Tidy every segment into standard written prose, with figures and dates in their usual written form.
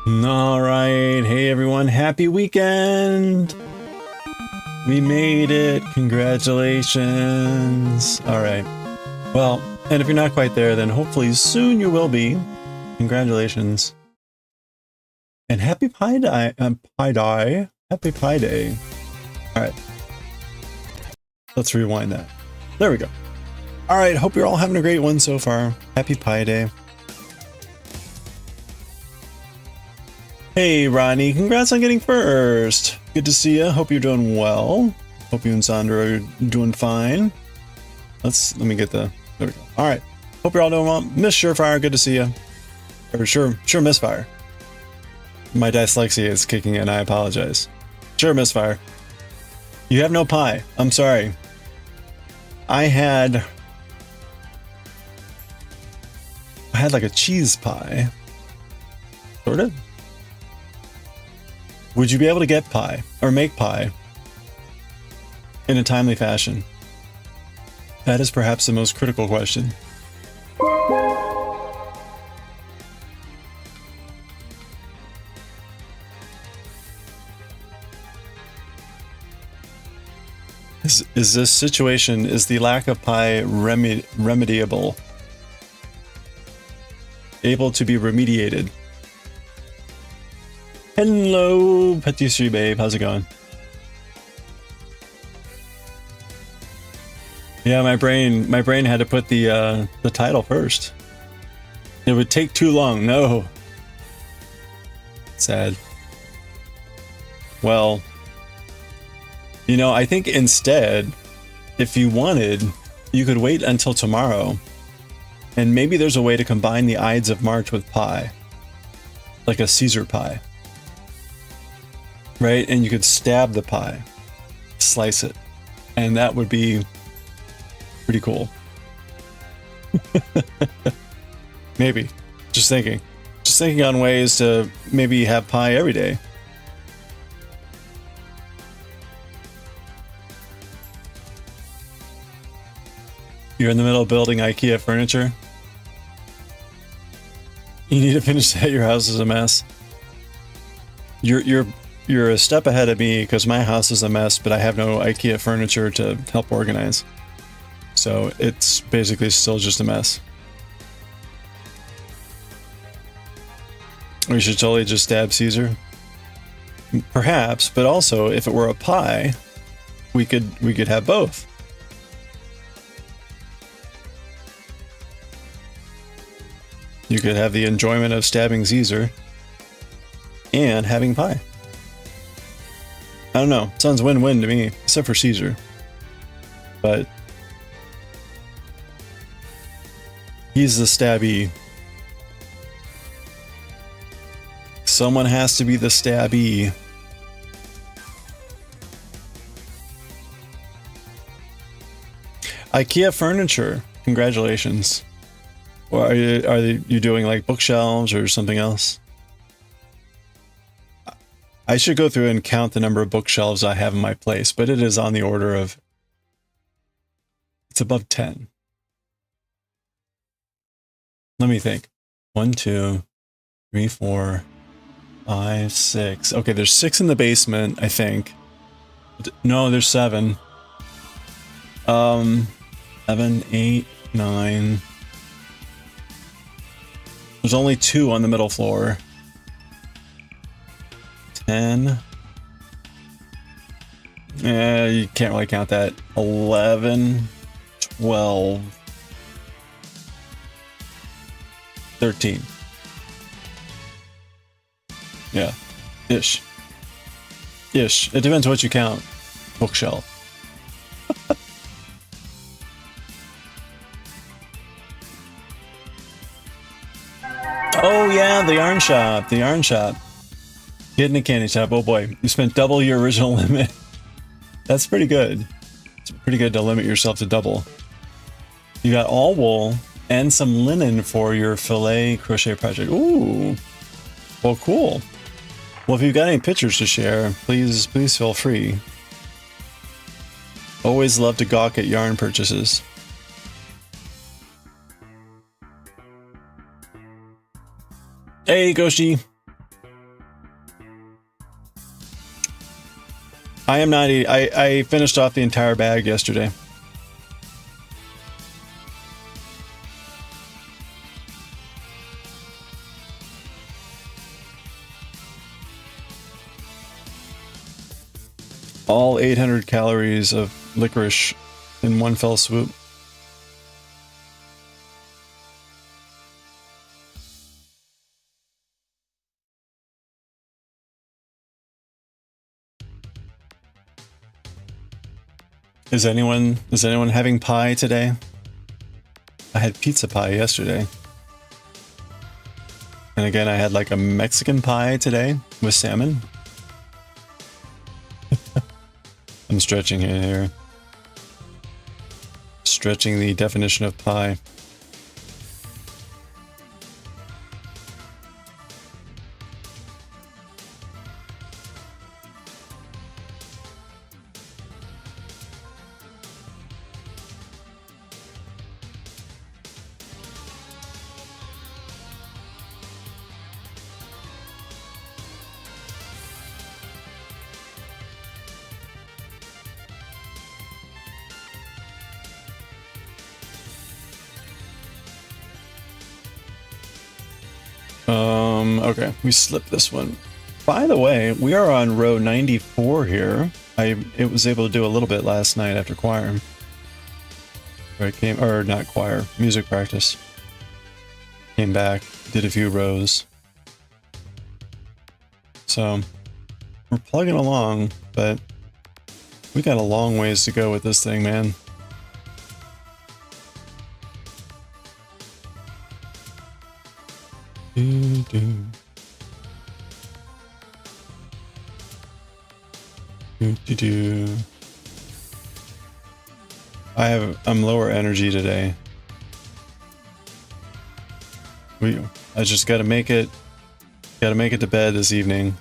All right. Hey, everyone. Happy weekend. We made it. Congratulations. All right. Well, and if you're not quite there, then hopefully soon you will be. Congratulations. And happy Pi Day. Happy Pi Day. All right. Let's rewind that. There we go. All right. Hope you're all having a great one so far. Happy Pi Day. Hey, Ronnie, congrats on getting first. Good to see you. Hope you're doing well. Hope you and Sandra are doing fine. Let me get there we go. All right. Hope you're all doing well. Miss Surefire, good to see you. Or sure Misfire. My dyslexia is kicking in. I apologize. Sure, Misfire. You have no pie. I'm sorry. I had like a cheese pie. Sort of. Would you be able to get pie or make pie in a timely fashion? That is perhaps the most critical question. Is this situation, is the lack of pie remediable? Able to be remediated? Hello, Patisserie Babe. How's it going? Yeah, my brain had to put the title first. It would take too long. No. Sad. Well, you know, I think instead, if you wanted, you could wait until tomorrow, and maybe there's a way to combine the Ides of March with pie, like a Caesar pie. Right? And you could stab the pie, slice it, and that would be pretty cool. Maybe. Just thinking on ways to maybe have pie every day. You're in the middle of building IKEA furniture. You need to finish that. Your house is a mess. You're a step ahead of me because my house is a mess, but I have no IKEA furniture to help organize. So it's basically still just a mess. We should totally just stab Caesar. Perhaps, but also if it were a pie, we could have both. You could have the enjoyment of stabbing Caesar and having pie. I don't know. Sounds win-win to me, except for Caesar. But he's the stabby. Someone has to be the stabby. IKEA furniture. Congratulations. Or are you doing like bookshelves or something else? I should go through and count the number of bookshelves I have in my place, but it is on the order of, it's above 10. Let me think. 1, 2, 3, 4, 5, 6. Okay, there's 6 in the basement, I think. No, there's 7. 7, 8, 9. There's only 2 on the middle floor. 10. You can't really count that. 11, 12, 13. Yeah. Ish. It depends what you count. Bookshelf. Oh yeah, the yarn shop. Getting a candy shop. Oh boy, you spent double your original limit. That's pretty good. It's pretty good to limit yourself to double. You got all wool and some linen for your filet crochet project. Ooh. Well, cool. Well, if you've got any pictures to share, please feel free. Always love to gawk at yarn purchases. Hey, Goshi. I am not eating. I finished off the entire bag yesterday. All 800 calories of licorice in one fell swoop. Is anyone having pie today? I had pizza pie yesterday. And again, I had like a Mexican pie today with salmon. I'm stretching it here. Stretching the definition of pie. Okay, we slipped this one. By the way, we are on row 94 here. It was able to do a little bit last night after choir. Or not choir, music practice. Came back, did a few rows. So, we're plugging along, but we got a long ways to go with this thing, man. I'm lower energy today. I just gotta make it to bed this evening.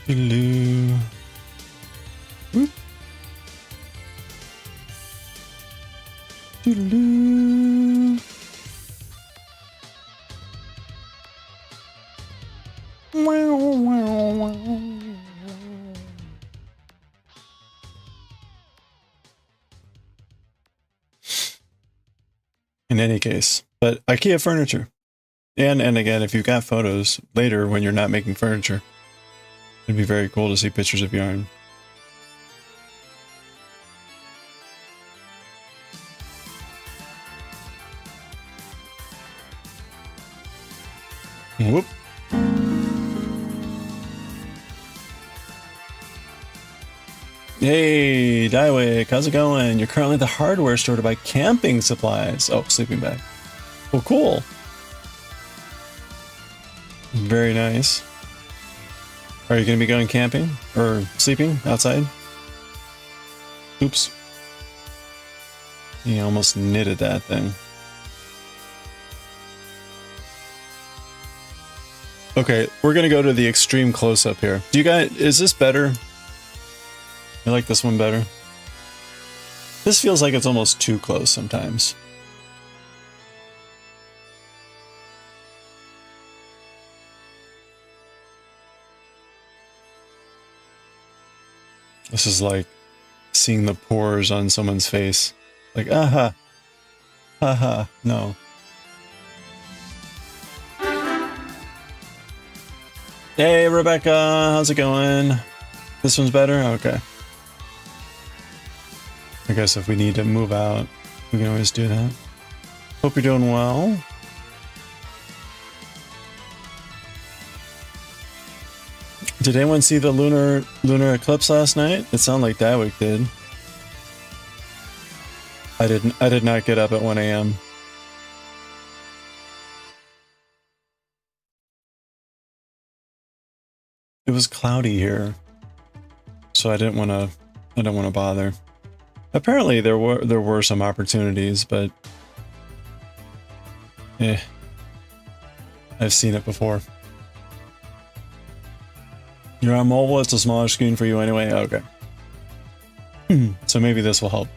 Hello. Whoop. Hello. In any case, but IKEA furniture. And again, if you've got photos later when you're not making furniture, it'd be very cool to see pictures of yarn. Whoop. Hey, Daiwick, how's it going? You're currently at the hardware store to buy camping supplies. Oh, sleeping bag. Well, cool. Very nice. Are you going to be going camping or sleeping outside? Oops. He almost knitted that thing. Okay, we're going to go to the extreme close-up here. Do you guys, is this better? I like this one better. This feels like it's almost too close sometimes. This is like seeing the pores on someone's face. Like, aha. Haha, no. Hey, Rebecca, how's it going? This one's better? Okay. I guess if we need to move out, we can always do that. Hope you're doing well. Did anyone see the lunar eclipse last night? It sounded like Daiwick did. I did not get up at 1 a.m. It was cloudy here, so I didn't want to bother. Apparently there were some opportunities, but I've seen it before. You're on mobile, it's a smaller screen for you anyway. Okay. So maybe this will help.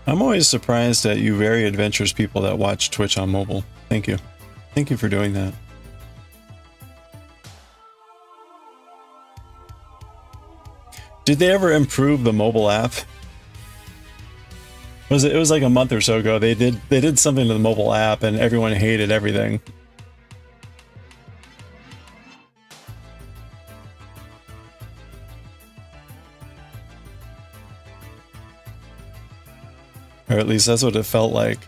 I'm always surprised at you very adventurous people that watch Twitch on mobile. Thank you. Thank you for doing that. Did they ever improve the mobile app? It was like a month or so ago. They did something to the mobile app and everyone hated everything. Or at least that's what it felt like.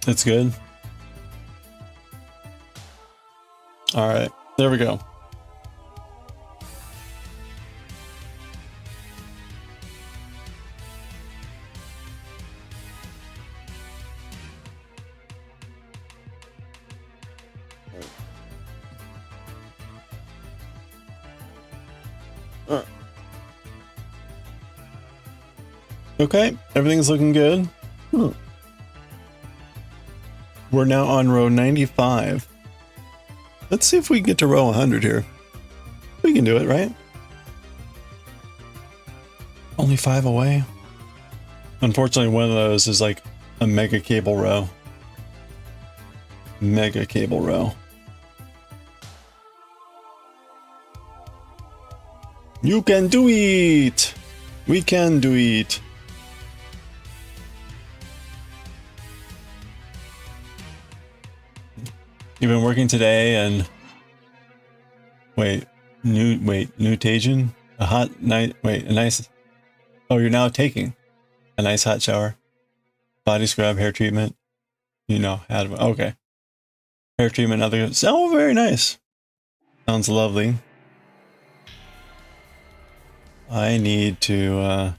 It's good. All right, there we go. Okay, everything's looking good. We're now on row 95. Let's see if we can get to row 100 here. We can do it, right? Only 5 away. Unfortunately, one of those is like a mega cable row. Mega cable row. You can do it! We can do it! You've been working today and Newtagion? A hot night, a nice, oh, you're now taking a nice hot shower. Body scrub, hair treatment. You know, okay. Hair treatment, other, oh, very nice. Sounds lovely. I need to,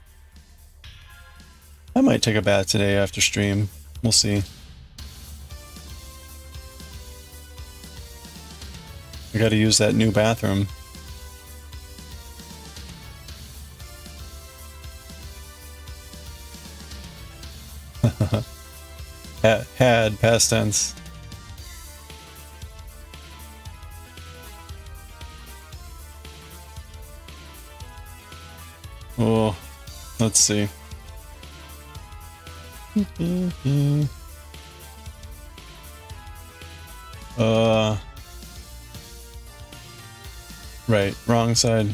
I might take a bath today after stream. We'll see. I gotta use that new bathroom. Had, past tense. Oh, let's see. Right, wrong side.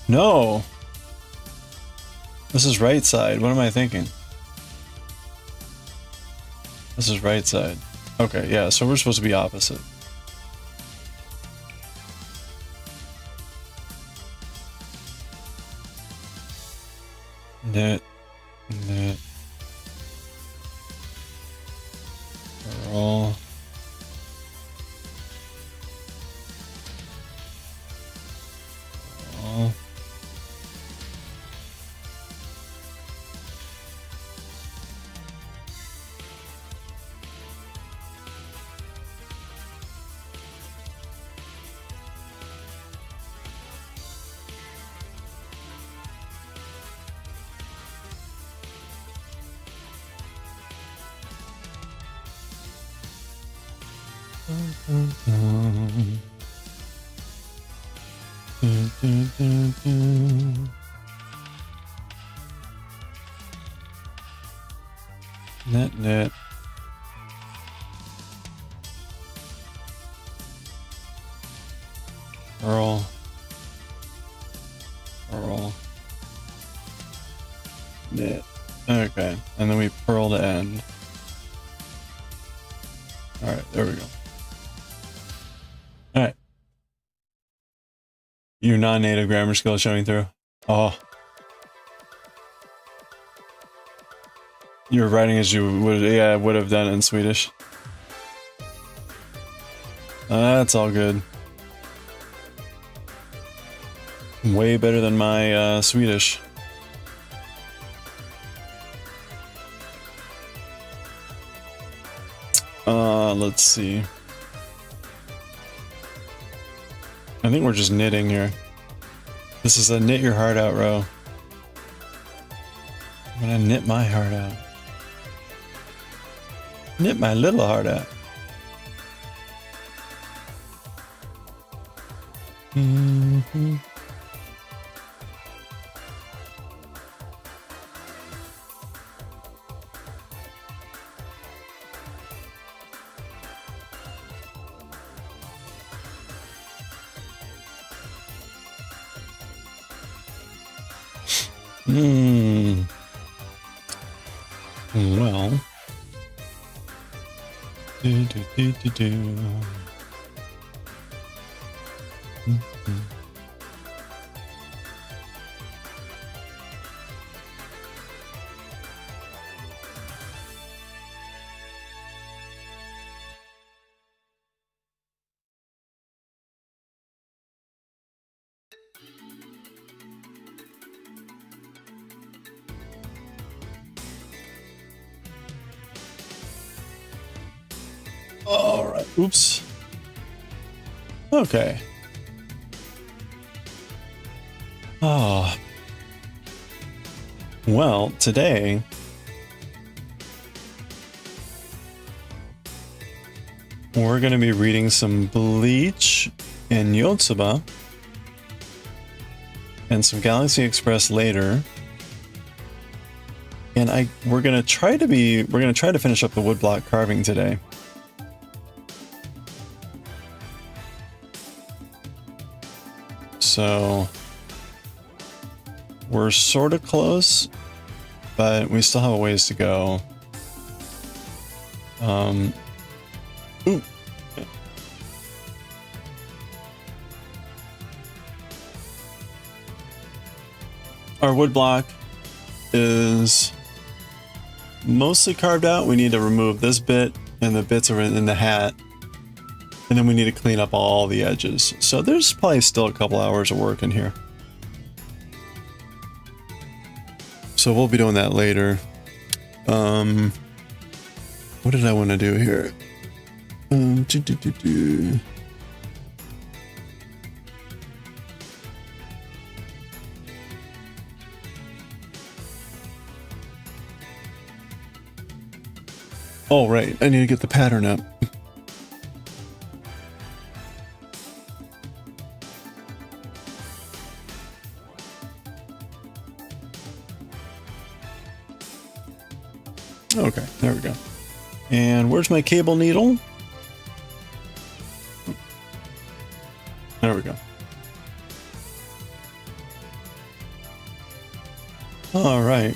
No! This is right side. What am I thinking? This is right side. Okay, yeah, so we're supposed to be opposite. Knit, roll. Knit. Purl. Knit. Okay, and then we purl to end. All right, there we go. All right. Your non-native grammar skills showing through. Oh. You're writing as you would, yeah, would have done it in Swedish. That's all good. Way better than my Swedish. Let's see. I think we're just knitting here. This is a knit your heart out row. I'm gonna knit my heart out. Knit my little heart out. Mm-hmm. Well. All right. Oops. Okay. Oh. Well, today we're going to be reading some Bleach and YOTSUBA and some Galaxy Express later. And we're going to try to finish up the woodblock carving today. So we're sort of close, but we still have a ways to go. Ooh. Our woodblock is mostly carved out. We need to remove this bit and the bits are in the hat. And then we need to clean up all the edges. So there's probably still a couple hours of work in here. So we'll be doing that later. What did I want to do here? Oh, right. I need to get the pattern up. Okay, there we go. And where's my cable needle? There we go. All right.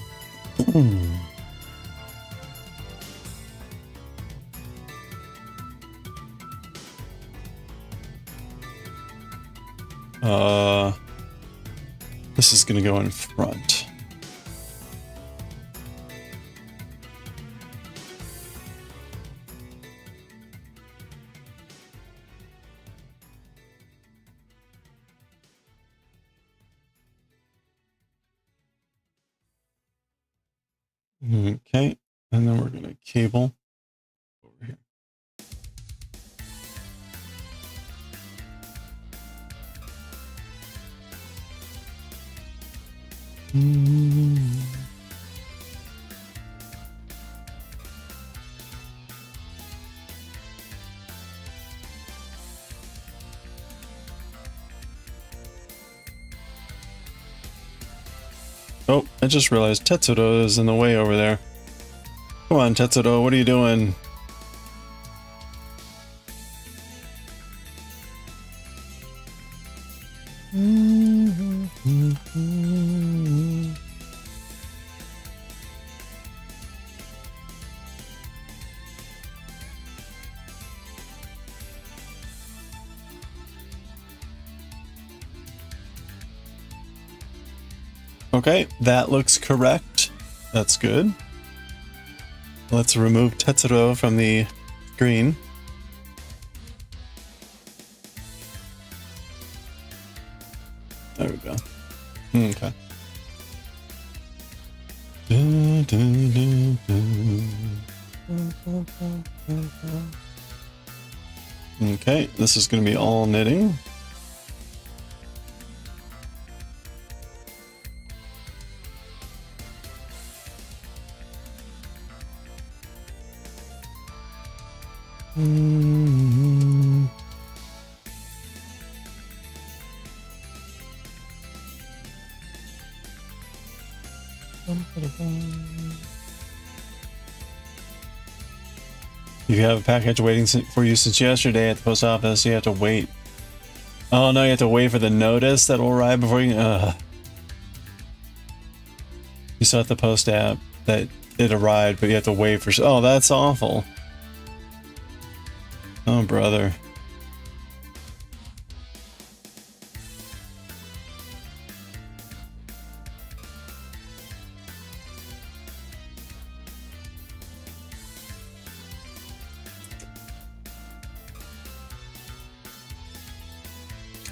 This is gonna go in front. Okay, and then we're gonna cable over here. Oh, I just realized Tetsuro is in the way over there. Come on, Tetsuro, what are you doing? Okay, that looks correct. That's good. Let's remove Tetsuro from the screen. There we go. Okay. Okay, this is going to be all knitting. If you have a package waiting for you since yesterday at the post office, you have to wait. Oh no, you have to wait for the notice that will arrive before you... You saw at the post app that it arrived, but you have to wait for... Oh, that's awful. Oh, brother.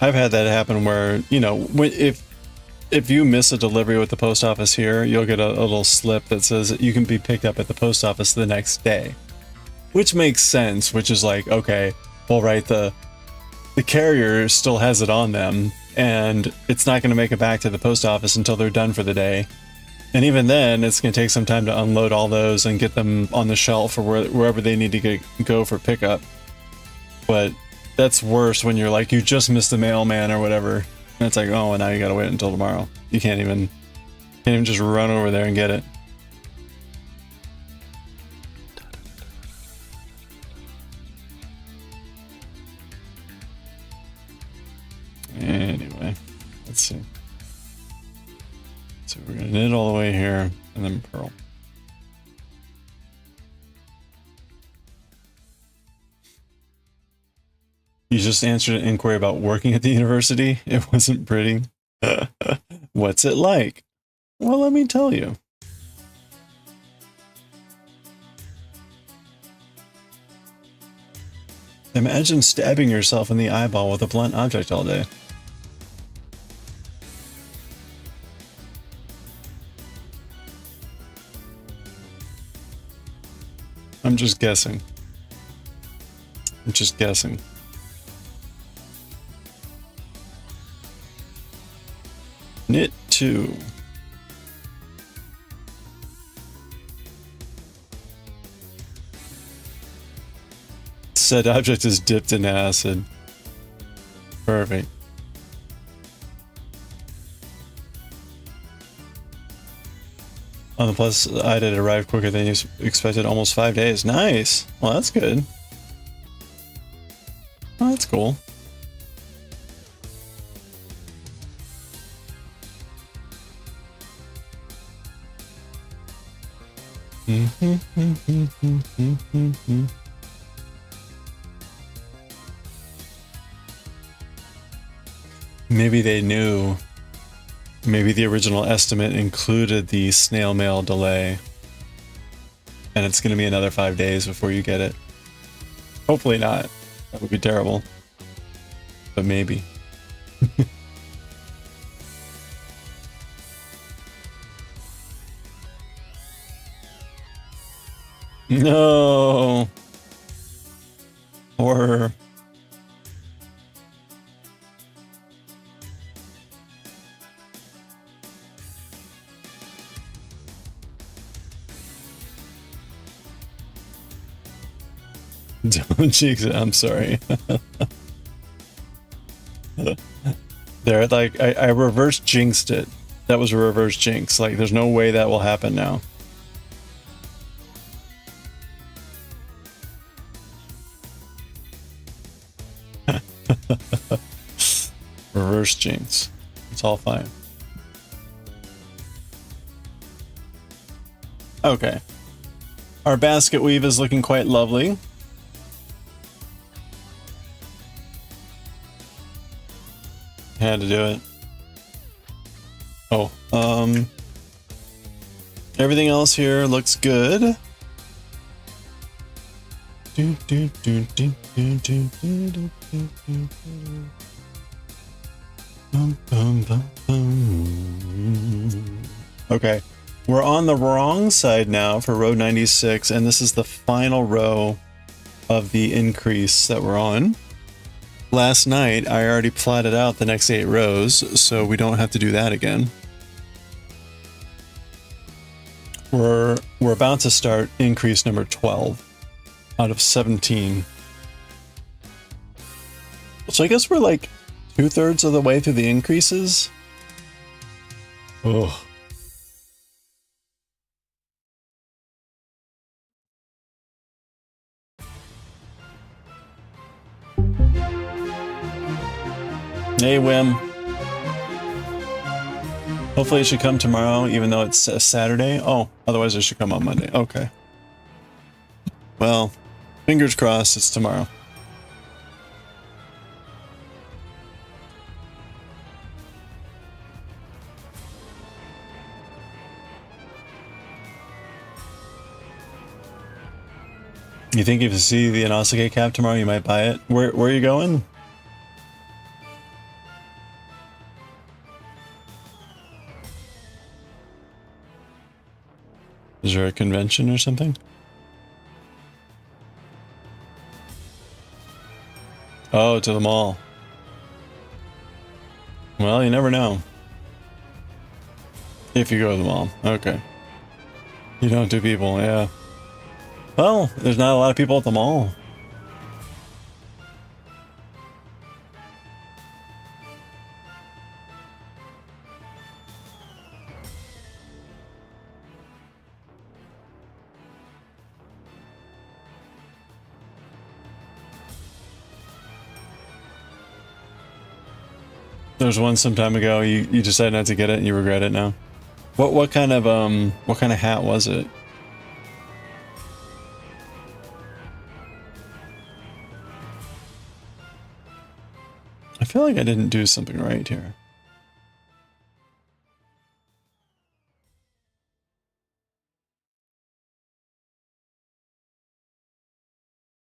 I've had that happen where, you know, if you miss a delivery with the post office here, you'll get a little slip that says that you can be picked up at the post office the next day. Which makes sense, which is like, okay, well, right, the carrier still has it on them, and it's not going to make it back to the post office until they're done for the day. And even then, it's going to take some time to unload all those and get them on the shelf or wherever they need to go for pickup. But that's worse when you're like, you just missed the mailman or whatever. And it's like, oh, and now you gotta wait until tomorrow. You can't even just run over there and get it. Anyway, let's see. So we're gonna knit all the way here and then purl. You just answered an inquiry about working at the university. It wasn't pretty. What's it like? Well, let me tell you. Imagine stabbing yourself in the eyeball with a blunt object all day. I'm just guessing. I'm just guessing. Knit 2. Said object is dipped in acid. Perfect. On the plus side, it arrived quicker than you expected, almost 5 days. Nice. Well, that's good. Oh, that's cool. Maybe they knew. Maybe the original estimate included the snail mail delay. And it's going to be another 5 days before you get it. Hopefully not. That would be terrible. But maybe. No. Horror. Don't jinx it. I'm sorry. There, like, I reverse jinxed it. That was a reverse jinx. Like, there's no way that will happen now. Reverse jinx. It's all fine. Okay. Our basket weave is looking quite lovely. Had to do it. Oh, everything else here looks good. Okay, we're on the wrong side now for row 96, and this is the final row of the increase that we're on. Last night, I already plotted out the next 8 rows, so we don't have to do that again. We're about to start increase number 12 out of 17. So I guess we're like 2/3 of the way through the increases. Oh. Hey, Wim. Hopefully it should come tomorrow, even though it's a Saturday. Oh, otherwise it should come on Monday. Okay. Well, fingers crossed it's tomorrow. You think if you see the Inosuke cap tomorrow, you might buy it? Where are you going? Is there a convention or something? Oh, to the mall. Well, you never know. If you go to the mall. Okay. You don't do people, yeah. Well, there's not a lot of people at the mall. There was one some time ago, you decided not to get it and you regret it now. What kind of hat was it? I feel like I didn't do something right here.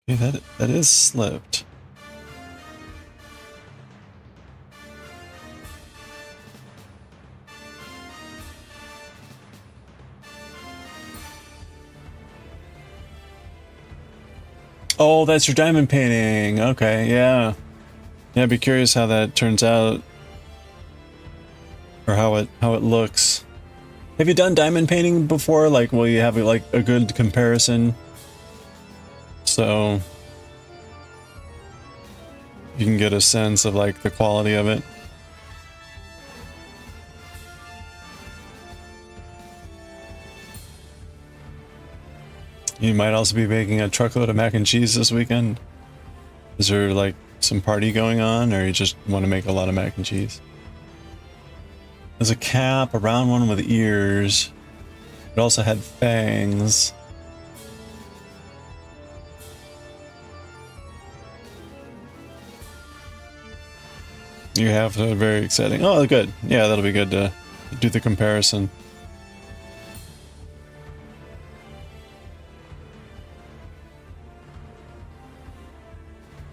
Okay, that is slipped. Oh, that's your diamond painting. Okay, yeah. Yeah, I'd be curious how that turns out. Or how it looks. Have you done diamond painting before? Like, will you have like a good comparison? So you can get a sense of like the quality of it. You might also be making a truckload of mac and cheese this weekend. Is there like some party going on, or you just want to make a lot of mac and cheese? There's a cap, a round one with ears. It also had fangs. You have very exciting. Oh, good. Yeah, that'll be good to do the comparison.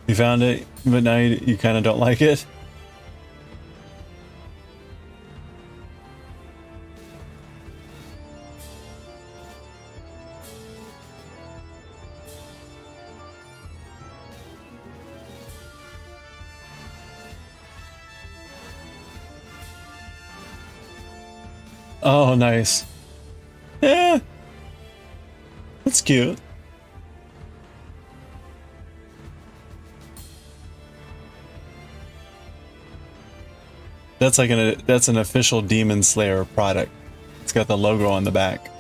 You found it, but now you kind of don't like it? Oh, nice. Yeah. That's cute. That's like that's an official Demon Slayer product. It's got the logo on the back.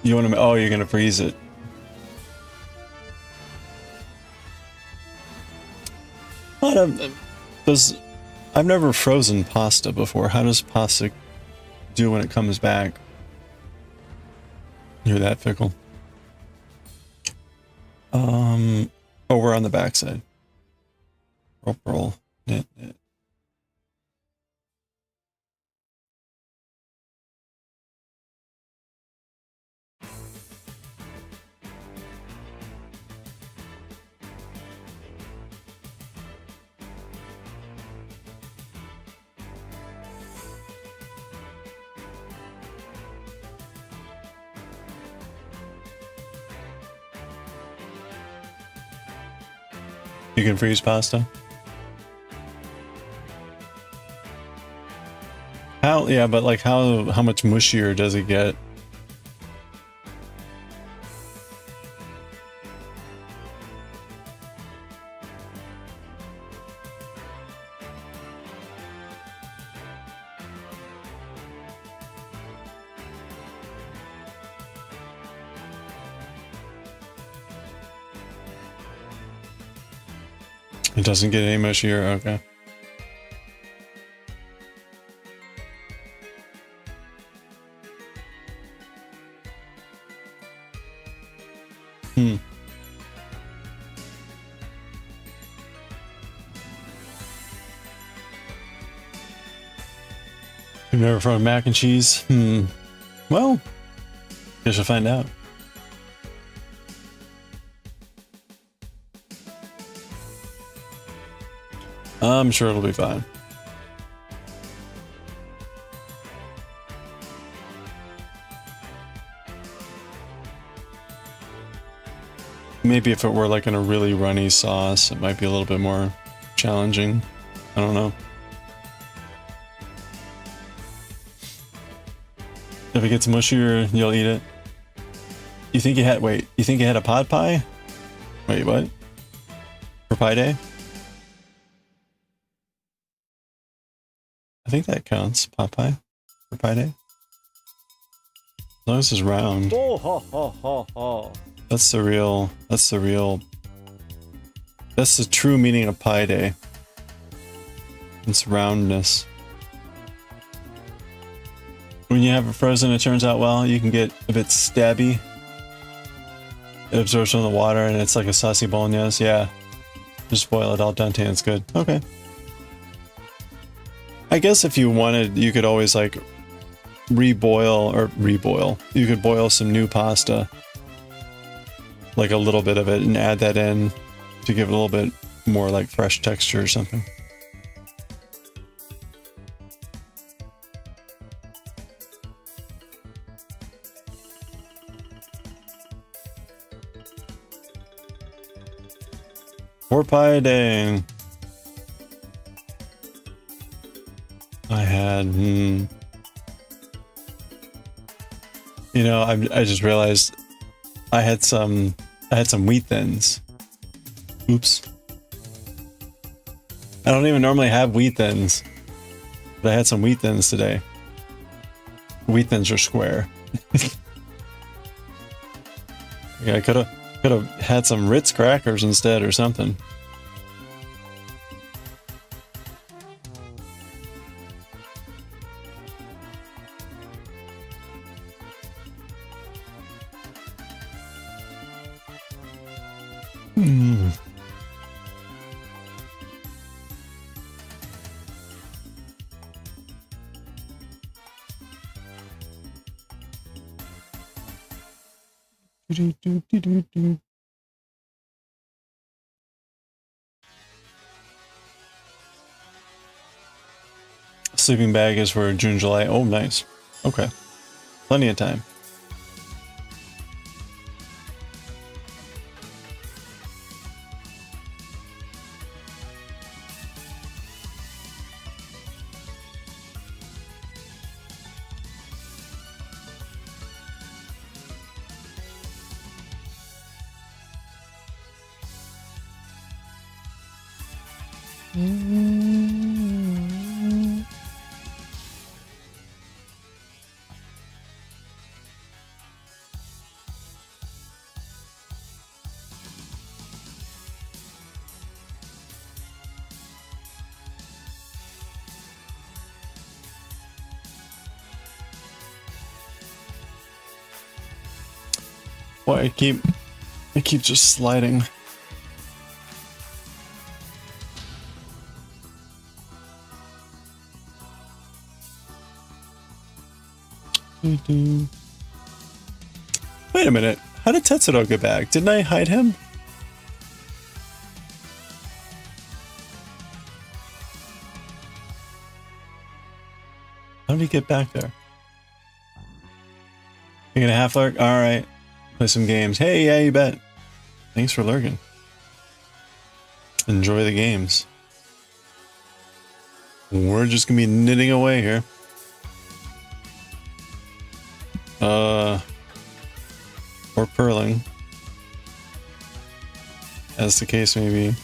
You want to? Oh, you're gonna freeze it. I've never frozen pasta before. How does pasta do when it comes back? You're that fickle. Oh, we're on the back side. Roll, knit. You can freeze pasta. How? Yeah, but like how much mushier does it get? It doesn't get any mushier. Okay. You've never thrown mac and cheese? Well, guess you'll find out. I'm sure it'll be fine. Maybe if it were like in a really runny sauce, it might be a little bit more challenging. I don't know. If it gets mushier, you'll eat it. You think you had, wait, you think you had a pod pie? Wait, what? For Pie Day? I think that counts, pot pie, for Pie Day. As long as it's round. That's the real, that's the true meaning of Pie Day. It's roundness. When you have it frozen, it turns out well. You can get a bit stabby. It absorbs from the water and it's like a saucy bolognese. Yeah. Just boil it al dente and it's good. Okay. I guess if you wanted, you could always like reboil. You could boil some new pasta. Like a little bit of it and add that in to give it a little bit more like fresh texture or something. For Pie Day, I had, you know, I just realized I had some wheat thins. Oops. I don't even normally have wheat thins, but I had some wheat thins today. Wheat thins are square. Yeah, I could have had some Ritz crackers instead or something. Sleeping bag is for June, July. Oh, nice. Okay. Plenty of time. Boy, I keep just sliding. Wait a minute. How did Tetsudo get back? Didn't I hide him? How did he get back there? You're gonna half lurk? Alright. Play some games. Hey, yeah, you bet. Thanks for lurking. Enjoy the games. We're just gonna be knitting away here. Or purling, as the case may be.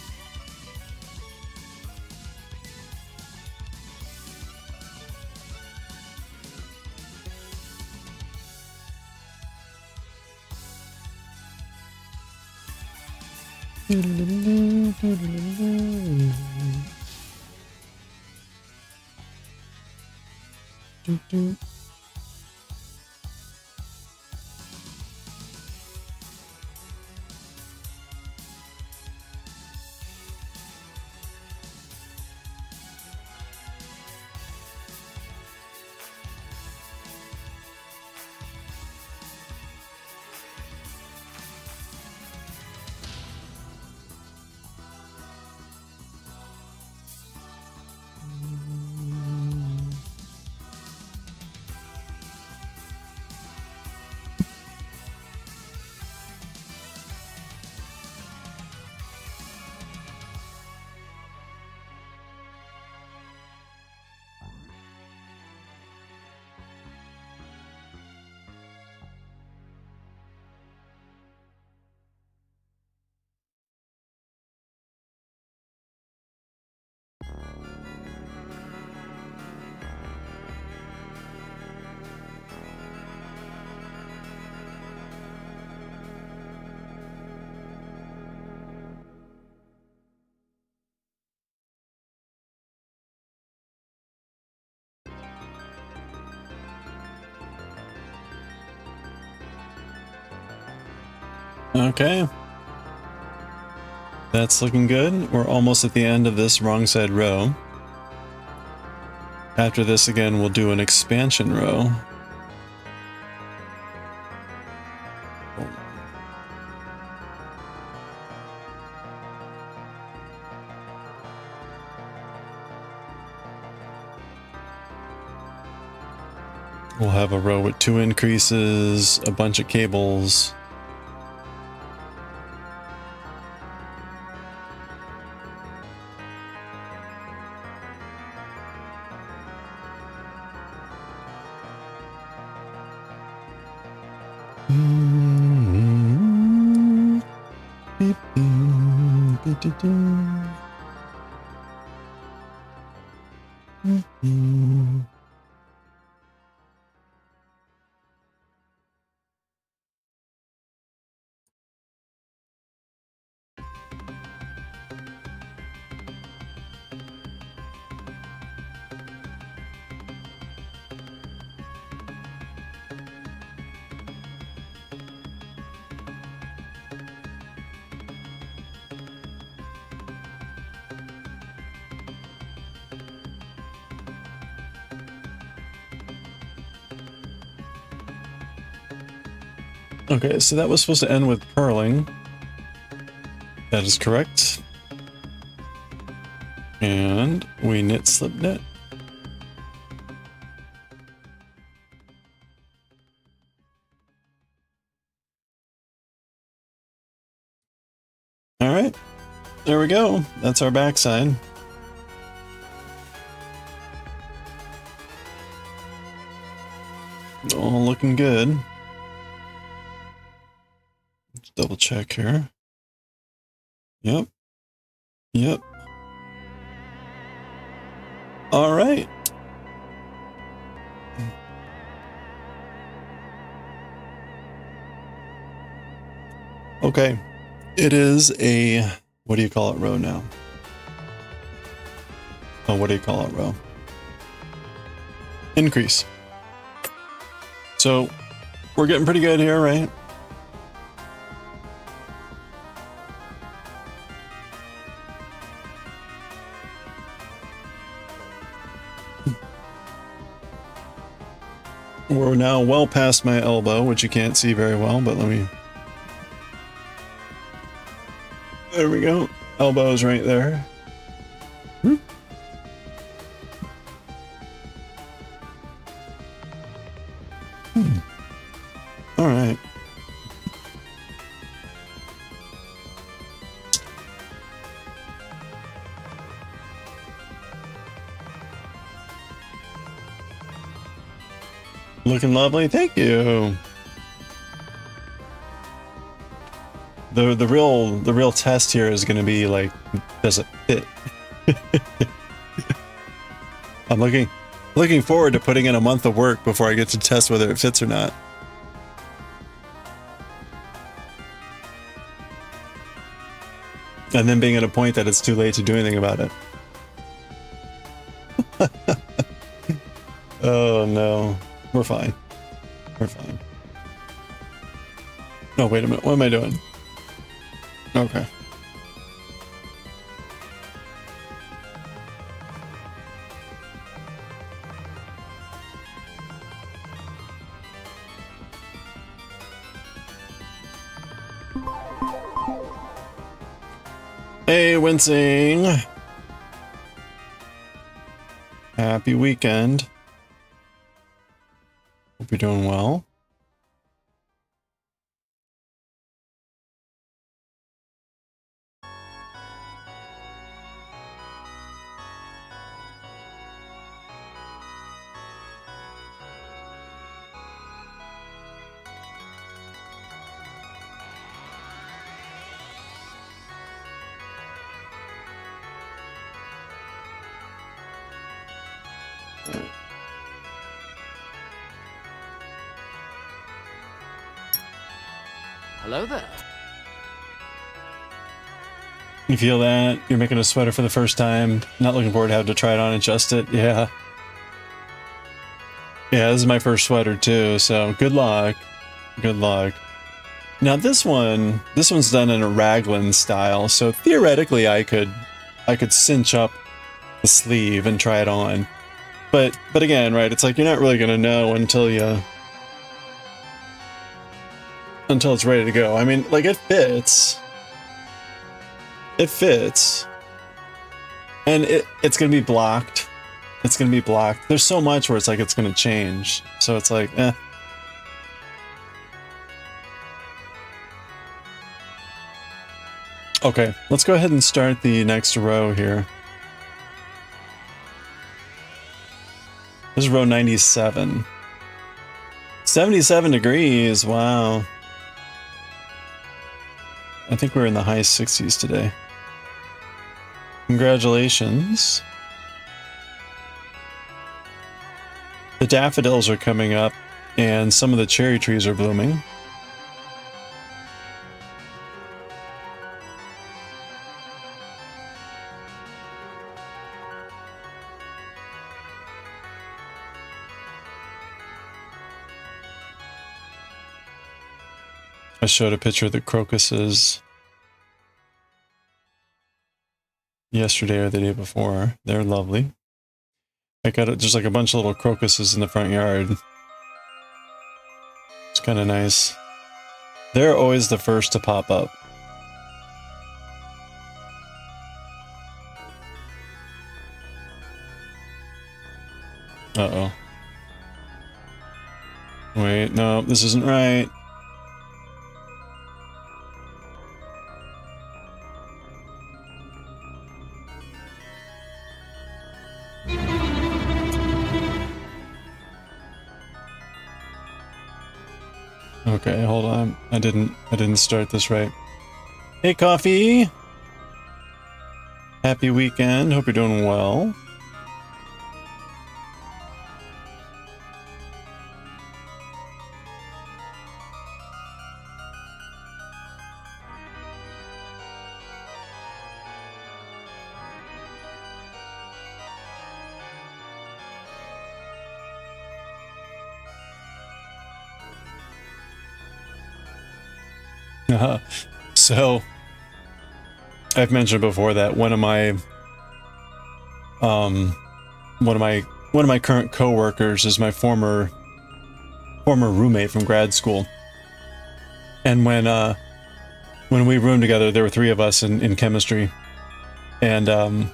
Okay. That's looking good. We're almost at the end of this wrong side row. After this again, we'll do an expansion row. We'll have a row with 2 increases, a bunch of cables. Okay, so that was supposed to end with purling. That is correct. And we knit, slip, knit. All right, there we go. That's our backside. All looking good. Let's double check here. Yep. Yep. All right. Okay. It is a, what do you call it, row now? Oh, what do you call it, row? Increase. So we're getting pretty good here, right? We're now well past my elbow, which you can't see very well, but let me... There we go. Elbow's right there. All right. Looking lovely. Thank you. The real test here is going to be like, does it fit? I'm looking forward to putting in a month of work before I get to test whether it fits or not. And then being at a point that it's too late to do anything about it. Oh no, we're fine. We're fine. Oh, wait a minute. What am I doing? Okay. Hey, Wincing. Happy weekend. Hope you're doing well. Hello there. You feel that? You're making a sweater for the first time. Not looking forward to having to try it on and adjust it. Yeah. Yeah, this is my first sweater too, so good luck. Good luck. Now this one's done in a raglan style, so theoretically I could cinch up the sleeve and try it on. But again, right, it's like you're not really gonna know until it's ready to go. I mean, like, it fits. It fits. And it's gonna be blocked. It's gonna be blocked. There's so much where it's like it's gonna change. So it's like, eh. Okay, let's go ahead and start the next row here. This is row 97. 77 degrees, wow. I think we're in the high 60s today. Congratulations. The daffodils are coming up, and some of the cherry trees are blooming. I showed a picture of the crocuses yesterday or the day before. They're lovely. I got just like a bunch of little crocuses in the front yard. It's kind of nice. They're always the first to pop up. Uh-oh. Wait, no, this isn't right. Okay, hold on. I didn't start this right. Hey, Coffee! Happy weekend. Hope you're doing well. So, I've mentioned before that one of my current coworkers is my former roommate from grad school. And when we roomed together, there were 3 of us in chemistry. And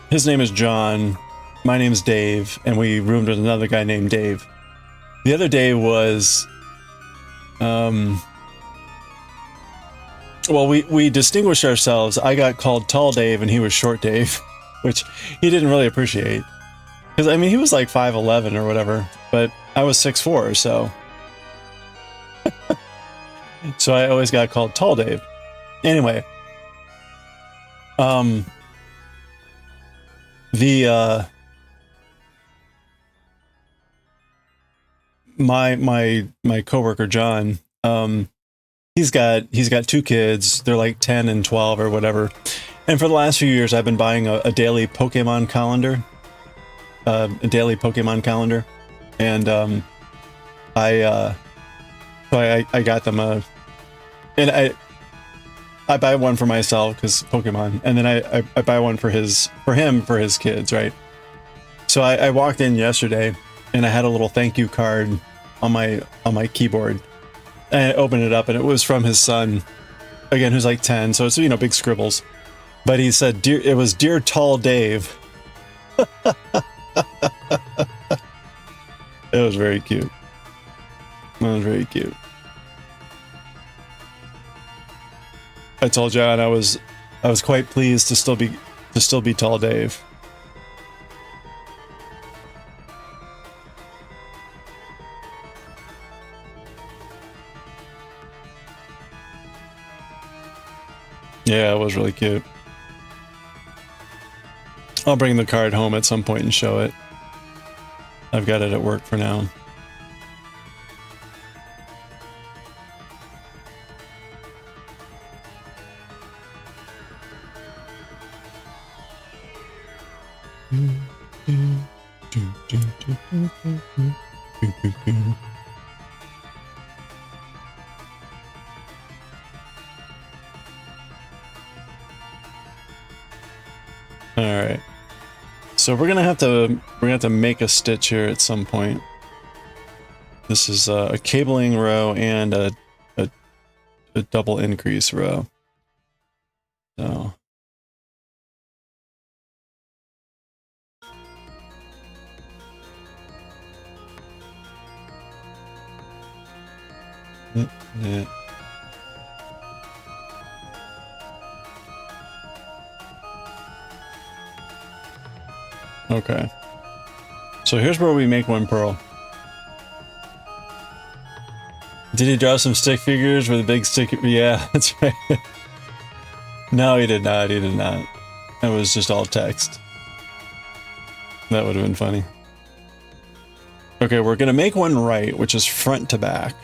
his name is John, my name's Dave, and we roomed with another guy named Dave. The other day was well, we distinguished ourselves. I got called Tall Dave and he was Short Dave, which he didn't really appreciate. Because, I mean, he was like 5'11" or whatever. But I was 6'4", so so I always got called Tall Dave. Anyway, my coworker John, he's got 2 kids. They're like 10 and 12 or whatever. And for the last few years, I've been buying a daily Pokemon calendar, and I got them and I buy one for myself because Pokemon, and then I buy one for him for his kids, right? So I walked in yesterday and I had a little thank you card on my keyboard, and I opened it up and it was from his son, again, who's like 10, so it's, you know, big scribbles. But he said, Dear Tall Dave. It was very cute. It was very cute. I told John I was quite pleased to still be Tall Dave. Yeah, it was really cute. I'll bring the card home at some point and show it. I've got it at work for now. All right. So we're gonna have to make a stitch here at some point. This is a cabling row and a double increase row. So yeah. Okay. So here's where we make one purl. Did he draw some stick figures with a big stick? Yeah, that's right. No, he did not. He did not. It was just all text. That would have been funny. Okay, we're gonna make one right, which is front to back.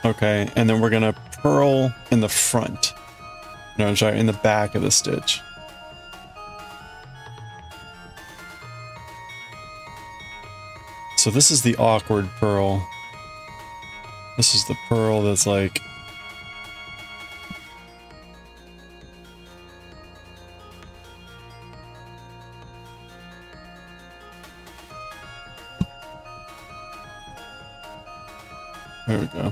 Okay, and then we're gonna purl in the front. No, I'm sorry, in the back of the stitch. So this is the awkward purl. This is the purl that's like... There we go.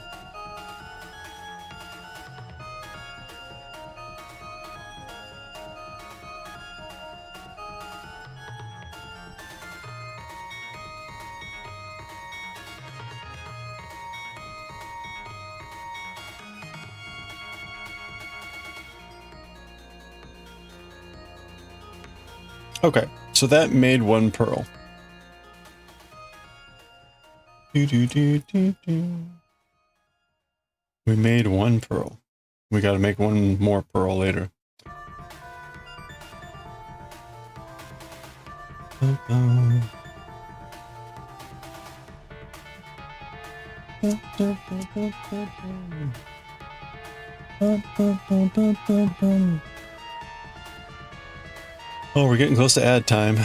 Okay, so that made one purl. We made one purl. We got to make one more purl later. Oh, we're getting close to ad time.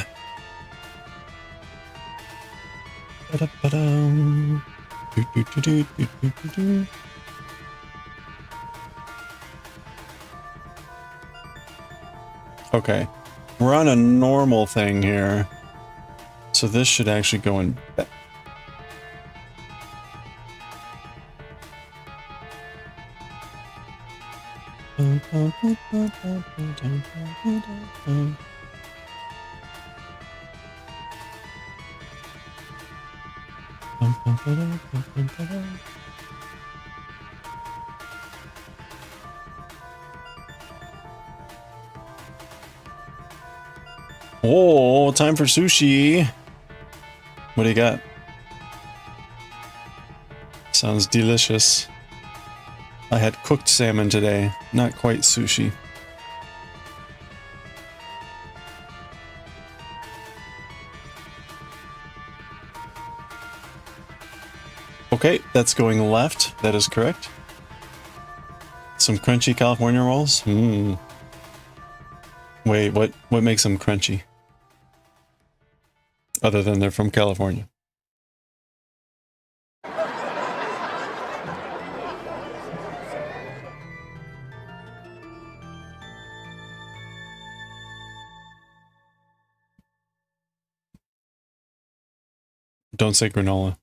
Okay, we're on a normal thing here, so this should actually go in back. Oh, time for sushi. What do you got? Sounds delicious. I had cooked salmon today, not quite sushi. Okay, that's going left. That is correct. Some crunchy California rolls. Wait, what makes them crunchy? Other than they're from California. Don't say granola.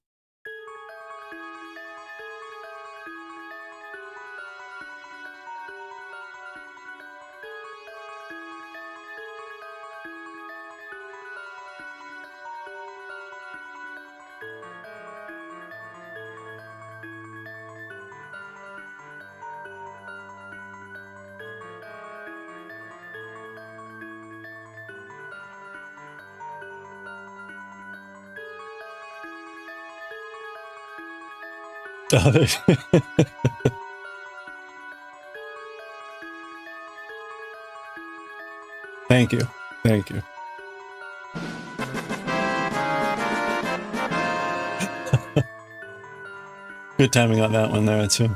Thank you. Thank you. Good timing on that one there, too.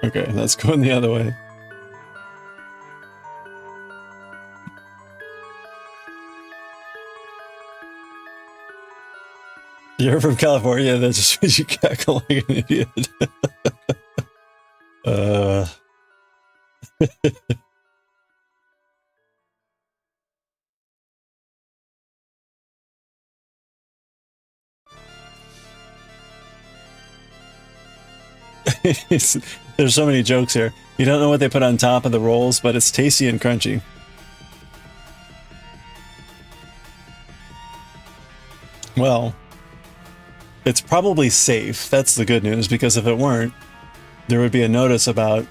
Okay, that's going the other way. You're from California, that just means you cackle like an idiot. There's so many jokes here. You don't know what they put on top of the rolls, but it's tasty and crunchy. Well, it's probably safe. That's the good news, because if it weren't, there would be a notice about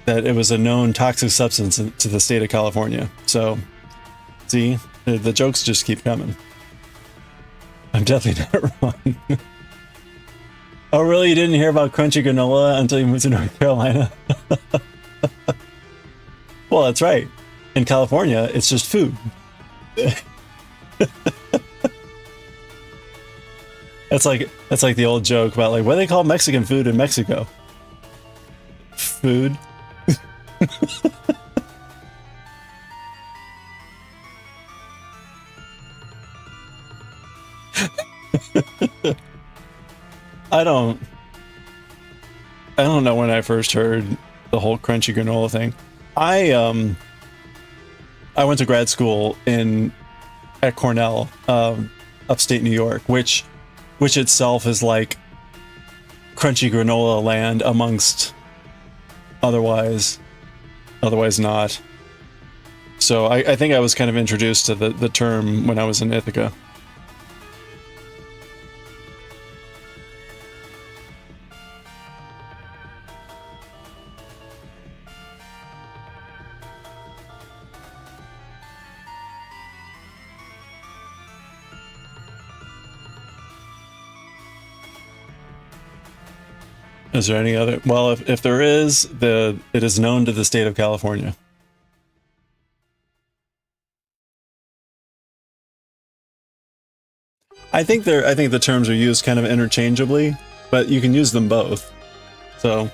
that it was a known toxic substance to the state of California. So, see, the jokes just keep coming. I'm definitely not wrong. Oh, really? You didn't hear about crunchy granola until you moved to North Carolina? Well, that's right. In California, it's just food. That's like the old joke about, like, what do they call Mexican food in Mexico? Food. I don't know when I first heard the whole crunchy granola thing. I went to grad school at Cornell, upstate New York, which itself is like crunchy granola land amongst otherwise not. So I think I was kind of introduced to the term when I was in Ithaca. Is there any other? Well, if there is, it is known to the state of California. I think the terms are used kind of interchangeably, but you can use them both. So.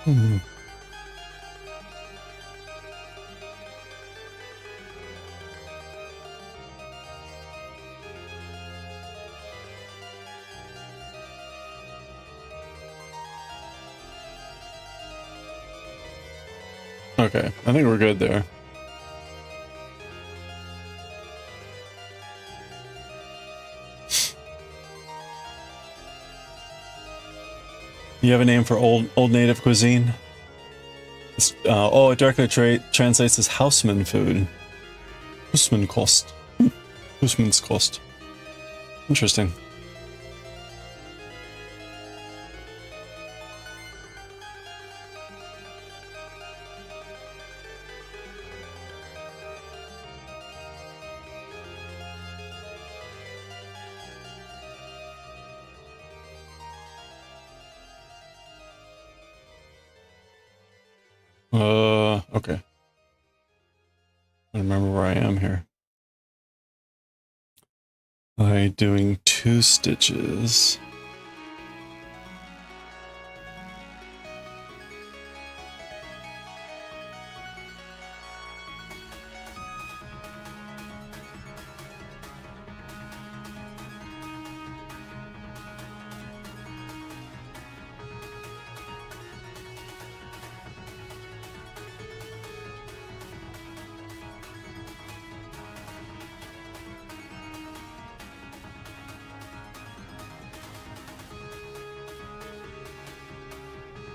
Hmm. Okay, I think we're good there. You have a name for old native cuisine? Oh, it directly translates as houseman food. Husmankost. Husmanskost. Interesting. Okay. I remember where I am here. By doing 2 stitches.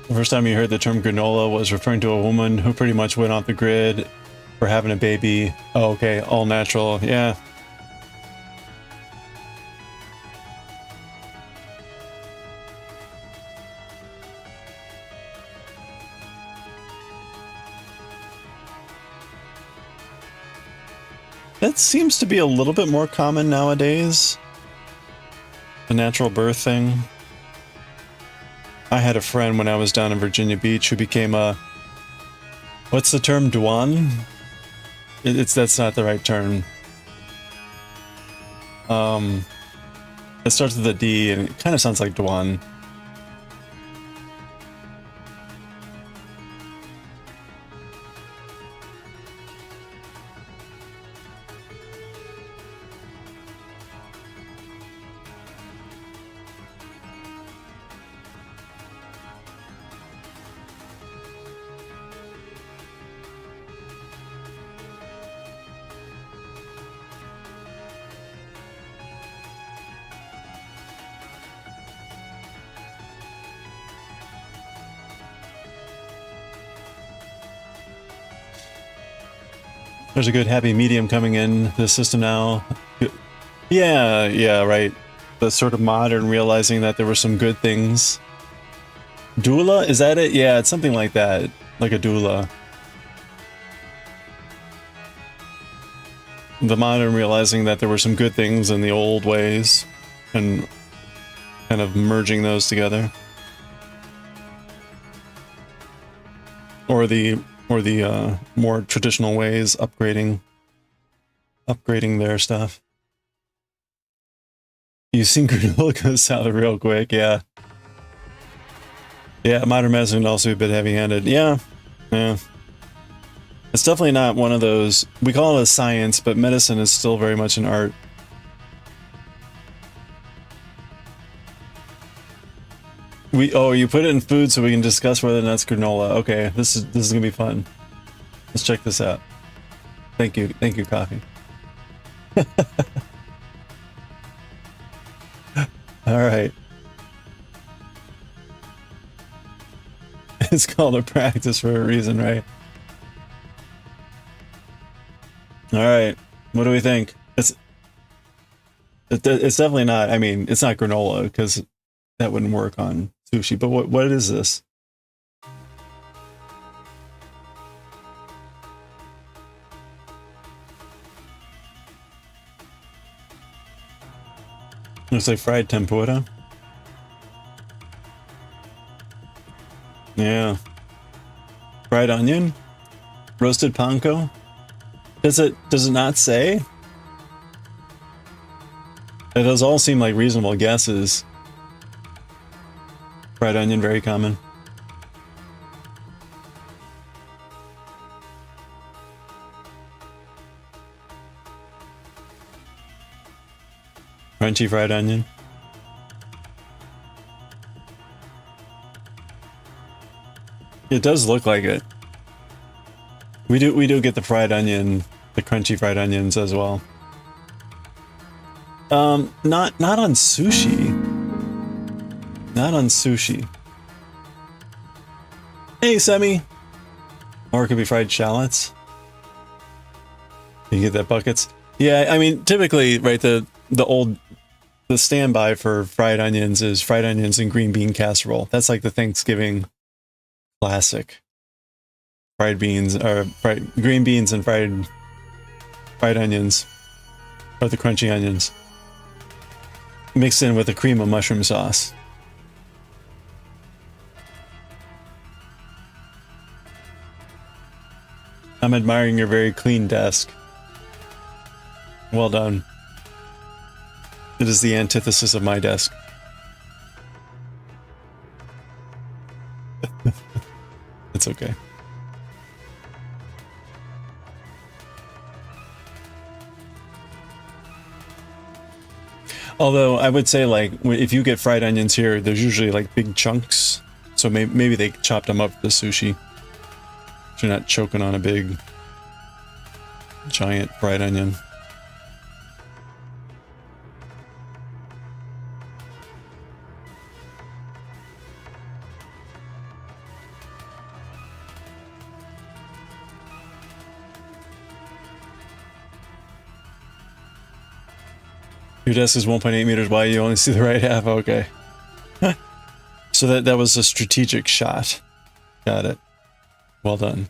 The first time you heard the term granola was referring to a woman who pretty much went off the grid for having a baby. Oh, okay, all natural, yeah. That seems to be a little bit more common nowadays. The natural birth thing. I had a friend when I was down in Virginia Beach who became a... What's the term? Duan? That's not the right term. It starts with a D and it kind of sounds like Duan. There's a good happy medium coming in the system now. Yeah, right. The sort of modern realizing that there were some good things. Doula? Is that it? Yeah, it's something like that. Like a doula. The modern realizing that there were some good things in the old ways and kind of merging those together. Or the more traditional ways, upgrading their stuff. You've seen granola go south real quick, yeah. Yeah, modern medicine can also be a bit heavy-handed. Yeah. It's definitely not one of those... We call it a science, but medicine is still very much an art. You put it in food so we can discuss whether or not it's granola. Okay, this is gonna be fun. Let's check this out. Thank you, coffee. All right. It's called a practice for a reason, right? All right. What do we think? It's definitely not. I mean, it's not granola because that wouldn't work on sushi. But what is this? Looks like fried tempura. Yeah. Fried onion? Roasted panko? Does it not say? Those all seem like reasonable guesses. Fried onion, very common. Crunchy fried onion. It does look like it. We do get the fried onion, the crunchy fried onions as well. Not on sushi. Not on sushi. Hey, Semi. Or it could be fried shallots. You get that buckets. Yeah, I mean, typically, right, the standby for fried onions is fried onions and green bean casserole. That's like the Thanksgiving classic. Fried beans, or green beans and fried onions, or the crunchy onions, mixed in with a cream of mushroom sauce. I'm admiring your very clean desk. Well done. It is the antithesis of my desk. It's okay. Although I would say, like, if you get fried onions here, there's usually like big chunks. So maybe they chopped them up for the sushi. So you're not choking on a big, giant fried onion. Your desk is 1.8 meters wide, you only see the right half, okay. So that was a strategic shot. Got it. Well done.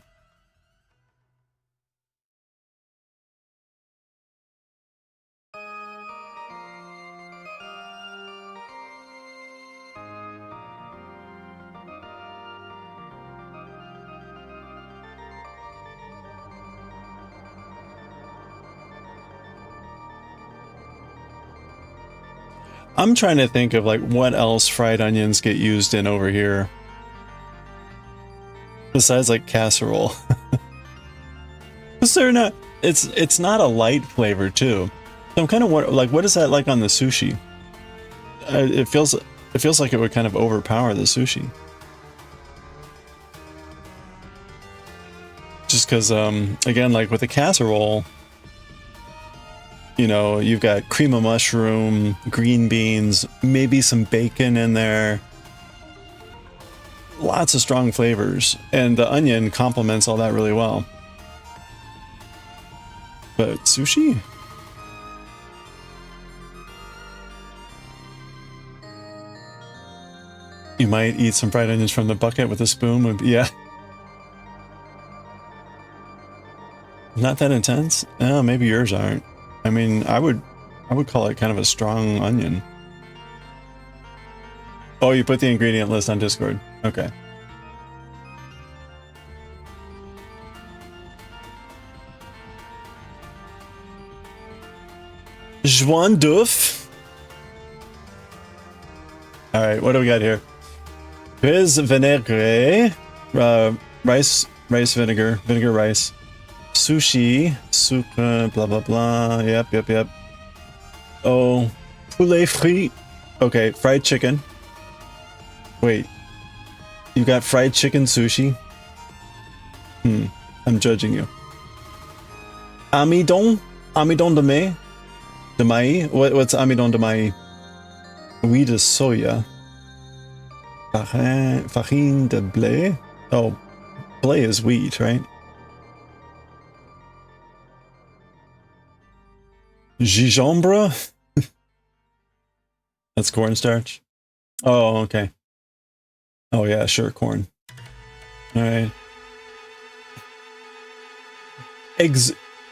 I'm trying to think of like what else fried onions get used in over here. Besides like casserole. Because they're not, it's not a light flavor too. So I'm kind of like, what is that like on the sushi? It feels like it would kind of overpower the sushi. Just because, again, like with the casserole, you know, you've got cream of mushroom, green beans, maybe some bacon in there. Lots of strong flavors. And the onion complements all that really well. But sushi? You might eat some fried onions from the bucket with a spoon. Yeah. Not that intense? Oh, maybe yours aren't. I mean, I would call it kind of a strong onion. Oh, you put the ingredient list on Discord. Okay. Joan d'oeuf. All right, what do we got here? Riz vinaigrette, rice vinegar, rice. Sushi, sucre, blah blah blah. Yep. Oh, poulet frit. Okay, fried chicken. Wait, you got fried chicken sushi? I'm judging you. Amidon de maïs. What's amidon de maïs? Huile de soya. Farine de blé. Oh, blé is wheat, right? Gingembre? That's cornstarch. Oh, okay. Oh yeah, sure, corn. All right.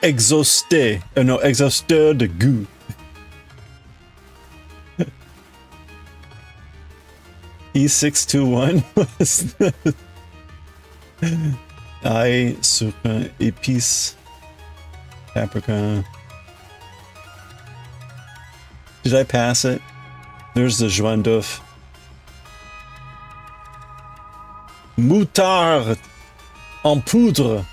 Exhausté. No, exhausteur de goût. E621 was the I sucre épice paprika. Did I pass it? There's the joan d'oeuf. Moutarde en poudre.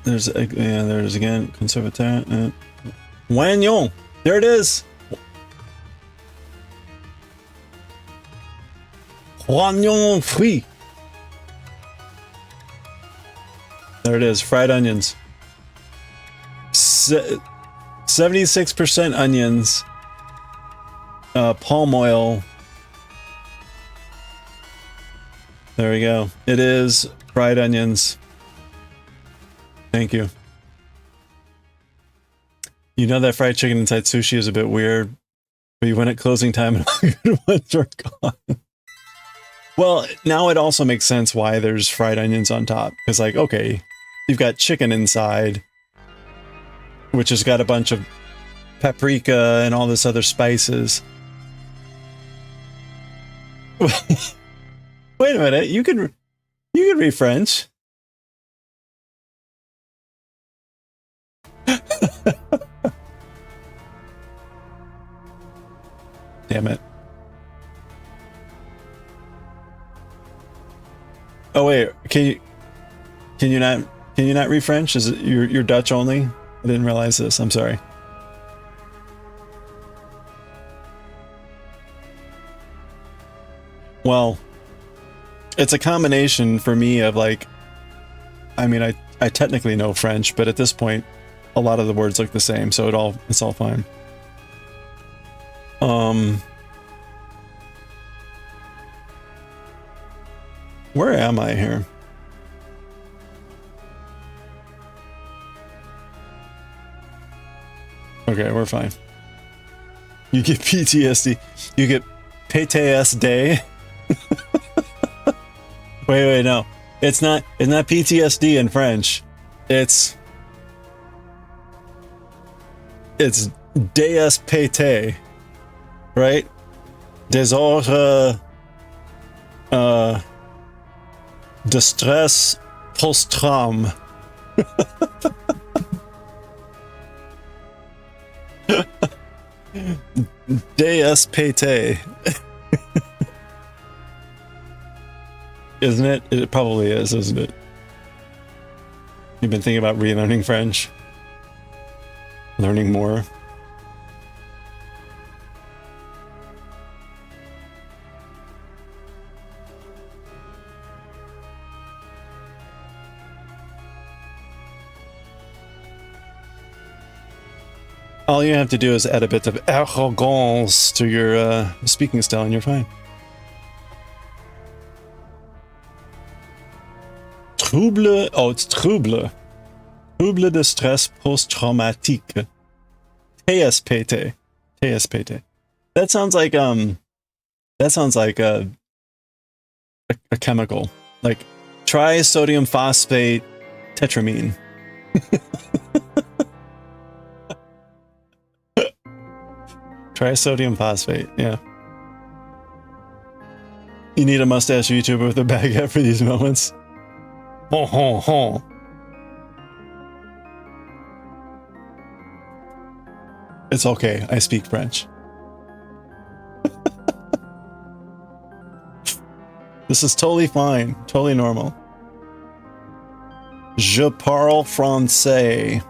There's again conservateur. Wagnon. There it is. Onion frit. There it is, fried onions. 76% onions. Palm oil. There we go. It is fried onions. Thank you. You know that fried chicken inside sushi is a bit weird, but you went at closing time and all good ones are gone. Well, now it also makes sense why there's fried onions on top. Because, like, okay, you've got chicken inside, which has got a bunch of paprika and all this other spices. Wait a minute, you could read French. Damn it. Oh wait, can you not read French? Is it you're Dutch only? I didn't realize this. I'm sorry. Well, it's a combination for me of like, I mean, I technically know French, but at this point, a lot of the words look the same, so it's all fine. Where am I here? Okay, we're fine. You get PTSD. You get PTSD. Wait, no. It's not PTSD in French. It's DSPT, right? Désordre distress post-traum. DSPT. Isn't it? It probably is, isn't it? You've been thinking about relearning French? Learning more? All you have to do is add a bit of arrogance to your speaking style and you're fine. Trouble, oh, it's trouble. Trouble de stress post-traumatique. TSPT. TSPT. That sounds like a chemical. Like trisodium phosphate tetramine. Trisodium phosphate, yeah. You need a mustache YouTuber with a baguette for these moments. Ho ho ho. It's okay, I speak French. This is totally fine, totally normal. Je parle français.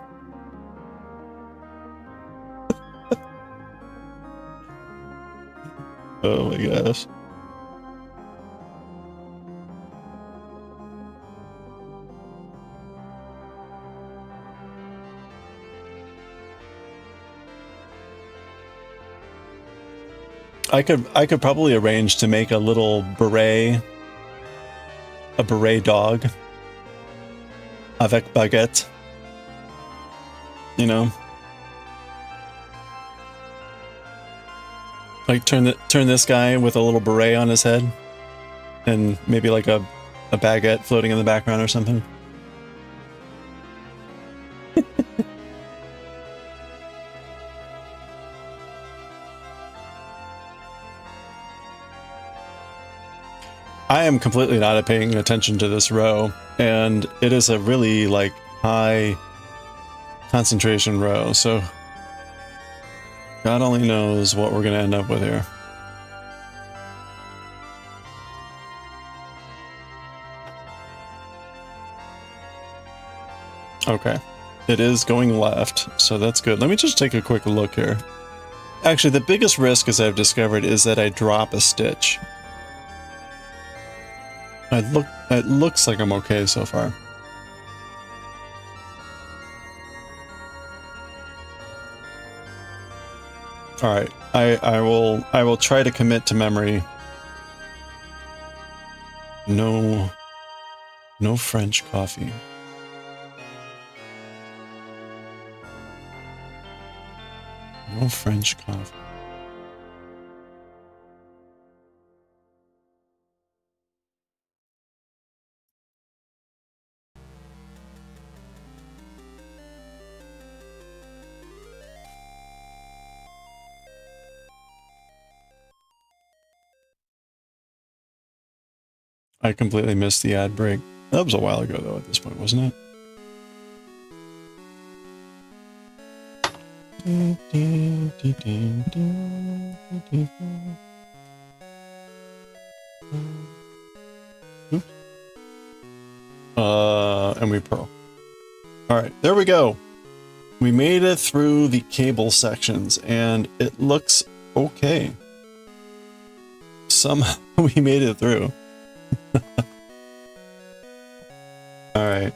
Oh my gosh. I could probably arrange to make a little beret dog avec baguette. You know? Like turn this guy with a little beret on his head and maybe like a baguette floating in the background or something. I am completely not paying attention to this row, and it is a really like high concentration row, so God only knows what we're going to end up with here. Okay, it is going left, so that's good. Let me just take a quick look here. Actually, the biggest risk, as I've discovered, is that I drop a stitch. It looks like I'm okay so far. All right, I will try to commit to memory. No French coffee. No French coffee. I completely missed the ad break. That was a while ago, though, at this point, wasn't it? Oops. And we pearl. Alright, there we go. We made it through the cable sections, and it looks okay. Somehow we made it through. Alright.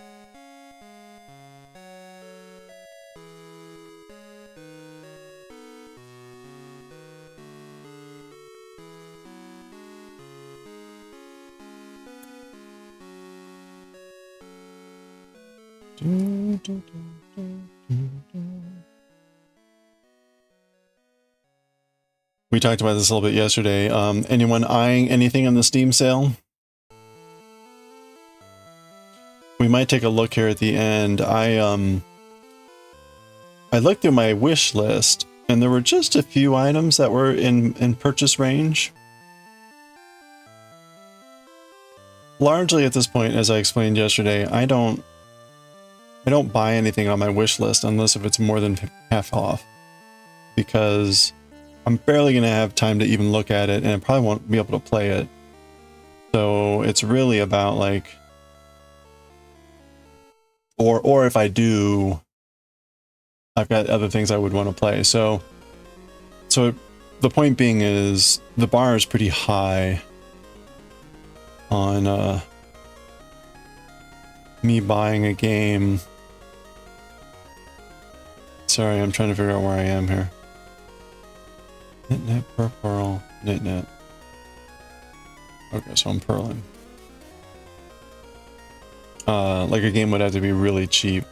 We talked about this a little bit yesterday. Anyone eyeing anything on the Steam sale? We might take a look here at the end. I looked through my wish list, and there were just a few items that were in purchase range. Largely at this point, as I explained yesterday, I don't buy anything on my wish list unless if it's more than half off, because I'm barely going to have time to even look at it, and I probably won't be able to play it. So it's really about like, or if I do, I've got other things I would want to play. So the point being is the bar is pretty high on me buying a game. Sorry, I'm trying to figure out where I am here. Knit, pearl, knit. Okay, so I'm purling. Like a game would have to be really cheap.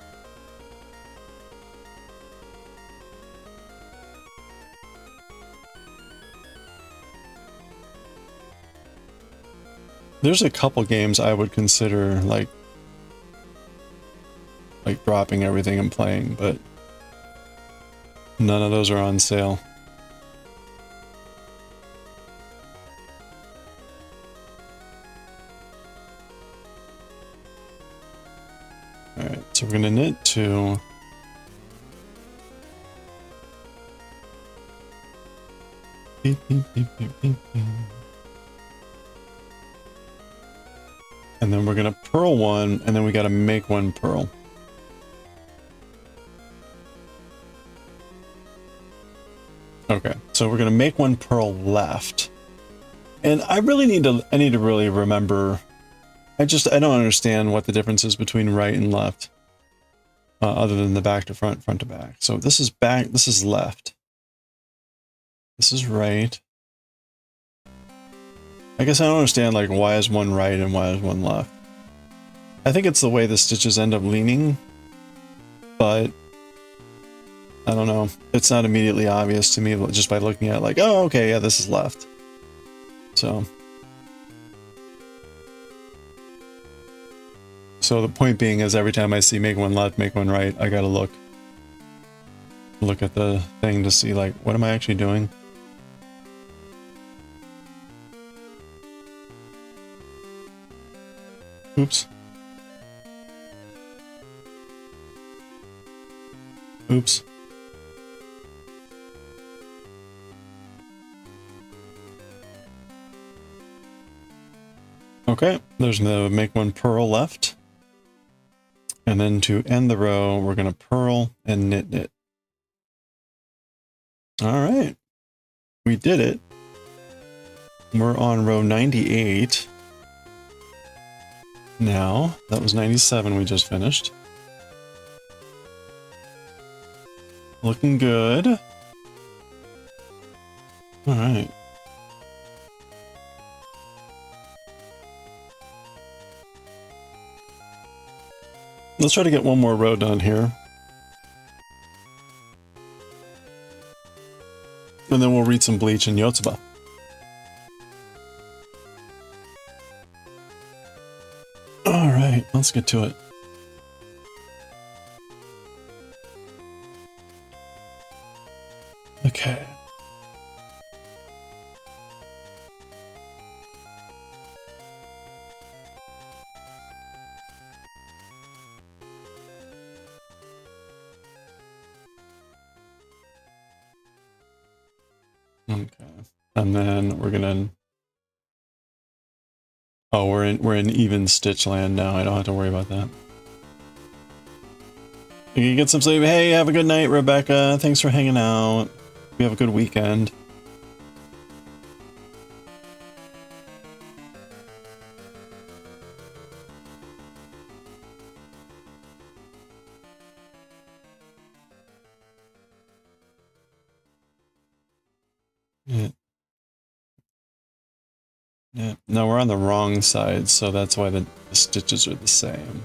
There's a couple games I would consider like dropping everything and playing, but none of those are on sale. Alright, so we're gonna knit 2. Beep, beep, beep, beep, beep, beep. And then we're gonna purl 1, and then we gotta make 1 purl. Okay, so we're gonna make 1 purl left. And I really need to really remember. I don't understand what the difference is between right and left, other than the back to front, front to back. So this is back, this is left. This is right. I guess I don't understand, like, why is one right and why is one left. I think it's the way the stitches end up leaning, but I don't know. It's not immediately obvious to me just by looking at it, like, oh, okay, yeah, this is left. So the point being is every time I see make 1 left, make 1 right, I gotta look at the thing to see, like, what am I actually doing? Oops. Oops. Okay, there's the make 1 purl left. And then to end the row, we're going to purl and knit. All right, we did it. We're on row 98. Now, that was 97 we just finished. Looking good. All right. Let's try to get one more row done here. And then we'll read some Bleach and YOTSUBA. All right, let's get to it. Okay. Okay. And then we're gonna... Oh, we're in even stitch land now. I don't have to worry about that. You can get some sleep. Hey, have a good night, Rebecca. Thanks for hanging out. We have a good weekend. Yeah. Yeah. No, we're on the wrong side, so that's why the stitches are the same.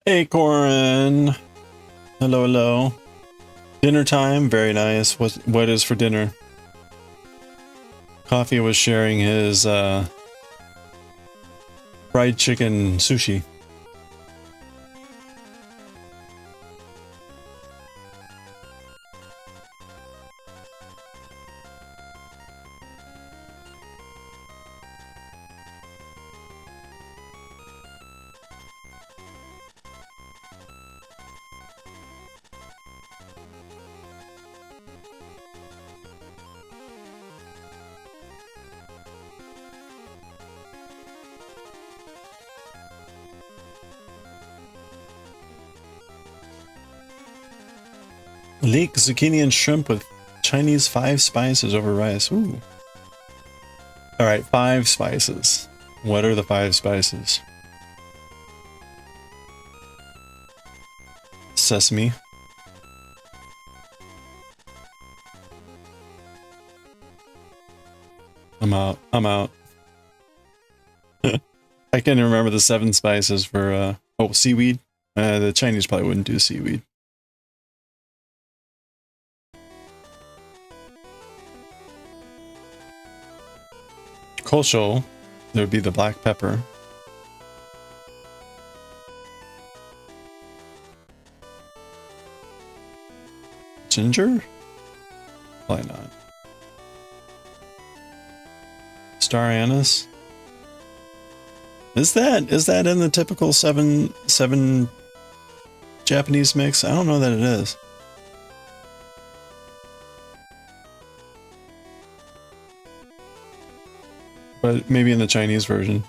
Hey, Corin. Hello, hello. Dinner time, very nice. What is for dinner? Coffee was sharing his fried chicken sushi. Leek, zucchini, and shrimp with Chinese 5 spices over rice. Ooh. Alright, 5 spices. What are the 5 spices? Sesame. I'm out. I'm out. I can't remember the 7 spices for, oh, seaweed? The Chinese probably wouldn't do seaweed. Kosho, there would be the black pepper. Ginger? Why not? Star anise? Is that in the typical 7 Japanese mix? I don't know that it is. But maybe in the Chinese version.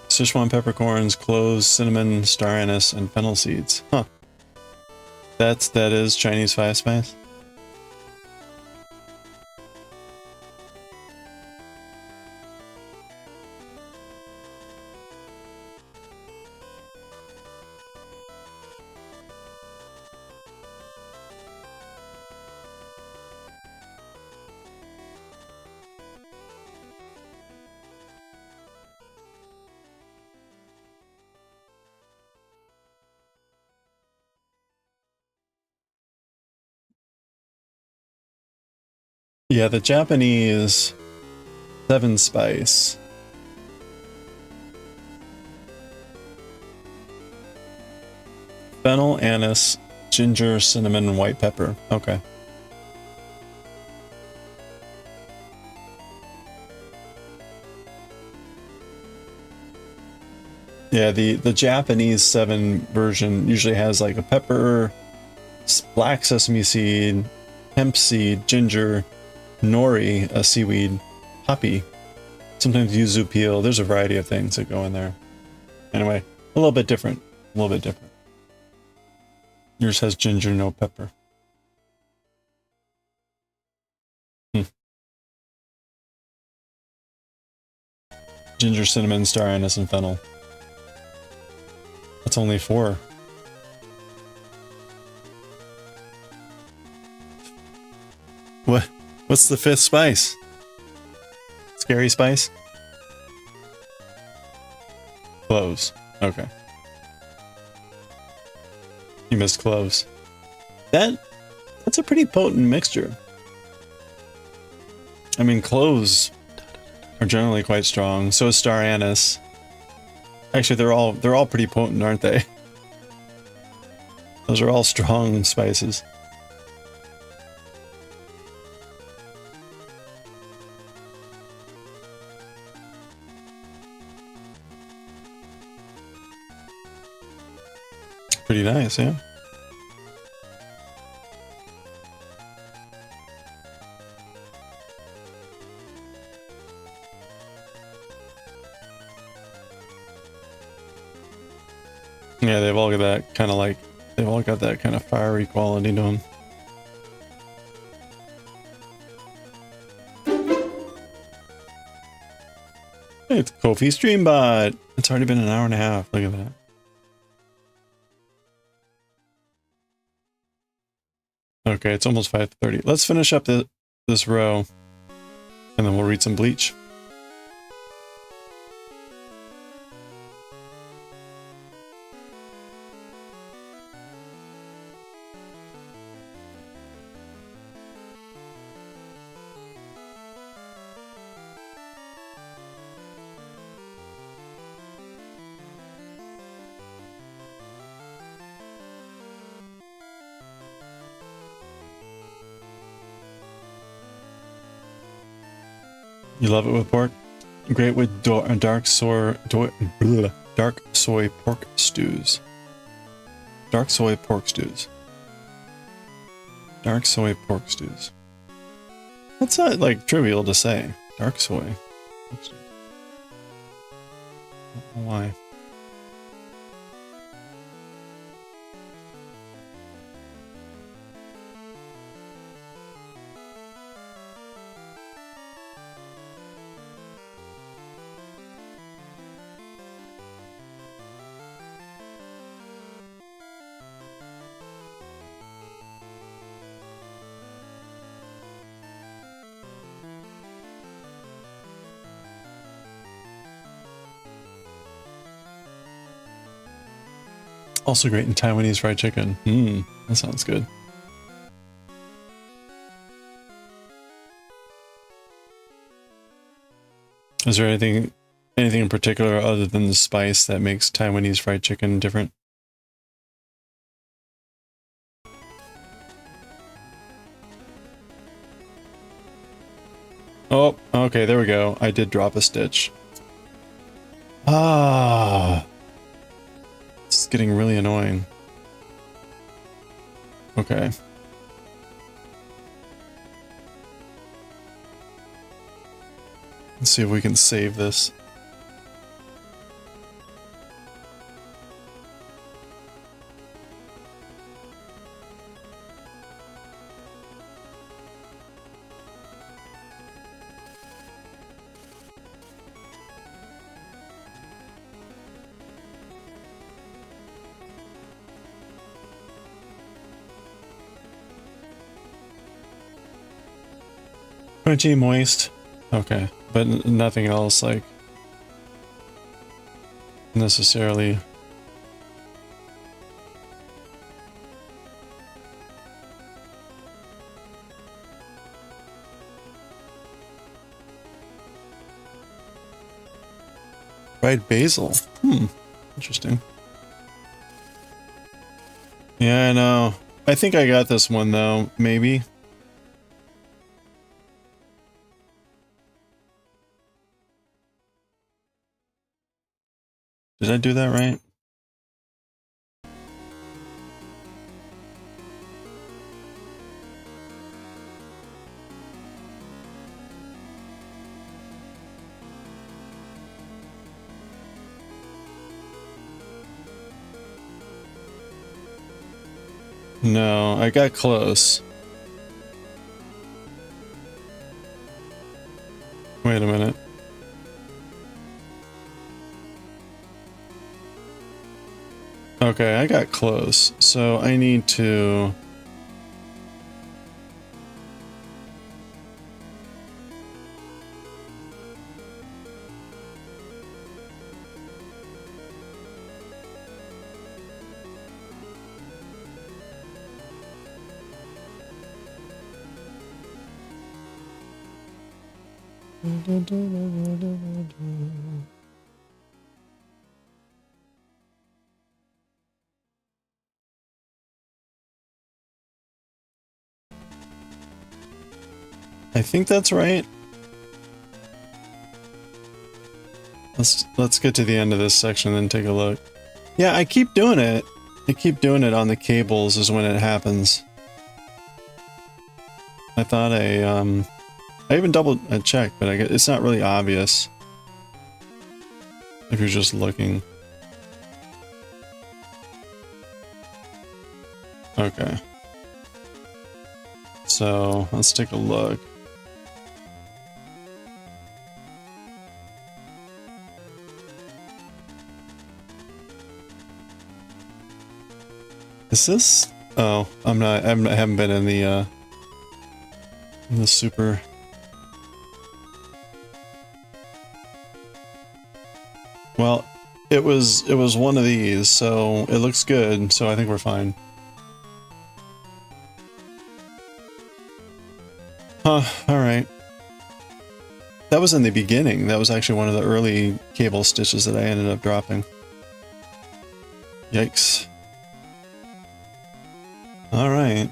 Sichuan peppercorns, cloves, cinnamon, star anise, and fennel seeds. Huh. That is Chinese 5 spice? Yeah, the Japanese 7 spice. Fennel, anise, ginger, cinnamon, and white pepper. Okay. Yeah, the Japanese 7 version usually has like a pepper, black sesame seed, hemp seed, ginger, nori, a seaweed, poppy, sometimes yuzu peel. There's a variety of things that go in there. Anyway, a little bit different. A little bit different. Yours has ginger, no pepper. Ginger, cinnamon, star anise, and fennel. That's only 4. What's the 5th spice? Scary spice? Cloves. Okay. You missed cloves. That's a pretty potent mixture. I mean, cloves are generally quite strong. So is star anise. Actually, they're all pretty potent, aren't they? Those are all strong spices. Pretty nice, yeah. Yeah, they've all got that kind of they've all got that kind of fiery quality to them. Hey, it's Kofi Streambot. It's already been an hour and a half. Look at that. Okay, it's almost 5:30. Let's finish up this row, and then we'll read some Bleach. You love it with pork? Great with dark soy pork stews. Dark soy pork stews. Dark soy pork stews. That's not like trivial to say. Dark soy pork stews. I don't know why. Also great in Taiwanese fried chicken. That sounds good. Is there anything in particular other than the spice that makes Taiwanese fried chicken different? Oh, okay, there we go. I did drop a stitch. Ah. It's getting really annoying. Okay. Let's see if we can save this. Crunchy, moist. Okay, but nothing else like necessarily. Dried basil. Interesting. Yeah, I know. I think I got this one though, maybe. Did I do that right? No, I got close. Wait a minute. Okay, I got close. So I need to... I think that's right. Let's get to the end of this section and then take a look. Yeah, I keep doing it. I keep doing it on the cables is when it happens. I thought I even double checked, but it's not really obvious if you're just looking. Okay. So let's take a look. Is this? Oh, I haven't been in the super. Well, it was one of these, so it looks good, so I think we're fine. Huh, alright. That was in the beginning. That was actually one of the early cable stitches that I ended up dropping. Yikes. Alright.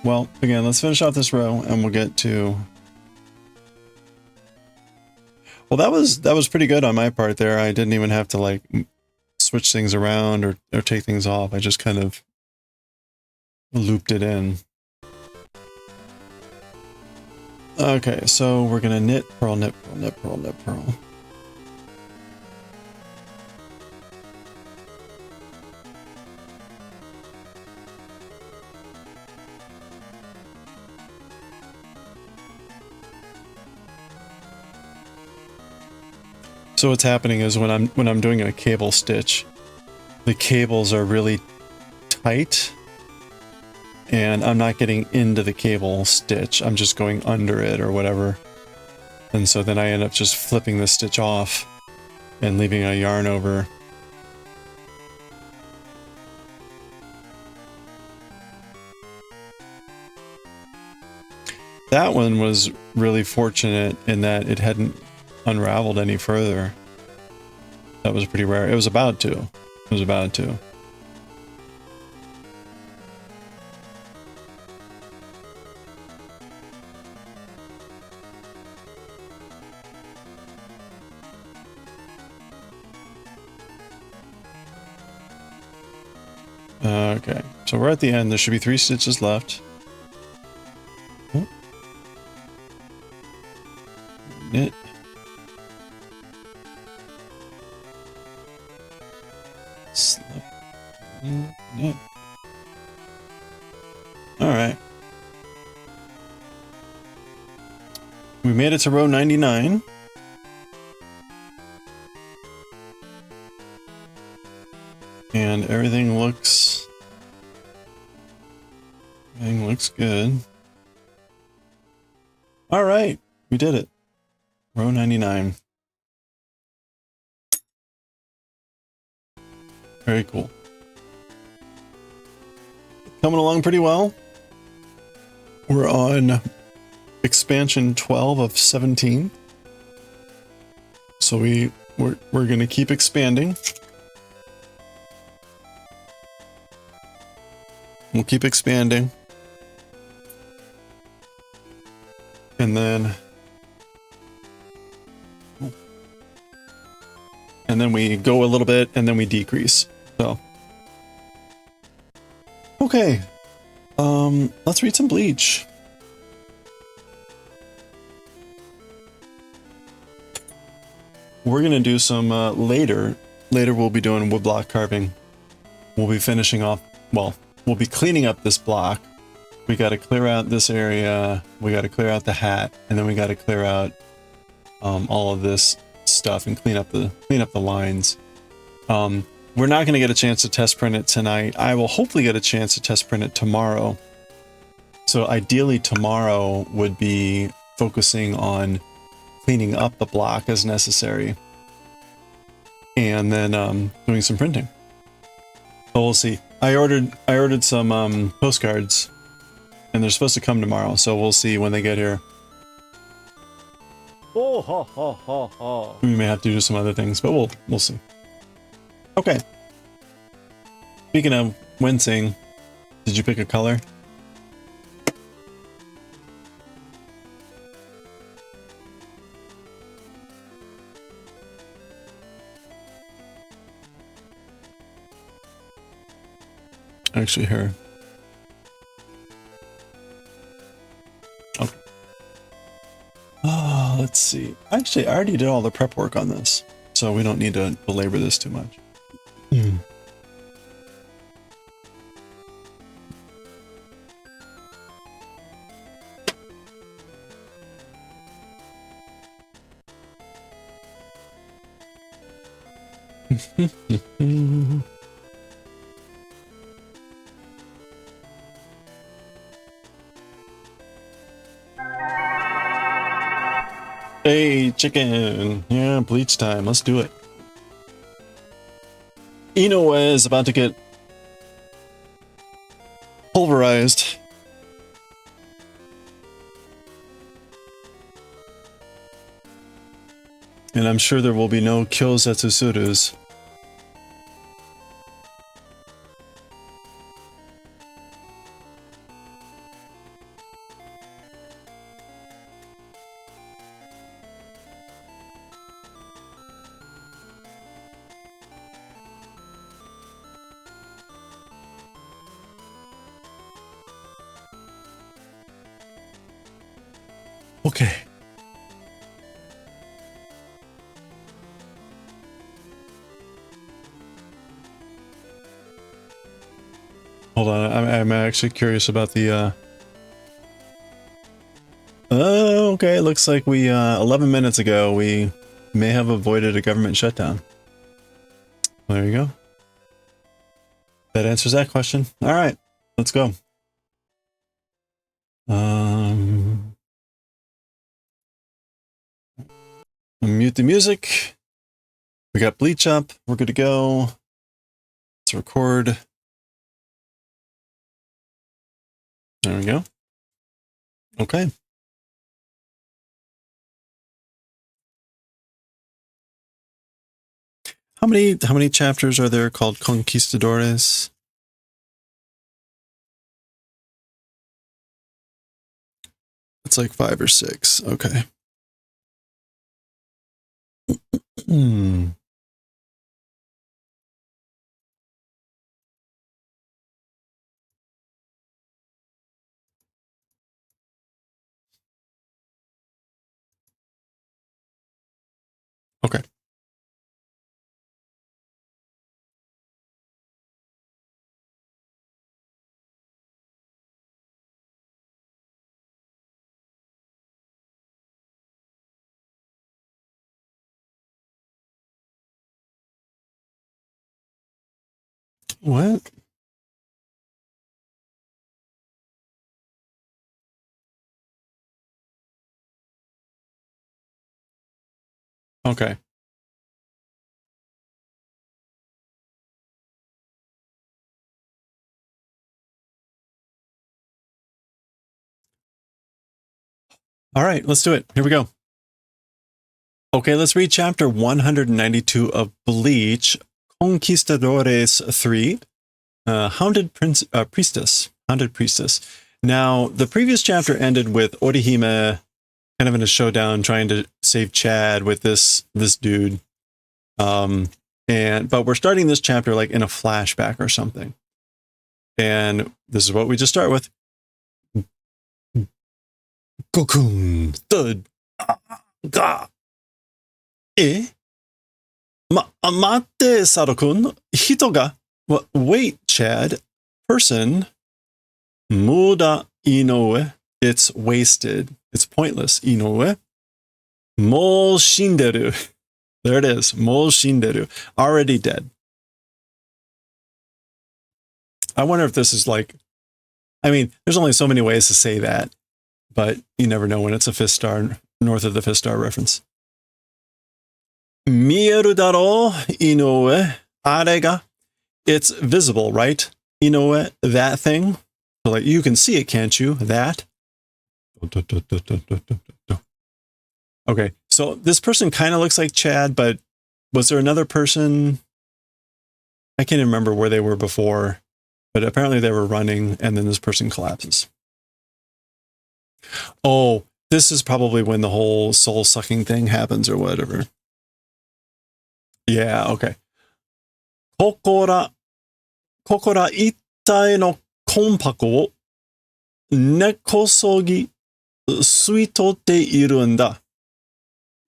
Well, again, let's finish off this row and we'll get to... Well, that was pretty good on my part there. I didn't even have to like switch things around or take things off. I just kind of looped it in. Okay, so we're gonna knit, purl, knit, purl, knit, purl, knit, purl. So what's happening is when I'm doing a cable stitch, the cables are really tight and I'm not getting into the cable stitch. I'm just going under it or whatever. And so then I end up just flipping the stitch off and leaving a yarn over. That one was really fortunate in that it hadn't unraveled any further. That was pretty rare. It was about to. It was about to. Okay, so we're at the end. There should be 3 stitches left. Oh. Knit. Slip. Knit. All right. We made it to row 99. And everything looks good. All right, we did it. Row 99. Very cool. Coming along pretty well. We're on expansion 12 of 17. So we we're going to keep expanding. We'll keep expanding. And then we go a little bit and then we decrease. So okay. Let's read some Bleach. We're gonna do some later we'll be doing woodblock carving. We'll be finishing off, well, we'll be cleaning up this block. We got to clear out this area, we got to clear out the hat, and then we got to clear out all of this stuff and clean up the lines. We're not going to get a chance to test print it tonight. I will hopefully get a chance to test print it tomorrow. So ideally tomorrow would be focusing on cleaning up the block as necessary, and then doing some printing. But we'll see. I ordered some postcards, and they're supposed to come tomorrow, so we'll see when they get here. Oh, ha, ha, ha, ha. We may have to do some other things, but we'll see. Okay. Speaking of wincing, did you pick a color? Actually, here. Okay. Oh, let's see. Actually, I already did all the prep work on this, so we don't need to belabor this too much. Hey, chicken! Yeah, bleach time. Let's do it. Inoue is about to get pulverized. And I'm sure there will be no Kyosetsusurus. Okay. Hold on, I'm actually curious about the, oh, okay, looks like we, 11 minutes ago, we may have avoided a government shutdown. There you go. That answers that question. All right, let's go. Mute the music. We got bleach up. We're good to go. Let's record. There we go. Okay. How many chapters are there called Conquistadores? It's like 5 or 6. Okay. Okay. What? Okay. All right, let's do it. Here we go. Okay, let's read chapter 192 of Bleach, Conquistadores 3, Priestess. Hounded Priestess. Now, the previous chapter ended with Orihime kind of in a showdown trying to save Chad with this dude. But we're starting this chapter like in a flashback or something. And this is what we just start with. Gokun, thud, ga. Mate, Sado-kun, hito ga. Wait, Chad. Person. Muda inoue. It's wasted. It's pointless. Inoue. Mo shinderu. There it is. Mo shinderu. Already dead. I wonder if this is like, I mean, there's only so many ways to say that, but you never know when it's a fifth star, north of the fifth star reference. Mieru daro, inoue, are ga. It's visible, right? Inoue, that thing. So like you can see it, can't you? That. Okay, so this person kind of looks like Chad, but was there another person? I can't even remember where they were before, but apparently they were running and then this person collapses. Oh, this is probably when the whole soul sucking thing happens or whatever. Yeah, okay. Kokora ittai no konpaku wo nekosogi suitotte iru n da.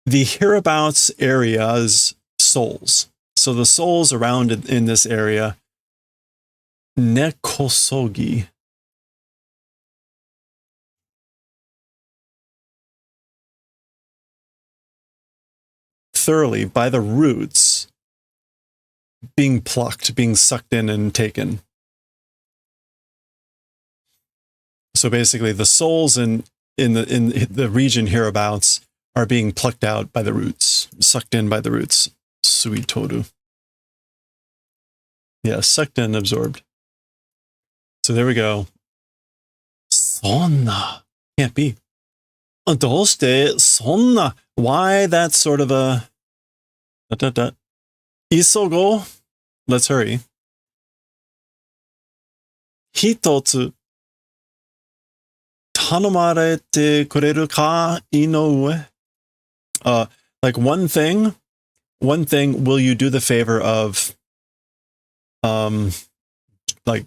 The hereabouts area's souls. So the souls around in this area, nekosogi. Thoroughly by the roots, being plucked, being sucked in and taken. So basically the souls in the region hereabouts are being plucked out by the roots, sucked in by the roots. Suitoru. Yeah, sucked in, absorbed. So there we go. Sonna. Can't be. Doste sonna. Why that sort of a... Isogo. Let's hurry. Hitotsu. Tanomarete kureru ka inoue. Like one thing, will you do the favor of, like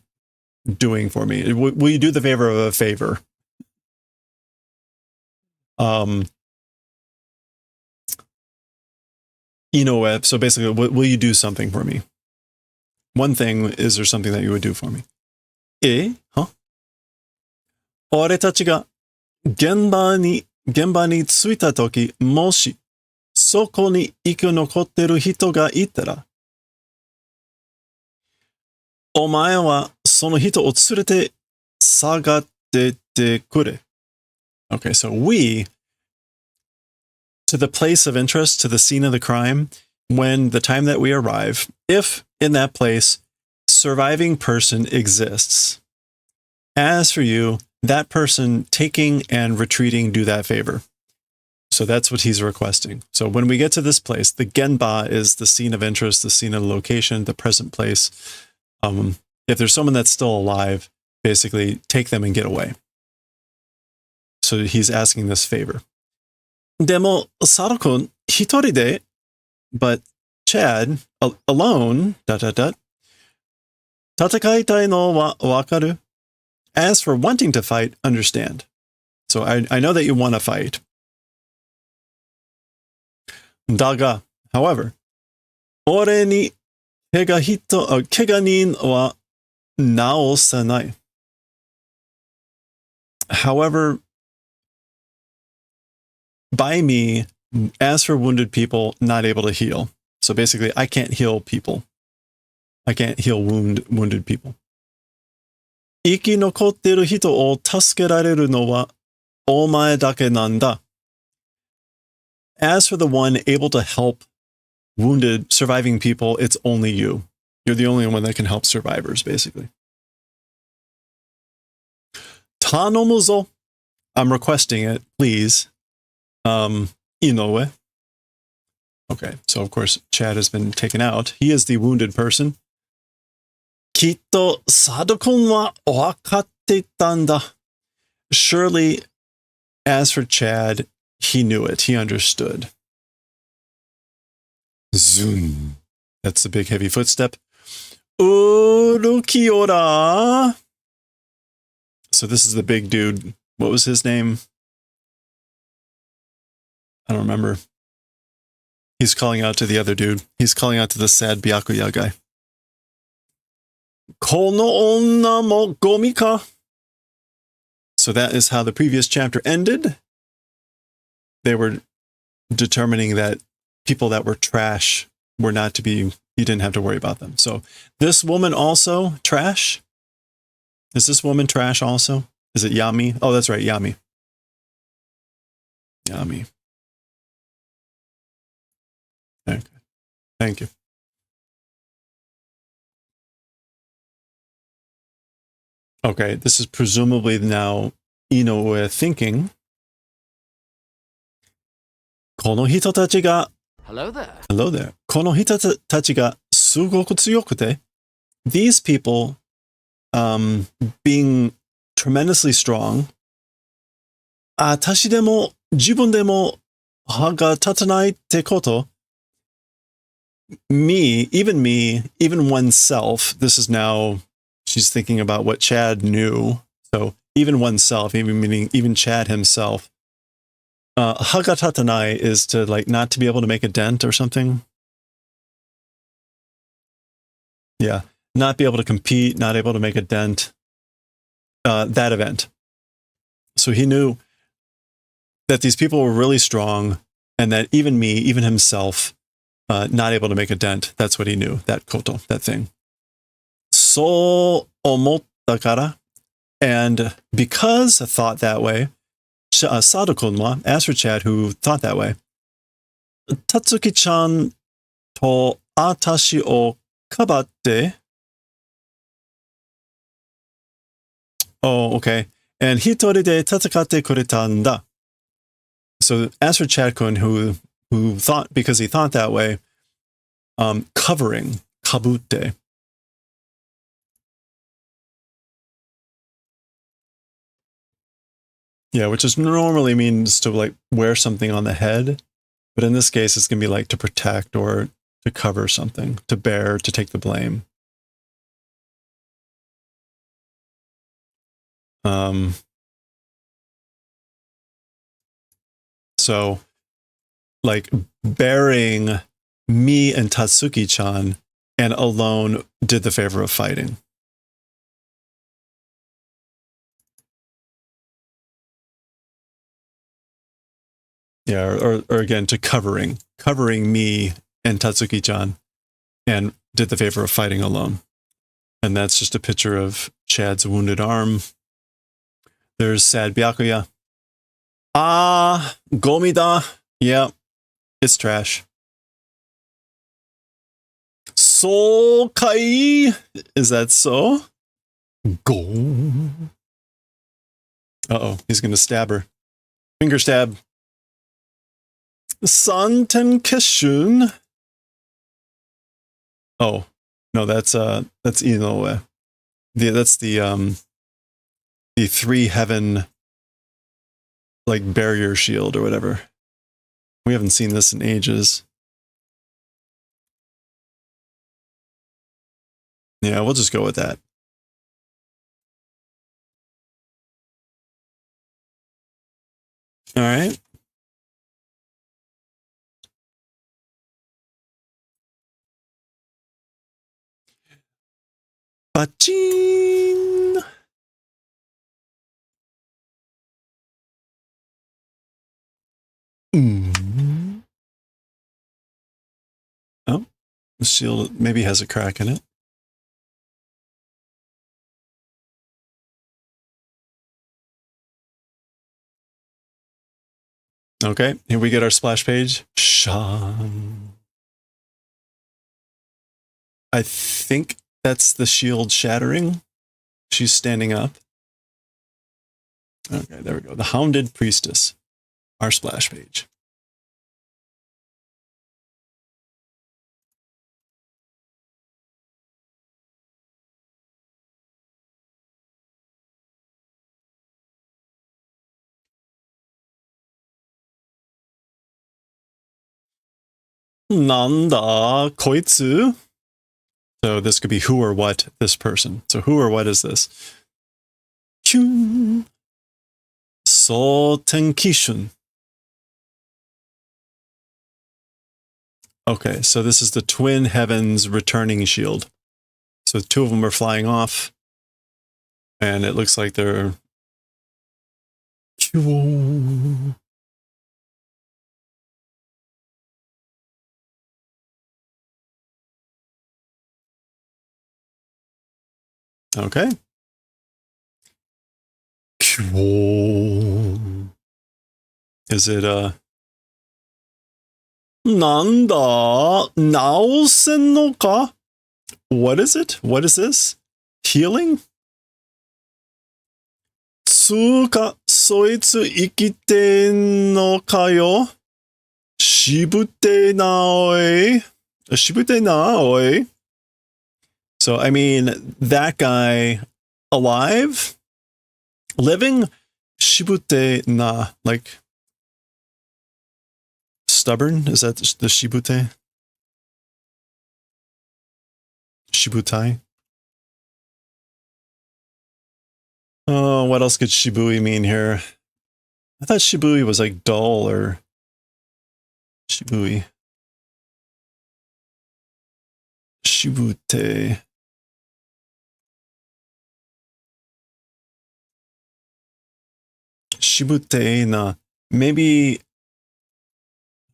doing for me? Will you do the favor of a favor? Inoue, so basically, will you do something for me? One thing, is there something that you would do for me? Huh? 俺たちが現場に着いたとき、もしそこに生き残ってる人がいたら、お前はその人を連れて探ってってくれ。Okay, so we, to the place of interest, to the scene of the crime, when the time that we arrive, if in that place, surviving person exists. As for you, that person taking and retreating, do that favor. So that's what he's requesting. So when we get to this place, the Genba is the scene of interest, the scene of the location, the present place. If there's someone that's still alive, basically take them and get away. So he's asking this favor. Demo Sado-kun hitori de, but Chad alone, ... Tatakaitai no wa wakaru. As for wanting to fight, understand. So I know that you want to fight. Daga, however, ore ni keganin wa naosanai. However, by me, as for wounded people, not able to heal. So basically, I can't heal people. I can't heal wounded people. 生き残ってる人を助けられるのはお前だけなんだ。As for the one able to help wounded, surviving people, it's only you. You're the only one that can help survivors, basically. 頼むぞ. I'm requesting it, please. Inoue. Okay, so of course Chad has been taken out. He is the wounded person. きっとサド君は分かっていたんだ. Surely, as for Chad, he knew it. He understood. Zoom. That's the big heavy footstep. Urukiora. So this is the big dude. What was his name? I don't remember. He's calling out to the other dude. He's calling out to the sad Byakuya guy. Kono onna mo gomi ka? So that is how the previous chapter ended. They were determining that people that were trash were not to be, you didn't have to worry about them. So this woman also trash? Is this woman trash also? Is it Yami? Oh, that's right, Yami. Yami. Okay. Thank you. Okay, this is presumably now Inoue thinking. この人たちが Hello there. Hello there. この人たちがすごく強くて These people being tremendously strong 私でも自分でも歯が立たないってこと me, even oneself, this is now, she's thinking about what Chad knew. So even oneself, even Chad himself. Hagatatanai is to like not to be able to make a dent or something. Yeah, not be able to compete, not able to make a dent. That event. So he knew that these people were really strong and that even me, even himself, not able to make a dent. That's what he knew, that koto, that thing. So omotta kara. And because I thought that way, Sadokun wa, as for Chad, who thought that way, Tatsuki-chan to atashi o kabatte. Oh, okay. And hitori de tatsukatte kuretan da. So as for Chad-kun, who thought, because he thought that way, covering, kabutte. Yeah, which is normally means to like wear something on the head. But in this case, it's going to be like to protect or to cover something, to bear, to take the blame. So like bearing me and Tatsuki-chan and alone did the favor of fighting. Yeah, or again, to covering me and Tatsuki-chan and did the favor of fighting alone. And that's just a picture of Chad's wounded arm. There's sad Byakuya. Ah, gomida. Yeah, it's trash. So kai. Is that so? Go. Uh-oh, he's going to stab her. Finger stab. Santen Keshun. Oh, no, that's Inoue. That's the three heaven like barrier shield or whatever. We haven't seen this in ages. Yeah, we'll just go with that. All right. Bachin. Oh, the shield maybe has a crack in it. Okay, here we get our splash page. Shan. I think that's the shield shattering. She's standing up. Okay, there we go. The Hounded Priestess. Our splash page. Nanda koitsu. So this could be who or what this person. So who or what is this? Kyun. Sotenkishun. Okay, so this is the Twin Heavens returning shield. So two of them are flying off. And it looks like they're... Okay. Is it Nanda naosen no ka? What is it? What is this? Healing? Tsuka soitsu ikite no ka yo? Shibute naoi. Shibute naoi. So, I mean, that guy alive? Living? Shibute na. Like, stubborn? Is that the shibute? Shibutai? Oh, what else could shibui mean here? I thought shibui was like dull or shibui. Shibute. Shibute na. Maybe,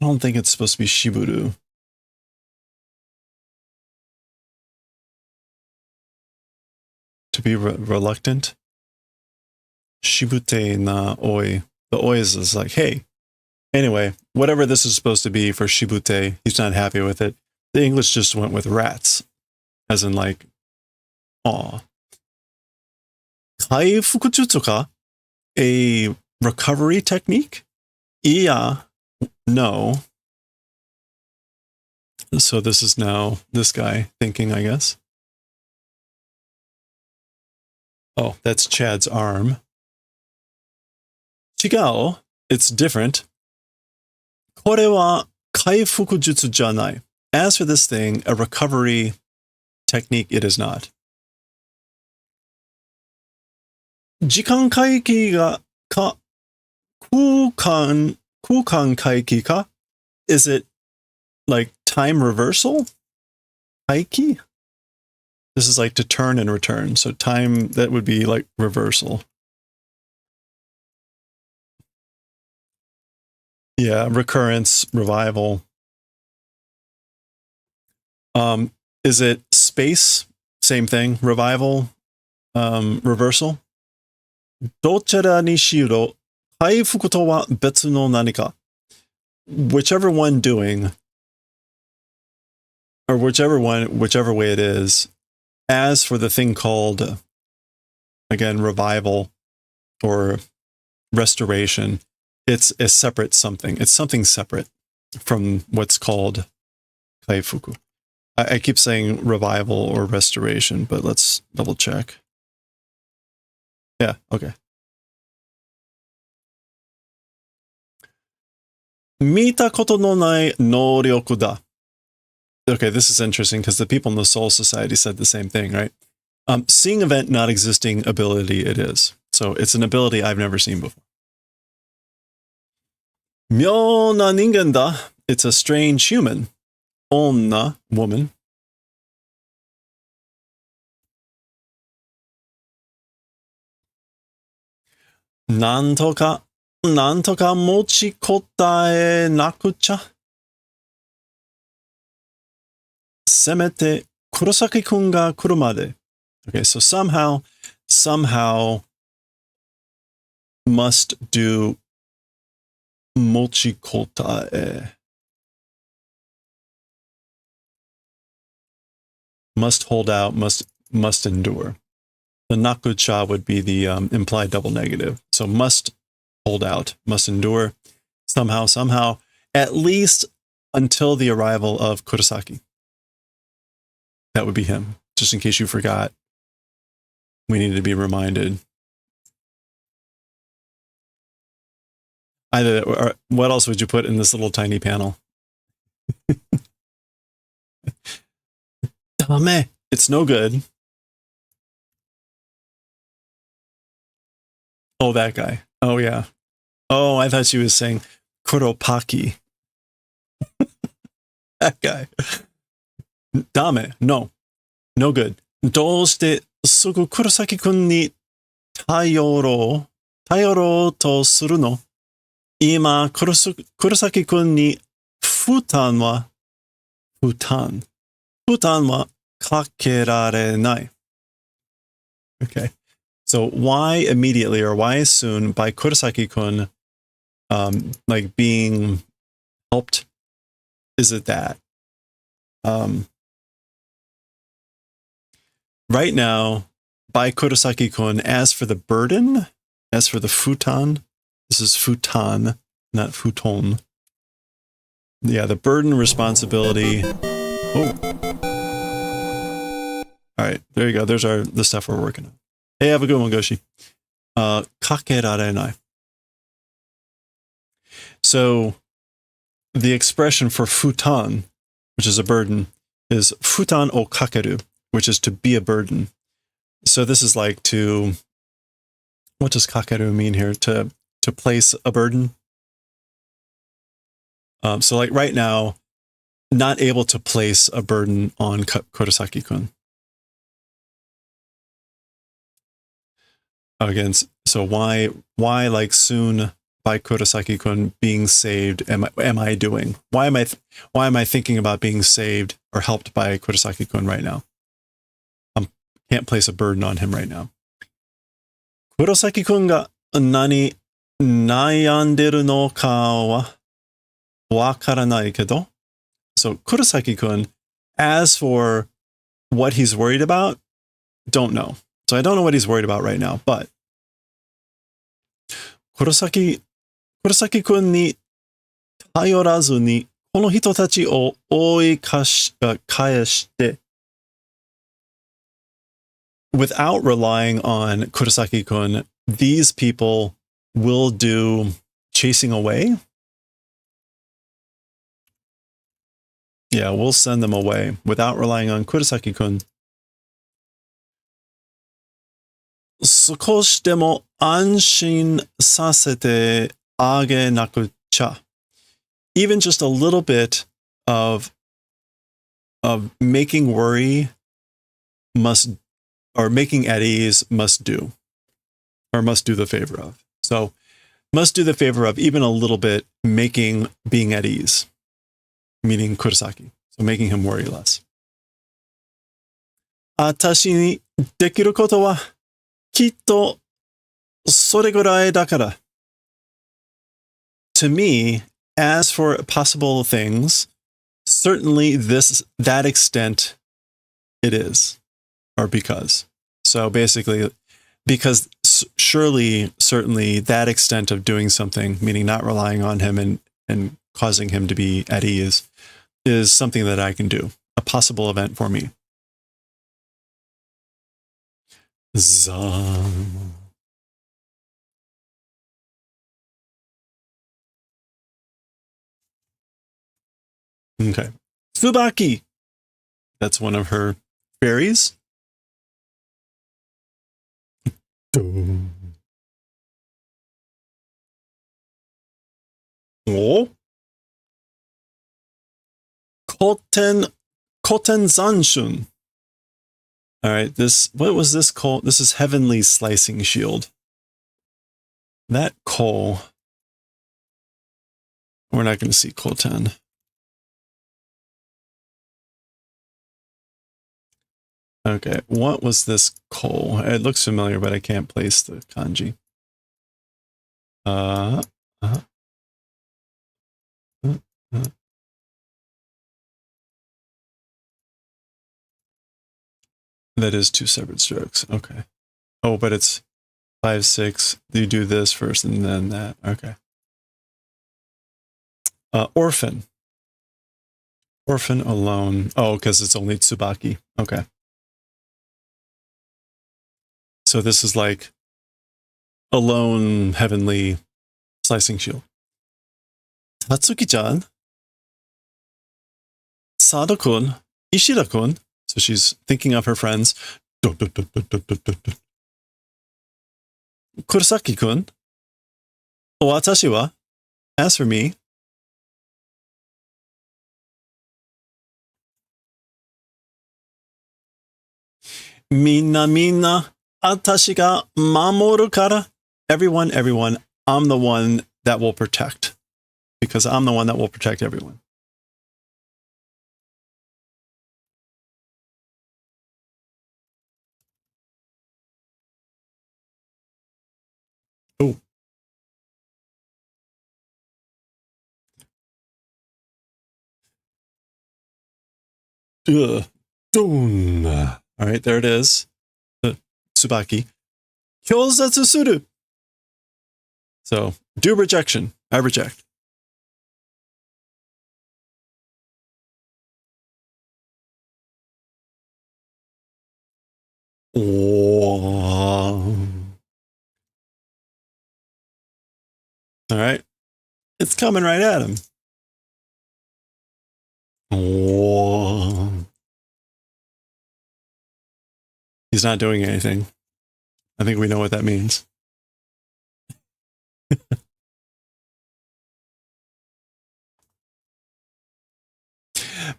I don't think it's supposed to be shiburu. To be reluctant. Shibute na oi. The oi is like, hey. Anyway, whatever this is supposed to be for shibute, he's not happy with it. The English just went with rats. As in like, aw. Kaifukujutsu ka? A recovery technique? Iya. No. So this is now this guy thinking, I guess. Oh, that's Chad's arm. Chigao. It's different. Kore wa kaifuku jutsu janai. As for this thing, a recovery technique, it is not. Jikan kaiki ga ka kukan kaiki ka? Is it like time reversal? Kaiki? This is like to turn and return. So time, that would be like reversal. Yeah, recurrence, revival. Is it space? Same thing. Revival, reversal. Dochara ni shiro, kaifuku to wa betsu no nanika. Whichever one doing, or whichever way it is. As for the thing called, again, revival or restoration, it's a separate something. It's something separate from what's called kaifuku. I keep saying revival or restoration, but let's double check. Yeah, okay. Mita koto no nai noryoku da. Okay, this is interesting because the people in the Soul Society said the same thing, right? Seeing event not existing ability it is. So it's an ability I've never seen before. Myo na ningen da. It's a strange human. Onna, woman. Nantoka mochi kotae nakucha. Semete Kurosaki-kun ga kuru made. Okay, so somehow must do mochi kotae. Must hold out, must endure. The nakucha would be the implied double negative. So must hold out, must endure. Somehow, at least until the arrival of Kurosaki. That would be him. Just in case you forgot. We need to be reminded. Either, or what else would you put in this little tiny panel? Dame. It's no good. Oh, that guy. Oh, yeah. Oh, I thought she was saying Kuropaki. That guy. Dame. No. No good. どうしてすぐ黒崎くんに頼ろうとするの？今、黒崎くんに負担はかけられない。Okay. So why immediately or why soon by Kurosaki-kun like being helped? Is it that? Right now, by Kurosaki-kun, as for the burden, as for the futon, this is futon, not futon. Yeah, the burden, responsibility. Oh. All right, there you go. There's the stuff we're working on. Hey, have a good one, Goshi. Kakerarenai. So the expression for futon, which is a burden, is futon o kakeru, which is to be a burden. So this is like to, what does kakeru mean here? To place a burden. So like right now, not able to place a burden on Kurosaki-kun. Again, so why like soon by Kurosaki-kun being saved am I doing? Why am I thinking about being saved or helped by Kurosaki-kun right now? I can't place a burden on him right now. Kurosaki-kun ga nani nayanderu no ka wa wakaranai kedo. So Kurosaki-kun, as for what he's worried about, don't know. So I don't know what he's worried about right now, but Kurosaki-kun ni tayorazu ni kono hito tachi o oikaeshite. Without relying on Kurosaki-kun, these people will do chasing away. Yeah, we'll send them away without relying on Kurosaki-kun. 少しでも安心させてあげなくちゃ. Even just a little bit of making worry must, or making at ease must do, or must do the favor of. So must do the favor of even a little bit making being at ease, meaning Kurosaki. So making him worry less. 私にできることはきっとそれぐらいだから. To me, as for possible things, certainly that extent it is, or because. So basically, because certainly that extent of doing something, meaning not relying on him and causing him to be at ease, is something that I can do, a possible event for me. Zam. Okay. Tsubaki. That's one of her fairies. Oh. Koten Zanshun. All right, what was this called? This is Heavenly Slicing Shield. That Ko. We're not going to see Koten. Okay, what was this Ko? It looks familiar, but I can't place the kanji. That is 2 separate strokes. Okay. Oh, but it's 5, 6. You do this first and then that. Okay. Orphan. Orphan alone. Oh, because it's only Tsubaki. Okay. So this is like a lone heavenly slicing shield. Tatsuki-chan, Sado-kun, Ishida-kun, So she's thinking of her friends. Kurosaki-kun, watashi wa, as for me, minna minna, atashi ga mamoru kara. Everyone, everyone, I'm the one that will protect. Because I'm the one that will protect everyone. Oh. Dun. All right, there it is. Tsubaki. Kyozatsu suru. So, do rejection. I reject. Oh. All right. It's coming right at him. Oh. He's not doing anything. I think we know what that means.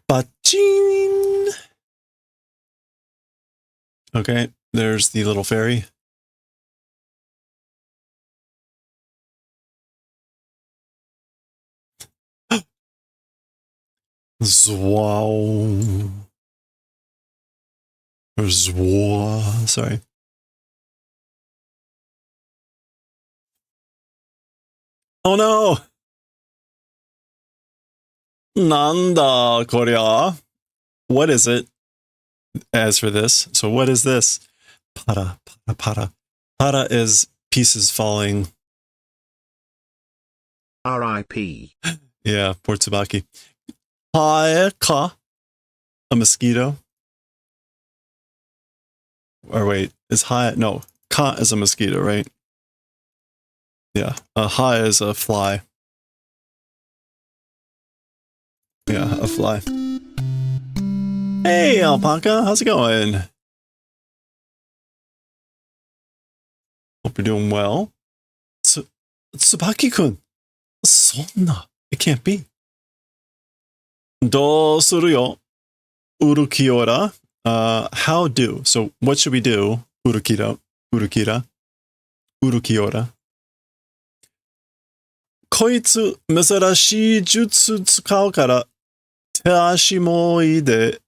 Bachin. Okay, there's the little fairy. Zwow. Or Zwa. Sorry. Oh no! Nanda korya. What is it? As for this, so what is this? Para, para, para. Para is pieces falling. R.I.P. Yeah, poor Tsubaki. Haeka. A mosquito. Or wait, is Hae? No, Ka is a mosquito, right? Yeah, Hae is a fly. Yeah, a fly. Hey, Alpaca, how's it going? Hope you're doing well. Tsubaki-kun. Sonna. It can't be. Do suru yo. Urukiora. How do? So what should we do? Urukira. Urukira. Urukiora. Koitsu mesarashii jutsu tsukau kara te ashi mo ii de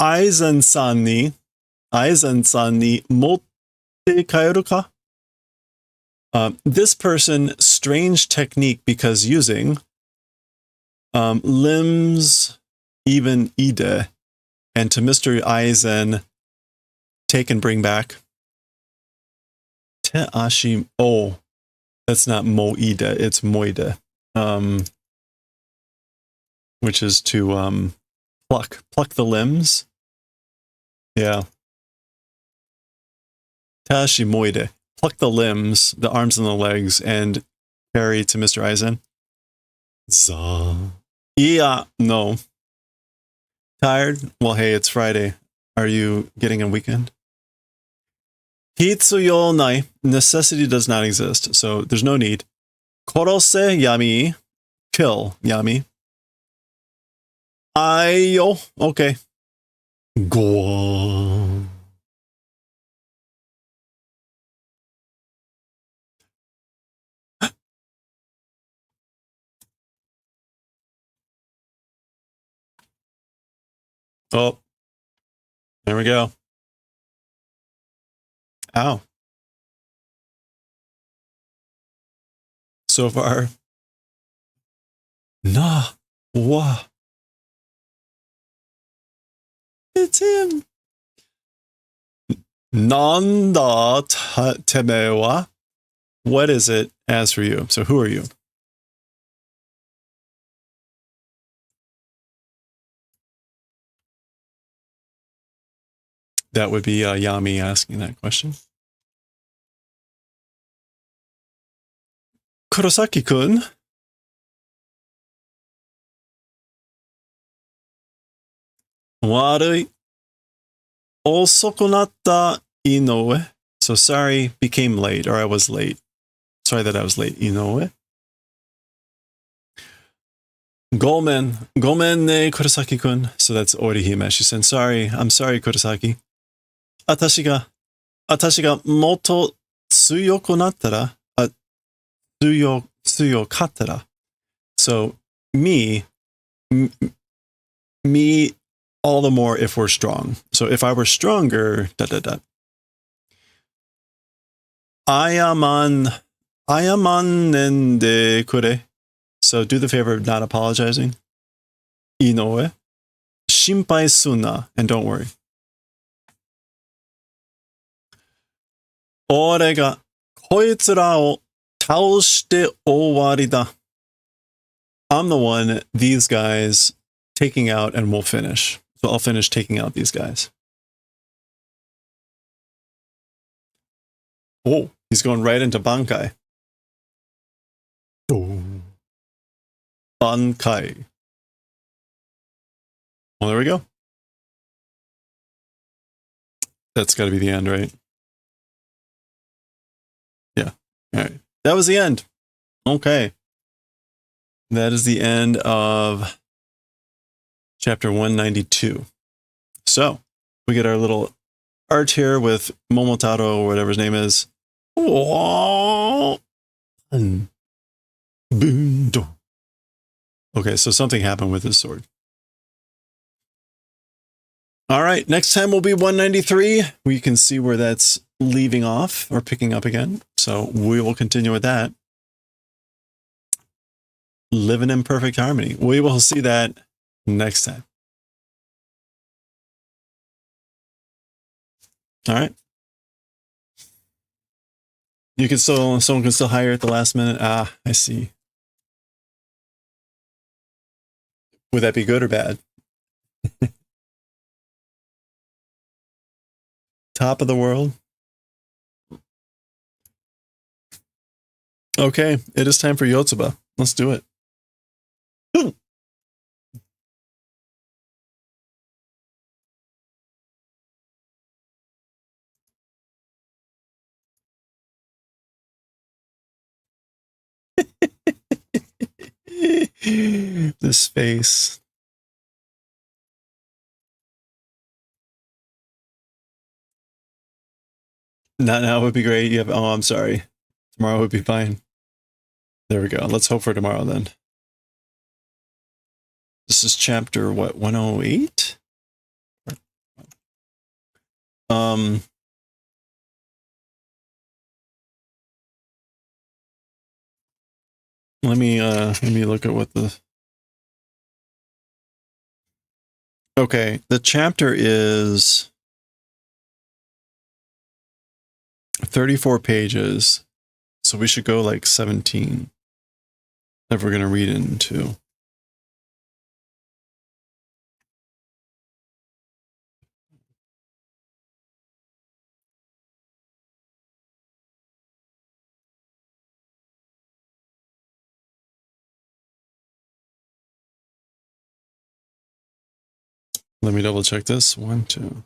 Aizen-san ni motte kaeru ka? This person, strange technique because using limbs, even ide, and to Mr. Aizen, take and bring back. Te ashi, oh, that's not moide, it's moide, which is to pluck the limbs. Yeah. Te ashi moide. Pluck the limbs, the arms and the legs, and carry to Mr. Aizen. Za. Yeah, no. Tired? Well, hey, it's Friday. Are you getting a weekend? Hitsuyo nai. Necessity does not exist, so there's no need. Korose yami. Kill yami. Ayo. Okay. Go. Oh, there we go. Ow. So far. Nah. Wah. It's him. Nanda temewa. What is it as for you? So who are you? That would be Yami asking that question. Kurosaki-kun. Warui. Osokunatta Inoue. So sorry, became late, or I was late. Sorry that I was late, Inoue. Gomen. Gomen ne, Kurosaki-kun. So that's Orihime. She said, sorry. I'm sorry, Kurosaki. Atashi ga moto tsuyoku nattara. Tsuyokattara. So me all the more if we're strong. So if I were stronger, Ayaman nende kure. So do the favor of not apologizing. Inoue. Shinpai suna. And don't worry. Ore ga koitsura o taoshite owari da. I'm the one, these guys, taking out, and we'll finish. So I'll finish taking out these guys. Oh, he's going right into Bankai. Oh. Bankai. Well, there we go. That's got to be the end, right? Yeah. All right. That was the end. Okay. That is the end of chapter 192. So we get our little art here with Momotaro, or whatever his name is. Okay, so something happened with his sword. All right, next time will be 193. We can see where that's leaving off or picking up again. So we will continue with that. Living in perfect harmony. We will see that next time. All right. You can still, someone can still hire at the last minute. Ah, I see. Would that be good or bad? Top of the world. Okay, it is time for YOTSUBA. Let's do it. This face. Not now would be great. You have, oh, I'm sorry. Tomorrow would be fine. There we go. Let's hope for tomorrow then. This is chapter, what, 108? Let me look at what the... Okay, the chapter is 34 pages, so we should go like 17 if we're going to read into. Let me double check this. 1, 2.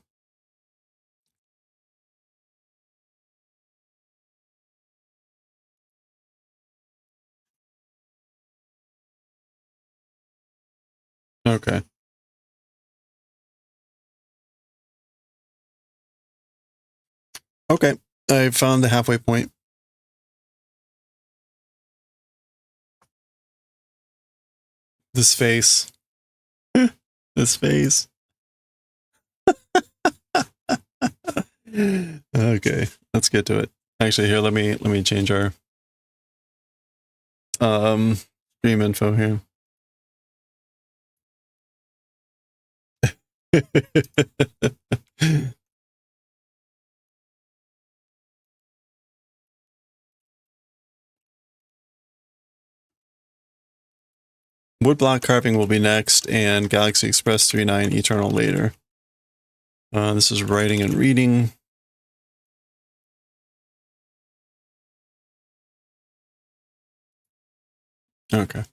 Okay. Okay, I found the halfway point. This face. This face. Okay, let's get to it. Actually, here, let me change our stream info here. Woodblock carving will be next, and Galaxy Express 39 Eternal later. This is writing and reading. Okay.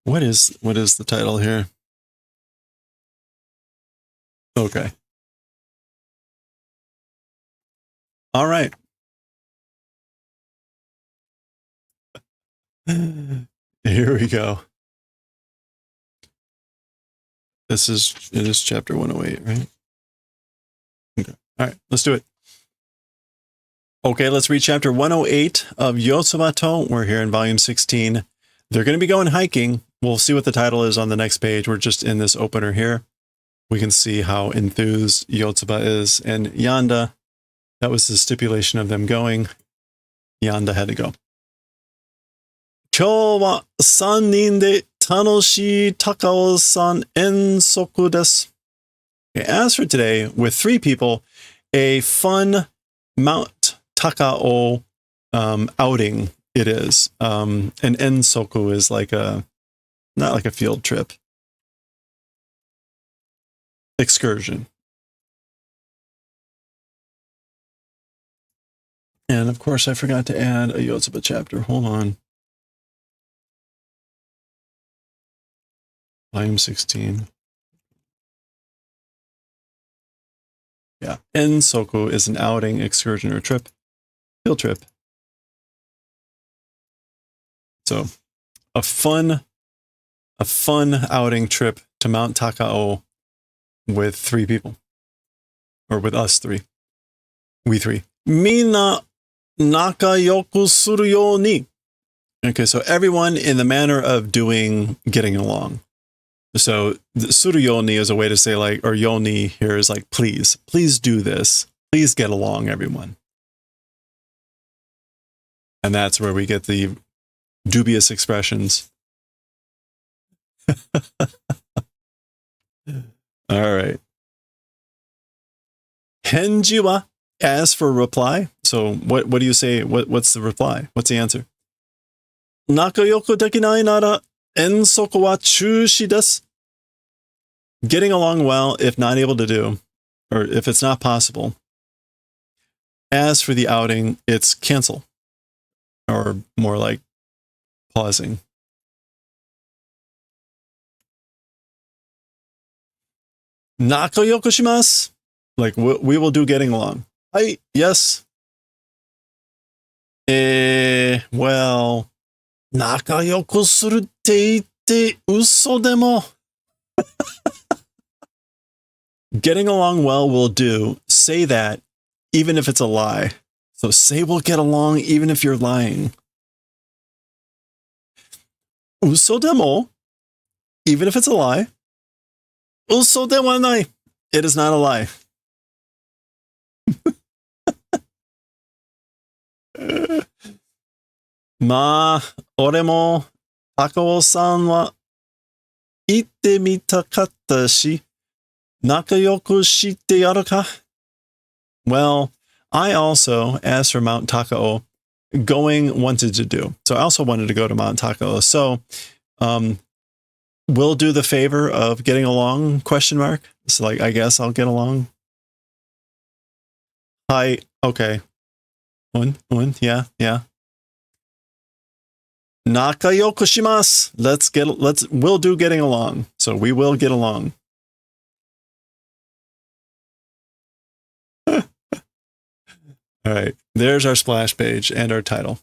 What is the title here? Okay. All right. Here we go. It is chapter 108, right? Okay. All right, let's do it. Okay, let's read chapter 108 of YOTSUBA. We're here in volume 16. They're going to be going hiking. We'll see what the title is on the next page. We're just in this opener here. We can see how enthused YOTSUBA is. And Yanda, that was the stipulation of them going. Yanda had to go. 今日は3人で楽しい高尾山遠足です。Okay, as for today, with 3 people, a fun Mount Takao outing it is. An ensoku is like not like a field trip. Excursion. And of course, I forgot to add a YOTSUBA chapter. Hold on. Volume 16. Yeah. Ensoku is an outing, excursion, or trip. Field trip. So a fun outing trip to Mount Takao with 3 people. Or with us 3. We 3. Minna nakayoku suru yo ni. Okay, so everyone in the manner of getting along. So suru yo ni is a way to say like, or yoni here is like, please do this. Please get along, everyone. And that's where we get the dubious expressions. All right. Henji wa, as for reply. So what do you say? What's the reply? What's the answer? Nakayoku dekinai nara ensoku wa chushi desu. Getting along well if not able to do, or if it's not possible. As for the outing, it's cancel. Or more like pausing. Nakayoku shimasu. Like, we will do getting along. Hai, yes. Well, nakayoku suru te itte uso demo. Getting along well will do. Say that, even if it's a lie. So say we'll get along even if you're lying. Uso demo, even if it's a lie. Uso de wa nai. It is not a lie. Ma, ore mo Takao-san wa itte mitakatta shi, nakayoku shite yaru ka? Well, I also, as for Mount Takao, wanted to do. So I also wanted to go to Mount Takao. So we'll do the favor of getting along, ? So like, I guess I'll get along. Hi, okay. Yeah. Nakayoku shimasu. We'll do getting along. So we will get along. All right, there's our splash page and our title.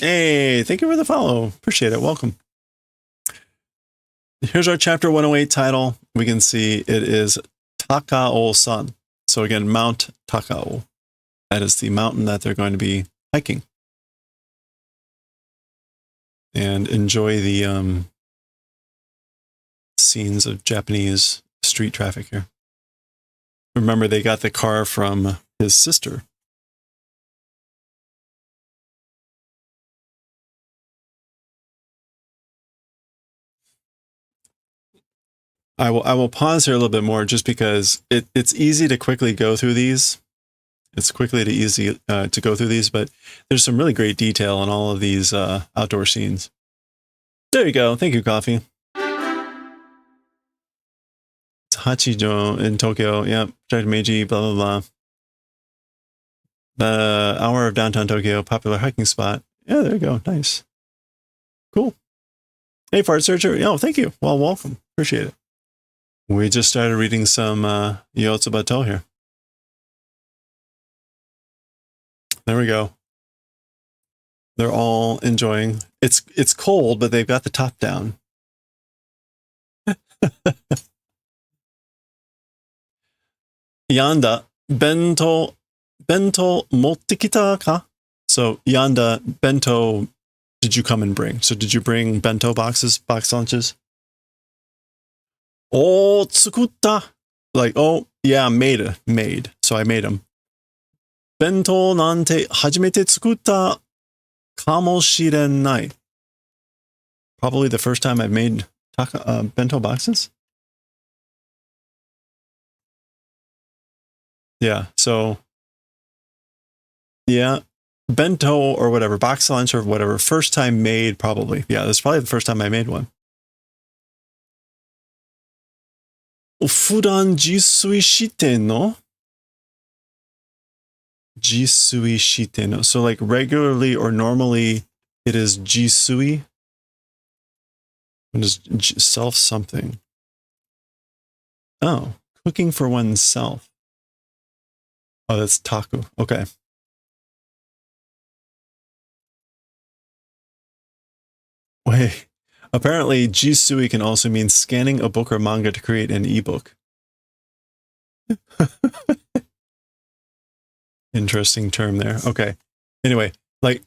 Hey, thank you for the follow. Appreciate it. Welcome. Here's our chapter 108 title. We can see it is Takao-san. So again, Mount Takao. That is the mountain that they're going to be hiking. And enjoy the scenes of Japanese street traffic here. Remember, they got the car from his sister. I will pause here a little bit more just because it's easy to quickly go through these. It's easy to go through these, but there's some really great detail in all of these outdoor scenes. There you go. Thank you, Coffee. It's Hachijo in Tokyo. Yep. Protect Meiji, blah, blah, blah. The hour of downtown Tokyo, popular hiking spot. Yeah, there you go. Nice. Cool. Hey, Fart Searcher. Oh, thank you. Well, welcome. Appreciate it. We just started reading some YOTSUBA here. There we go. They're all enjoying. It's cold, but they've got the top down. Yanda, bento motte kita ka? So, Yanda, bento, did you come and bring? So, did you bring bento boxes, box lunches? Oh, tsukutta. Like, oh, yeah, made. So, I made them. Bento nante hajimete tsukutta kamoshirenai. Probably the first time I've made bento boxes. Yeah, so yeah, bento or whatever, box lunch or whatever, first time made probably. Yeah, that's probably the first time I made one. Fudan jisui shite no? Jisui shite no. So like regularly or normally it is jisui. What is self something? Oh, cooking for oneself. Oh, that's taku. Okay. Wait. Apparently, jisui can also mean scanning a book or manga to create an ebook. Interesting term there. Okay. Anyway, like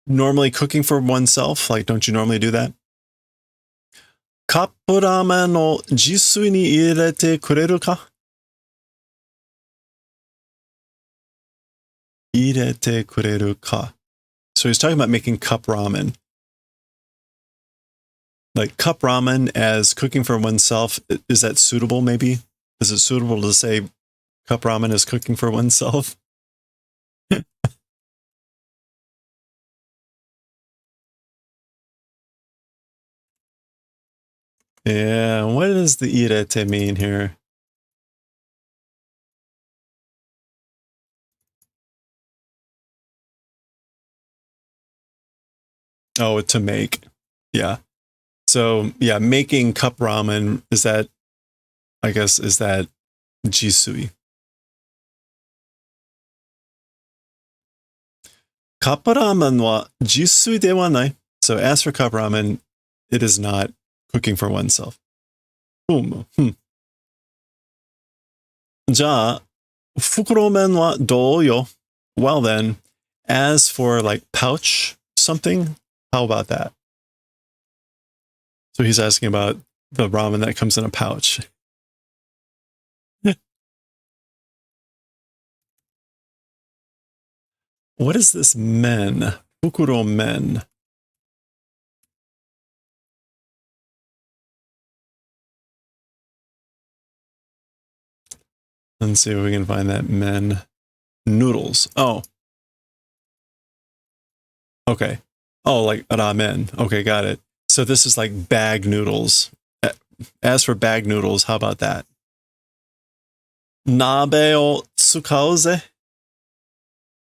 normally cooking for oneself, like don't you normally do that? Kappu ramen no jisui ni irete kureru ka? Irete kureru ka. So he's talking about making cup ramen. Like cup ramen as cooking for oneself, is that suitable maybe? Is it suitable to say cup ramen is cooking for oneself? Yeah, what does the irete mean here? Oh, to make. Yeah. So, yeah, making cup ramen, is that, I guess, is that jisui? Cup ramen wa jisui de wa nai. So, as for cup ramen, it is not cooking for oneself. Ja, fukuromen wa dou yo? Well then, as for like pouch something, how about that? So he's asking about the ramen that comes in a pouch. What is this men? Fukuro men. Let's see if we can find that men. Noodles. Oh. Okay. Oh, like ramen. Okay, got it. So this is like bag noodles. As for bag noodles, how about that? Nabe o tsukauze?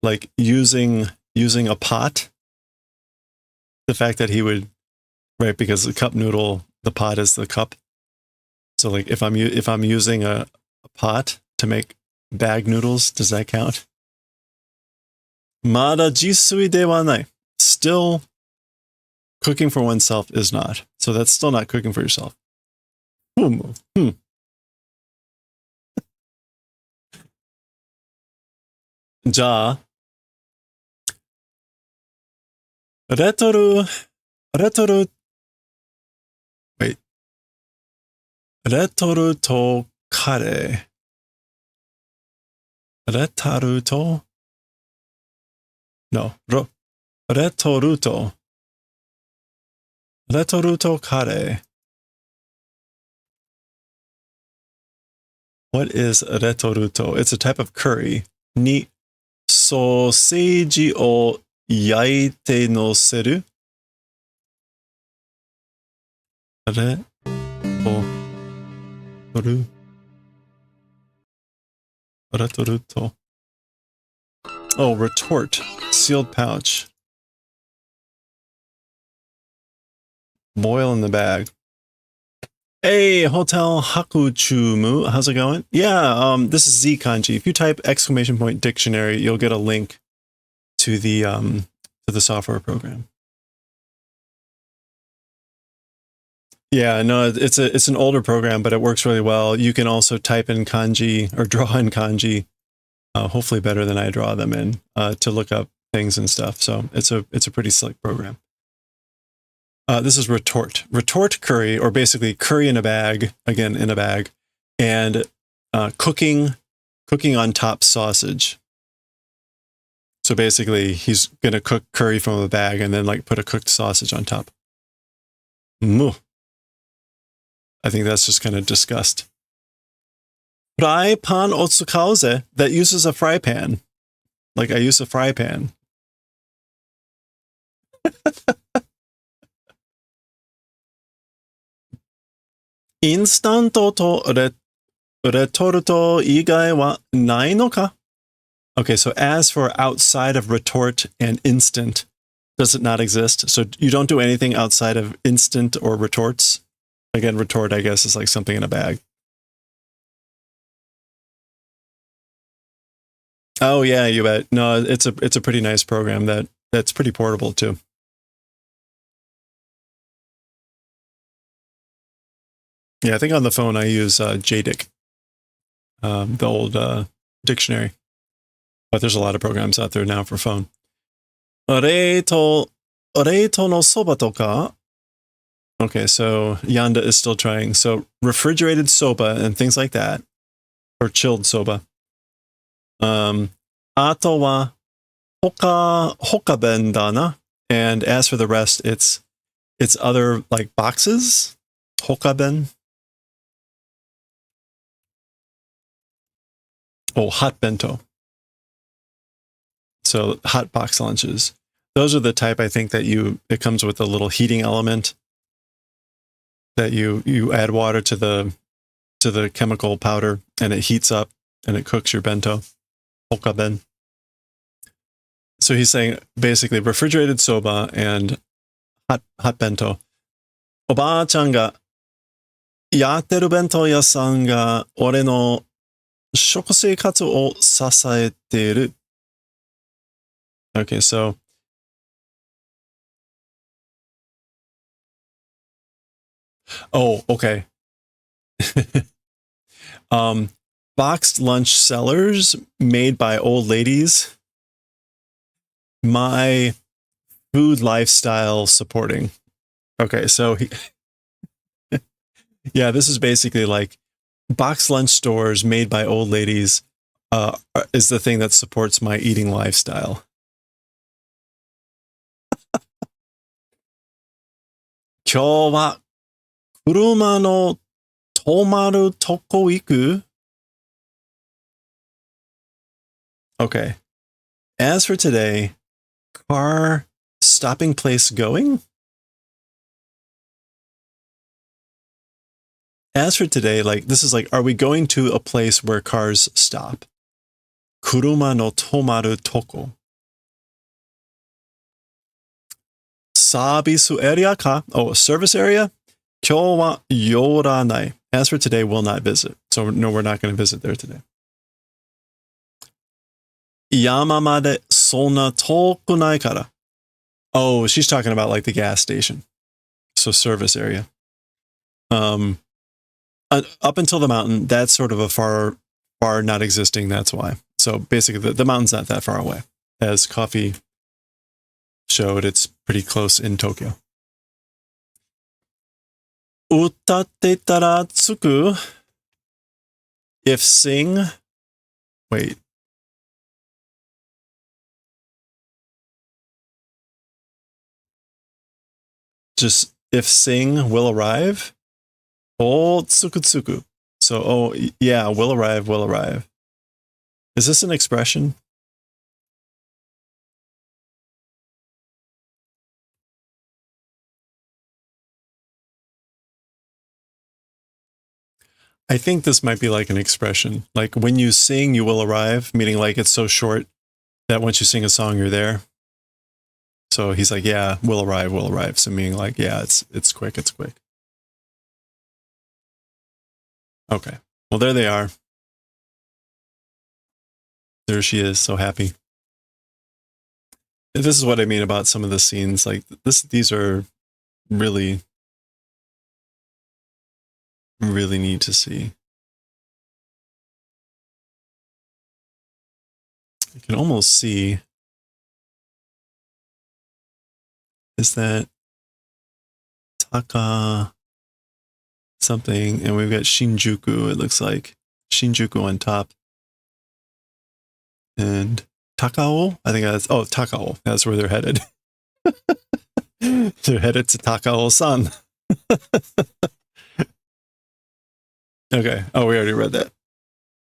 Like using a pot. The fact that he would, right? Because the cup noodle, the pot is the cup. So like if I'm using a pot to make bag noodles, does that count? Mada jisui de wa nai. Still, cooking for oneself is not. So that's still not cooking for yourself. Ja, retoru to kare. Retaru to? No, retoruto. Retoruto kare. What is retoruto? It's a type of curry. Ni soseji o yaite noseru. Retoruto. Oh, retort. Sealed pouch. Boil in the bag. Hey, Hotel Hakuchumu, how's it going? Yeah, this is Z Kanji. If you type !dictionary, you'll get a link to the software program. Yeah, no, it's an older program, but it works really well. You can also type in kanji or draw in kanji, hopefully better than I draw them in, to look up things and stuff. So it's a pretty slick program. This is retort. Retort curry, or basically curry in a bag, again in a bag, and cooking on top sausage. So basically, he's gonna cook curry from a bag and then like put a cooked sausage on top. Moo. I think that's just kind of disgust. Fry pan otsukauze, that uses a fry pan. Like I use a fry pan. Instanto to retorto igai wa nai no ka? Okay, so as for outside of retort and instant, does it not exist? So you don't do anything outside of instant or retorts? Again, retort, I guess, is like something in a bag. Oh yeah, you bet. No, it's a pretty nice program that's pretty portable too. Yeah, I think on the phone I use JDic, the old dictionary. But there's a lot of programs out there now for phone. Reito no soba toka. Okay, so Yanda is still trying. So refrigerated soba and things like that, or chilled soba. Ato wa hokaben dana. And as for the rest, it's other like boxes. Hokaben. Oh, hot bento. So hot box lunches. Those are the type, I think, that it comes with a little heating element that you add water to the chemical powder and it heats up and it cooks your bento. Hokaben. So he's saying basically refrigerated soba and hot bento. Oba-chan ga yatteru bento yasan ga ore no shoku seikatsu o sasaeteru. Okay, so oh, okay. Boxed lunch sellers made by old ladies. My food lifestyle supporting. Okay, so yeah, this is basically like boxed lunch stores made by old ladies is the thing that supports my eating lifestyle. Kyou wa kuruma no tomaru toko iku? Okay. As for today, car stopping place going? As for today, like this is like, are we going to a place where cars stop? Kuruma no tomaru toko. Sabisu area ka? Oh, a service area? Kyou wa yoranai. As for today, will not visit. So no, we're not going to visit there today. Yama made sonna toku nai kara. Oh, she's talking about like the gas station. So service area. Up until the mountain, that's sort of a far not existing. That's why. So basically, the mountain's not that far away. As Coffee showed, it's pretty close in Tokyo. Utatte tara tsuku. If sing. Wait. Just if sing will arrive. Oh, tsukutsuku. So, oh, yeah, will arrive, will arrive. Is this an expression? I think this might be like an expression. Like when you sing, you will arrive, meaning like it's so short that once you sing a song, you're there. So he's like, yeah, we'll arrive, we'll arrive. So meaning like, yeah, it's quick, it's quick. Okay. Well, there they are. There she is, so happy. This is what I mean about some of the scenes. Like these are really, really neat to see. You can almost see, is that Taka something? And we've got Shinjuku, it looks like. Shinjuku on top. And Takao? I think that's, oh, Takao. That's where they're headed. They're headed to Takao-san. Okay. Oh, we already read that.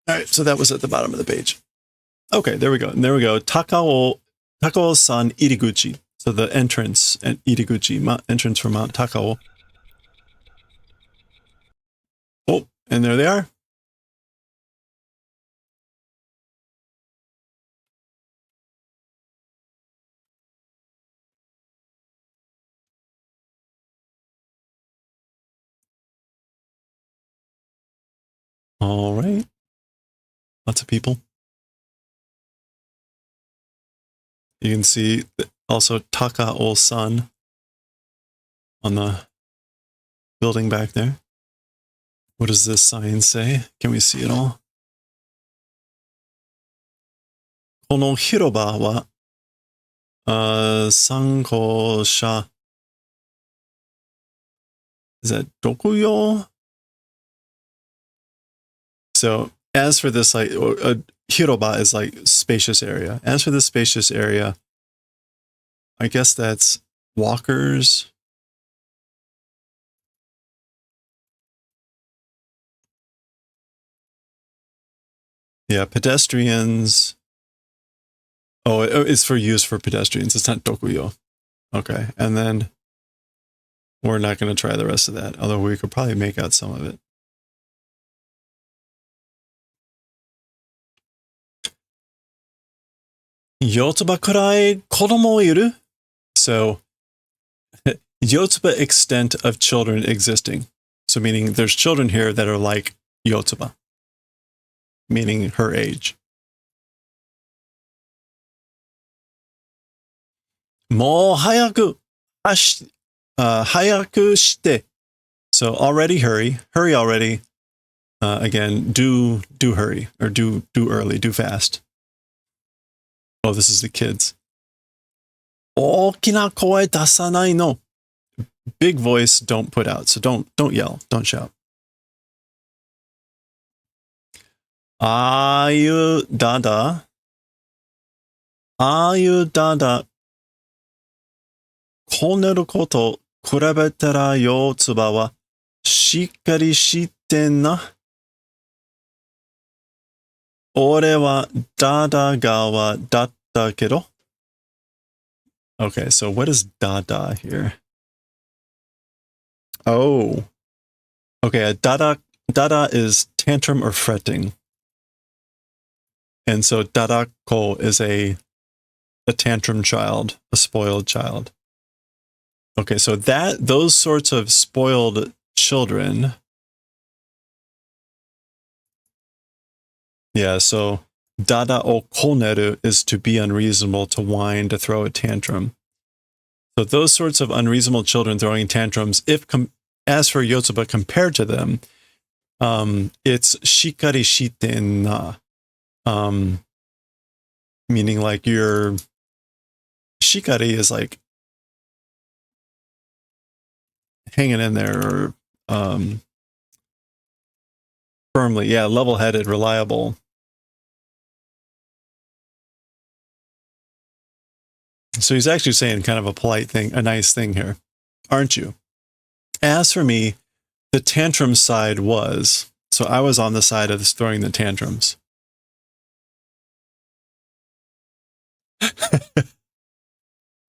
All right. So that was at the bottom of the page. Okay. There we go. And there we go. Takao-san Iriguchi. So the entrance at Iriguchi, entrance from Mount Takao. Oh, and there they are. All right. Lots of people. You can see also Takao-san on the building back there. What does this sign say? Can we see it all? この広場は、参考者 Is that Dokuyo? So as for this, like, hiroba is like spacious area. As for this spacious area, I guess that's walkers. Yeah, pedestrians. Oh, it's for use for pedestrians. It's not Dokuyo. Okay, and then we're not going to try the rest of that, although we could probably make out some of it. Yotsuba kurai kodomo iru? So, Yotsuba extent of children existing. So meaning there's children here that are like Yotsuba. Meaning her age. Mo hayaku hayaku shite. So already hurry already. Again, do hurry, or do early, do fast. Oh, this is the kids. Okina koe dasanai no. Big voice, don't put out. So don't yell, don't shout. Ayu dada. Ayu dada. Koneru koto kurabetara Yotsuba wa shikkari shite na. Ore wa dada gawa datta kedo. Okay, so what is dada here? Oh. Okay, a dada is tantrum or fretting. And so dadako is a tantrum child, a spoiled child. Okay, so those sorts of spoiled children. Yeah, so dada o koneru is to be unreasonable, to whine, to throw a tantrum. So those sorts of unreasonable children throwing tantrums, as for Yotsuba compared to them, it's shikari shiten na. Meaning like your shikari is like hanging in there, or firmly, yeah, level-headed, reliable. So he's actually saying kind of a polite thing, a nice thing here, aren't you? As for me, the tantrum side was, so I was on the side of throwing the tantrums.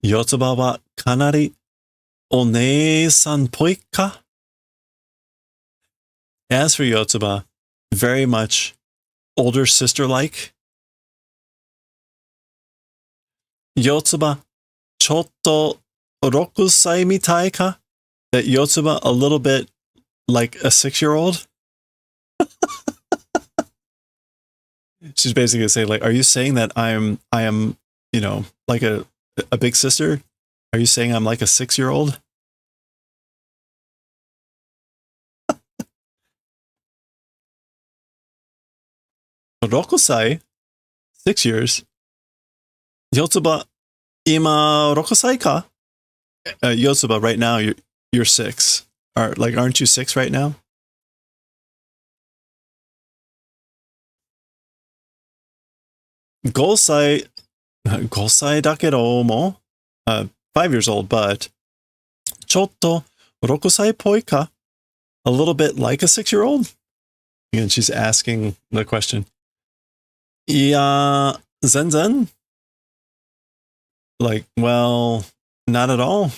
Yotsuba wa kanari onei-san poi ka? As for Yotsuba, very much older sister-like. Yotsuba Chotto rokusai mitai ka? That Yotsuba a little bit like a 6-year-old? She's basically gonna say, like, are you saying that I am, you know, like a big sister? Are you saying I'm like a 6-year-old? 6歳? 6 years. Yotsuba, ima 6歳か? Yotsuba, right now you're 6. Aren't you 6 right now? 5歳 5歳だけども 5 years old, but ちょっと6歳っぽいか? A little bit like a 6-year-old? Again, she's asking the question. いや、全然? Like, well, not at all.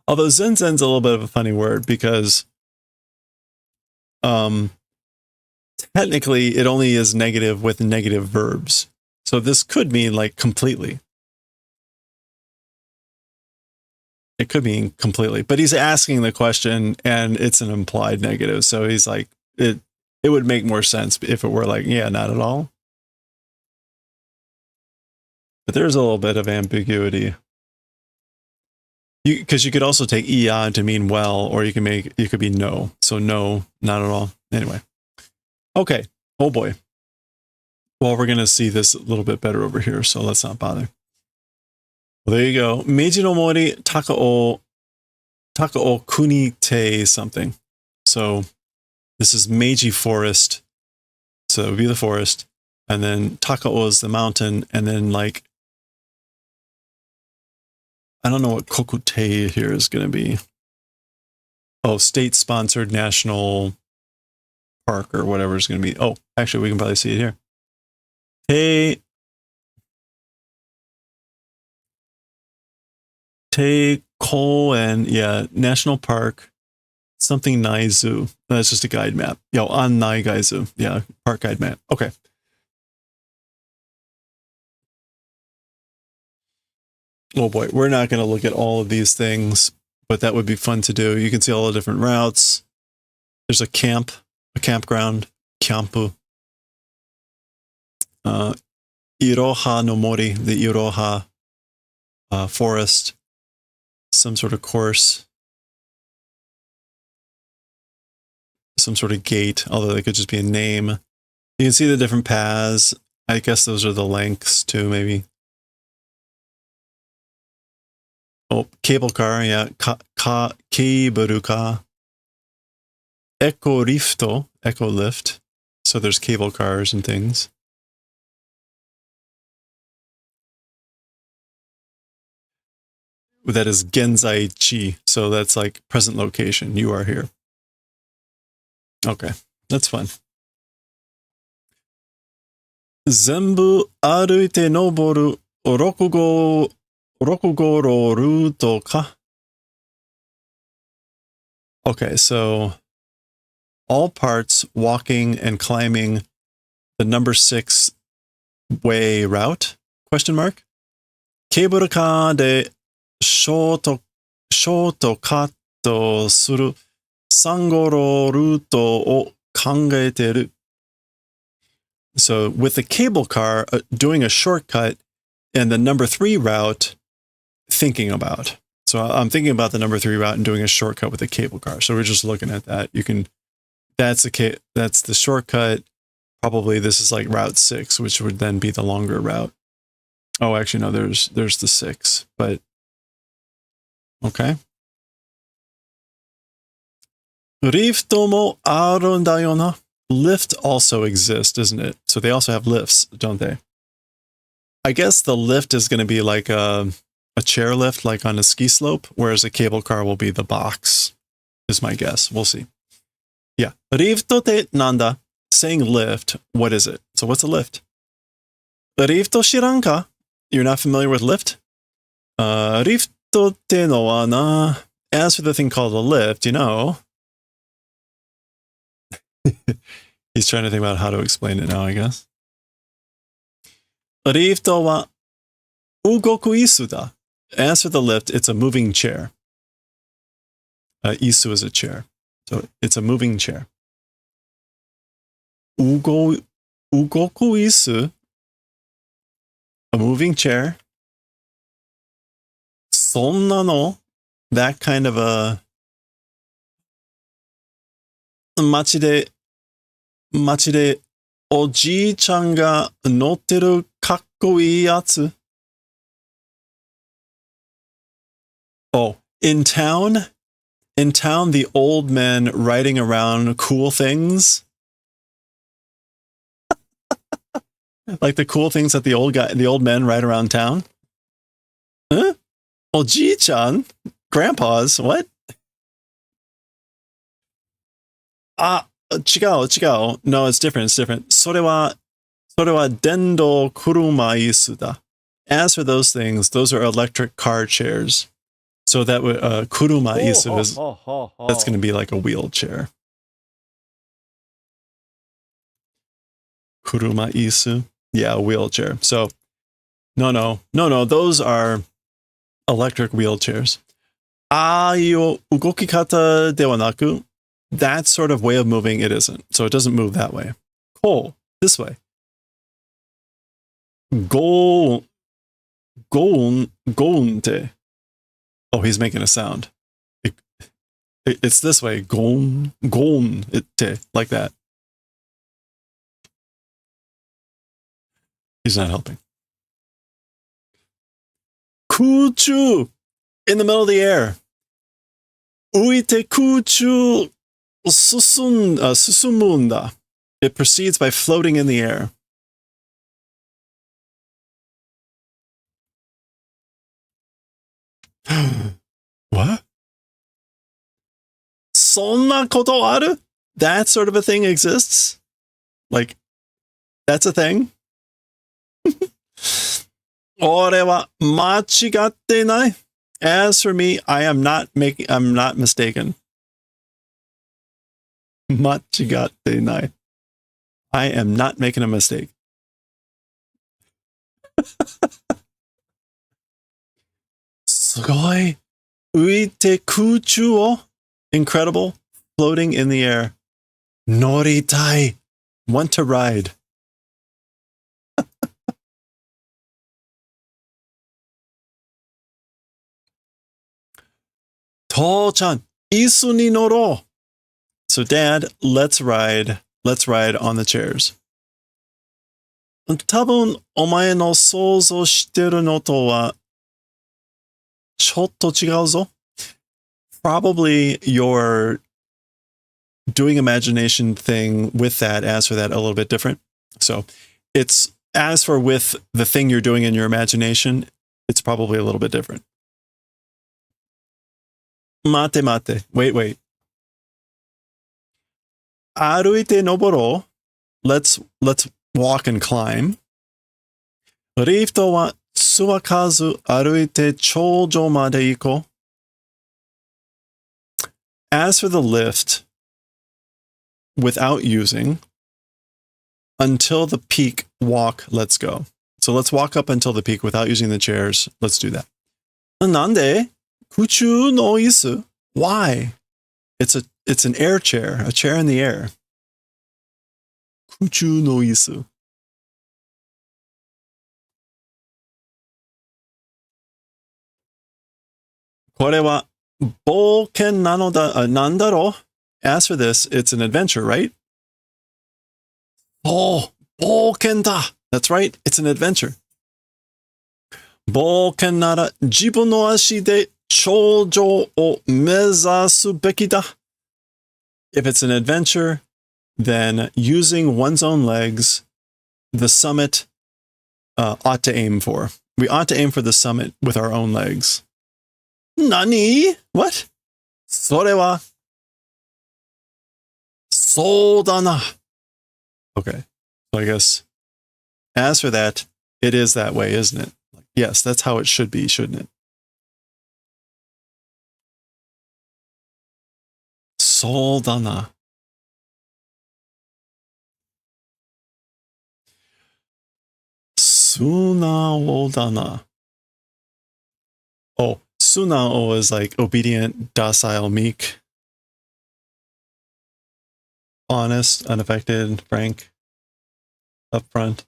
Although zenzen's a little bit of a funny word because technically it only is negative with negative verbs. So this could mean like completely. It could mean completely, but he's asking the question and it's an implied negative. So he's like, it would make more sense if it were like, yeah, not at all. But there's a little bit of ambiguity. Because you could also take iya to mean well, or you could be no. So no, not at all. Anyway. Okay. Oh boy. Well, we're going to see this a little bit better over here, so let's not bother. Well, there you go. Meiji no Mori Takao Kunite something. So this is Meiji Forest. So it would be the forest. And then Takao is the mountain. And then like, I don't know what Kokute here is going to be. Oh, state-sponsored national park or whatever it's going to be. Oh, actually, we can probably see it here. Koen, yeah, national park, something Naizu. That's just a guide map. Yo, on Naigaizu. Yeah, park guide map. Okay. Oh boy, we're not going to look at all of these things, but that would be fun to do. You can see all the different routes. There's a campground, Kyampu. Iroha no Mori, the Iroha forest. Some sort of course. Some sort of gate, although they could just be a name. You can see the different paths. I guess those are the lengths too, maybe. Oh, cable car, yeah. Cable car. Eco lift. So there's cable cars and things. That is Genzai Chi. So that's like present location. You are here. Okay, that's fun. Zenbu aruite noboru Rokugoro Ruto ka? Okay, so all parts walking and climbing the number 6 way route? Question mark. Cable car de shortcut suru sangoro ruto o kangaeteru. So with the cable car, doing a shortcut and the number 3 route, thinking about. So I'm thinking about the number 3 route and doing a shortcut with a cable car. So we're just looking at that. You can, that's the shortcut. Probably this is like route 6, which would then be the longer route. Oh, actually, no, there's the 6, but okay. Lift mo aru da yo na. Lift also exists, isn't it? So they also have lifts, don't they? I guess the lift is going to be like a chair lift, like on a ski slope, whereas a cable car will be the box, is my guess. We'll see. Yeah. Rifto te nanda. Saying lift, what is it? So what's a lift? Rifto shiranka? You're not familiar with lift? Rifto te no wa na. As for the thing called a lift, you know. He's trying to think about how to explain it now, I guess. Rifto wa Ugoku isu da. As for the lift, it's a moving chair. Isu is a chair. So it's a moving chair. Ugoku isu, a moving chair. Sonna no, that kind of a machi de oji-chan ga notteru kakkoi yatsu. Oh, in town, the old men riding around cool things. Like the cool things that the old men ride around town. Huh? Oji-chan? Grandpas? What? Chigao. No, it's different. それは電動車椅子だ. As for those things, those are electric car chairs. So that would kuruma isu is that's going to be like a wheelchair. Kuruma isu, yeah, a wheelchair. So no, those are electric wheelchairs. Aiyo ugokikata dewa naku, that sort of way of moving it isn't. So it doesn't move that way. Ko, this way. Goon te. Oh, he's making a sound. It's this way. Goon te, like that. He's not helping. Kuchu, in the middle of the air. Uite kuchu susumunda. It proceeds by floating in the air. What? そんなことある? That sort of a thing exists? Like, that's a thing? 俺は間違ってない. As for me, I'm not mistaken. 間違ってない. I am not making a mistake. Sugoi. Uite kuchu o. Incredible. Floating in the air. Noritai. Want to ride. To-chan, isu ni noro. So Dad, let's ride on the chairs. 多分お前の想像してるのとはちょっと違うぞ. Probably your doing imagination thing with that, as for that, a little bit different. So it's, as for with the thing you're doing in your imagination, it's probably a little bit different. Mate. Wait. Aruite noboro. Let's walk and climb. Rifto wa tsuwakazu aruite choujo made iko. As for the lift, without using, until the peak, walk, let's go. So let's walk up until the peak without using the chairs. Let's do that. Nande? Kuchu no isu? Why? It's an air chair, a chair in the air. Kuchu no isu. Kore wa bouken nano da nandaro? As for this, it's an adventure, right? Oh, bouken da. That's right. It's an adventure. Bouken nara jibun no ashi de choujo o mezasu beki da. If it's an adventure, then using one's own legs, the summit ought to aim for. We ought to aim for the summit with our own legs. Nani? What? それは そうだな. Okay. So I guess as for that, it is that way, isn't it? Yes, that's how it should be, shouldn't it? そうだな. Sunao da na. Oh, sunao is like obedient, docile, meek, honest, unaffected, frank, upfront.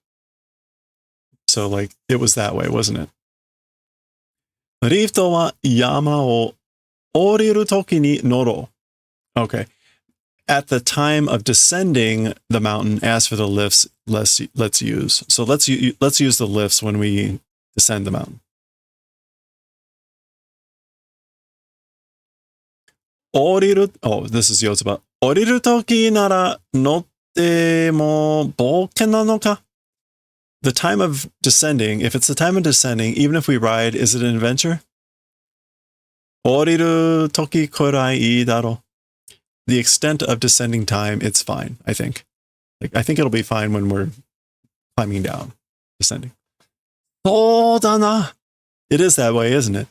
So like it was that way, wasn't it? Rifto wa yama o oriru toki ni noro. Okay. At the time of descending the mountain, as for the lifts, let's use. So let's use the lifts when we descend the mountain. Oriru, oh, this is YOTSUBA. Oriru toki nara notte mo bouken nano ka? The time of descending, if it's the time of descending, even if we ride, is it an adventure? Oriru toki korai ii daro. The extent of descending time, it's fine, I think. Like, I think it'll be fine when we're climbing down, descending. Sodana. It is that way, isn't it?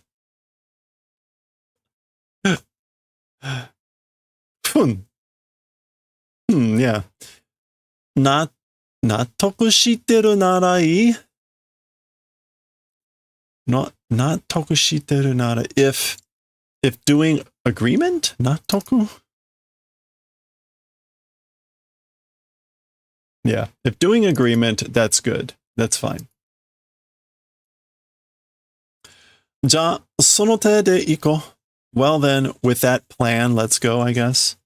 Yeah. Not toku shiteru nara ii? Not toku shiteru nara. If doing agreement, not toku. Yeah, if doing agreement, that's good. That's fine. じゃあ、その手で行こう. Well then, with that plan, let's go, I guess.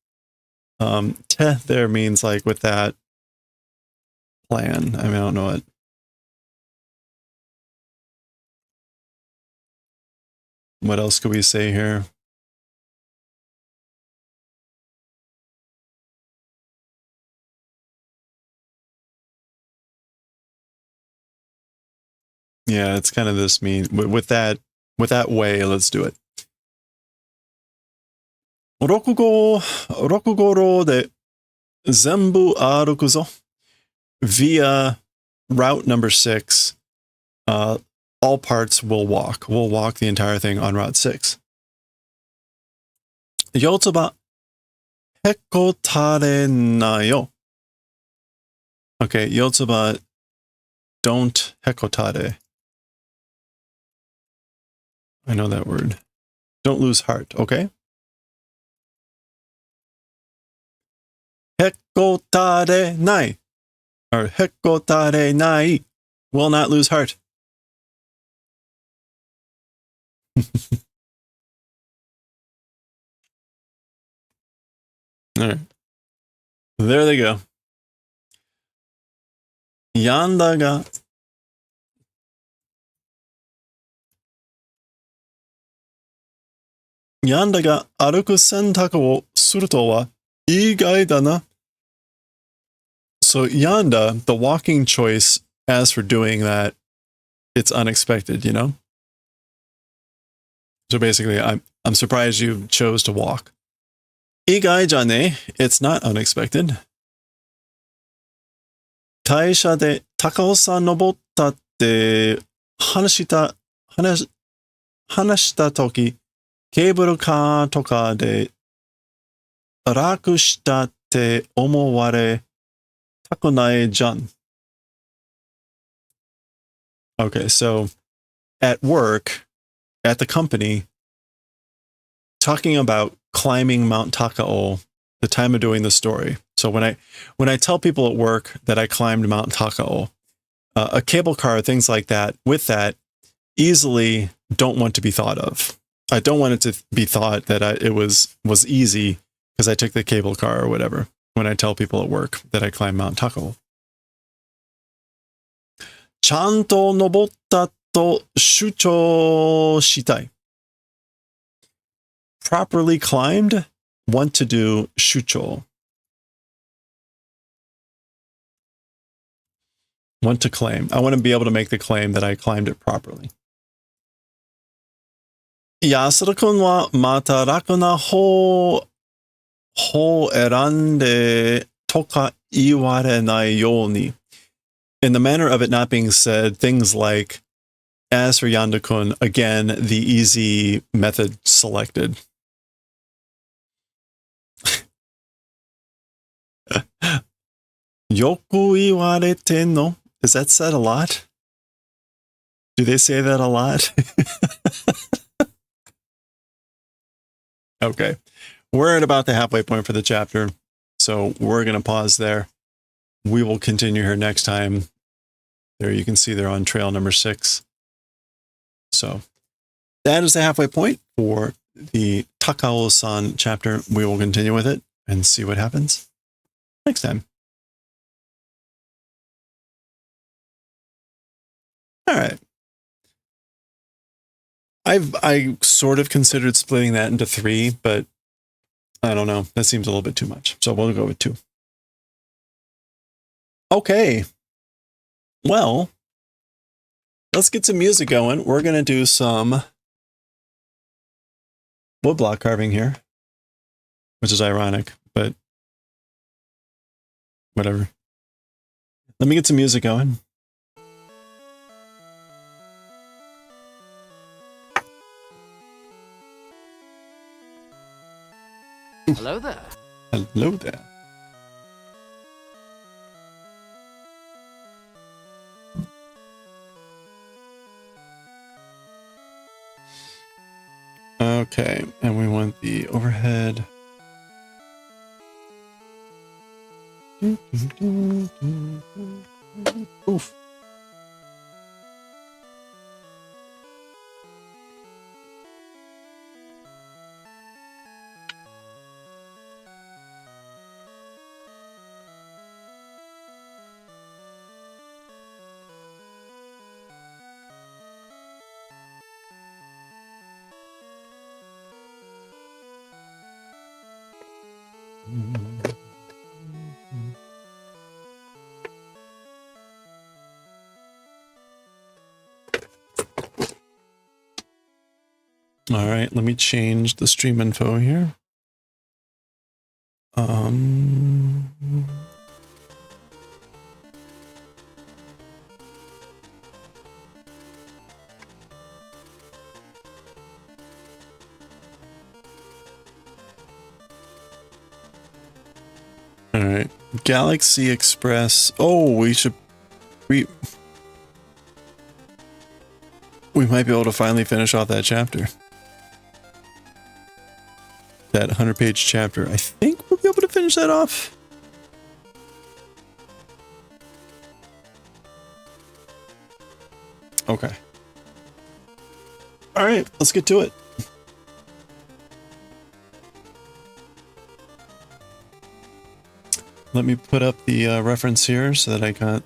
Te there means like with that plan. I mean, I don't know it. What else could we say here? Yeah, it's kind of this mean with that way. Let's do it. 6で全部歩くぞ. Via route number 6, all parts will walk. We'll walk the entire thing on route 6. YOTSUBA hekotare nayo. Okay, YOTSUBA, don't hekotare. I know that word. Don't lose heart, okay? Hekotare nai. Or hekotare nai. Will not lose heart. All right. There they go. Yanda ga aruku sentaku wo suru to wa igai da na. So Yanda, the walking choice, as for doing that, it's unexpected, you know? So basically, I'm surprised you chose to walk. Igai jane, it's not unexpected. Taisha de Takaosa nobotta tte hanashita toki, cable car toka de raku shita te omoware takunai jan. Okay, so at work, at the company, talking about climbing Mount Takao, the time of doing the story. So when I tell people at work that I climbed Mount Takao, a cable car, things like that, with that, easily don't want to be thought of. I don't want it to be thought that it was easy because I took the cable car or whatever. When I tell people at work that I climbed Mount Takao. Chanto nobotta to shucho shitai. Properly climbed, want to do shucho. Want to claim. I want to be able to make the claim that I climbed it properly. Yasura-kun wa mata raku na hou erande toka iwarenai youni. In the manner of it not being said, things like, as for Yanda-kun, again, the easy method selected. Yoku iwarete no? Is that said a lot? Do they say that a lot? Okay. We're at about the halfway point for the chapter, so we're going to pause there. We will continue here next time. There you can see they're on trail number 6. So that is the halfway point for the Takao-san chapter. We will continue with it and see what happens next time. All right. I sort of considered splitting that into 3, but I don't know. That seems a little bit too much. So we'll go with 2. Okay. Well, let's get some music going. We're going to do some woodblock carving here, which is ironic, but whatever. Let me get some music going. Hello there. Hello there. Okay, and we want the overhead. Oof. All right, let me change the stream info here. All right, Galaxy Express. Oh, we might be able to finally finish off that chapter. That 100-page chapter. I think we'll be able to finish that off. Okay. All right, let's get to it. Let me put up the reference here so that I got...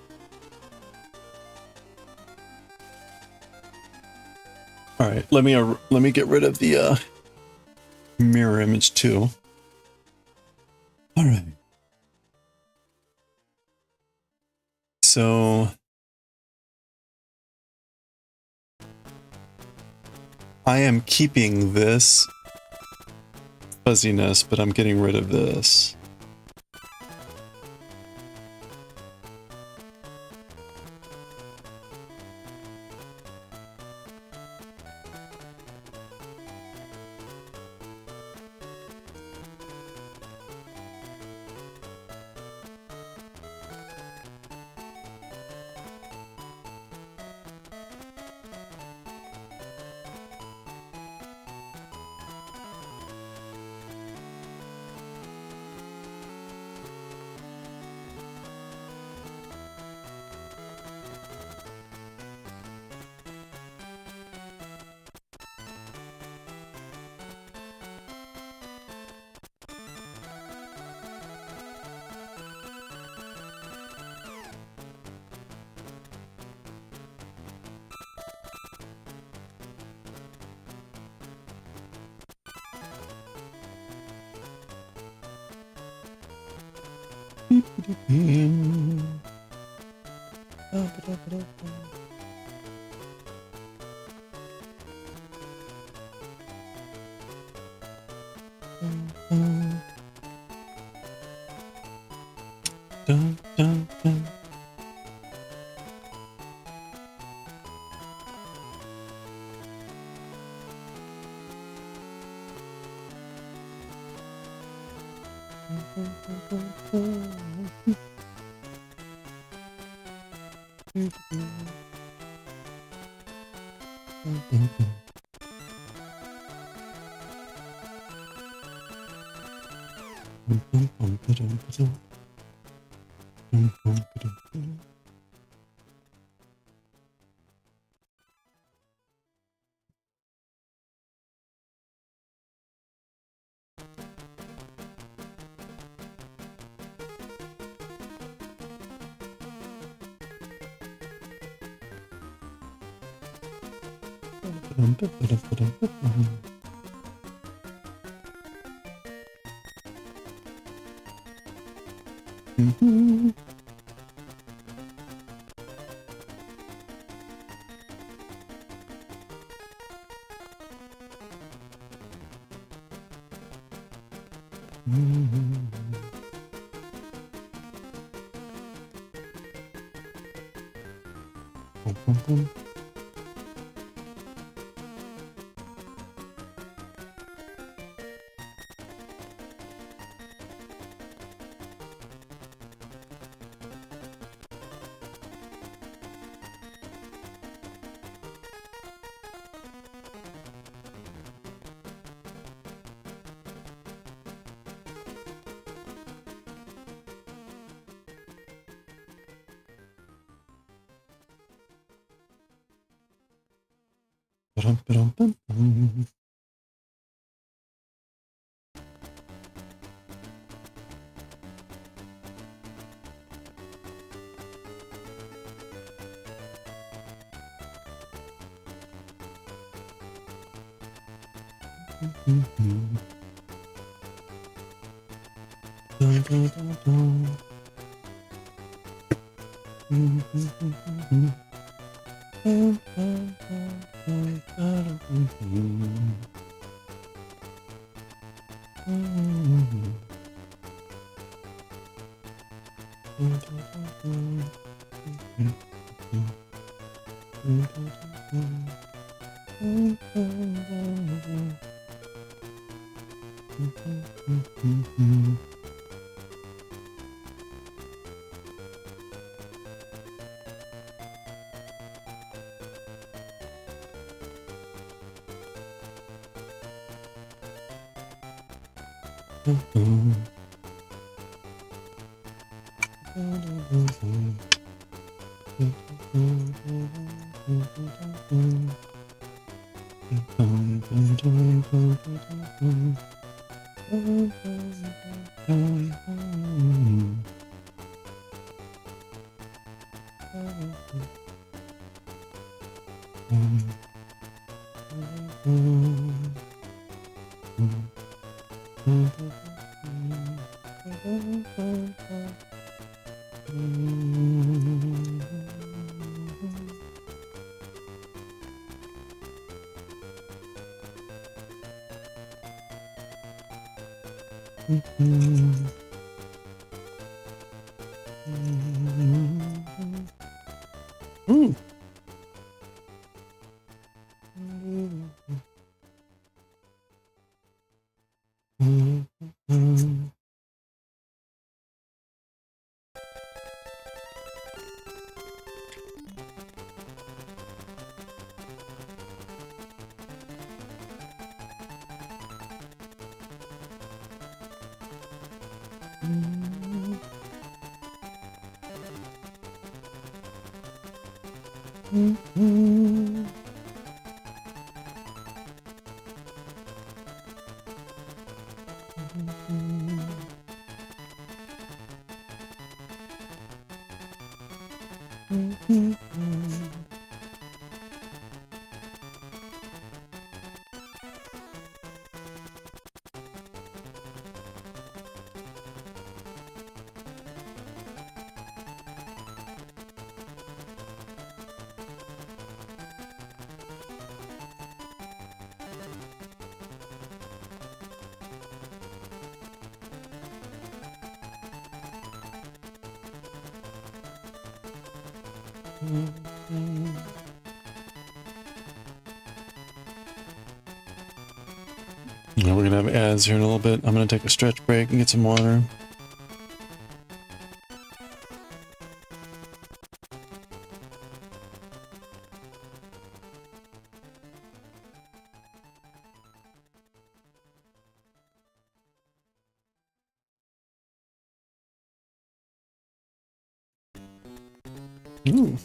All right, let me get rid of the mirror image too. All right. So I am keeping this fuzziness, but I'm getting rid of this. Dun, dun, dun. Yeah, we're gonna have ads here in a little bit. I'm gonna take a stretch break and get some water. Ooh.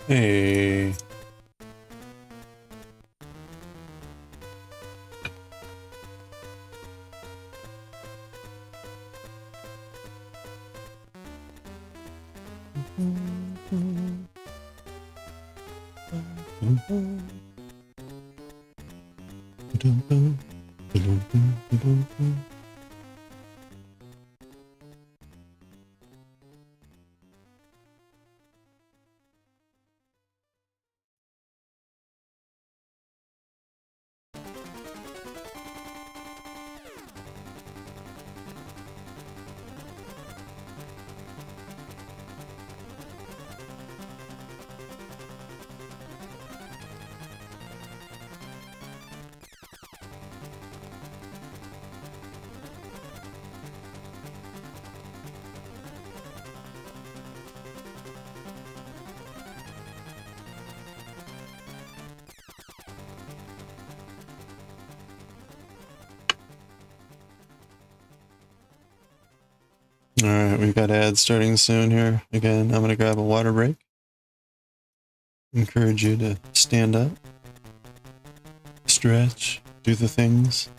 Hey. All right, we've got ads starting soon here. Again, I'm going to grab a water break. Encourage you to stand up, stretch, do the things.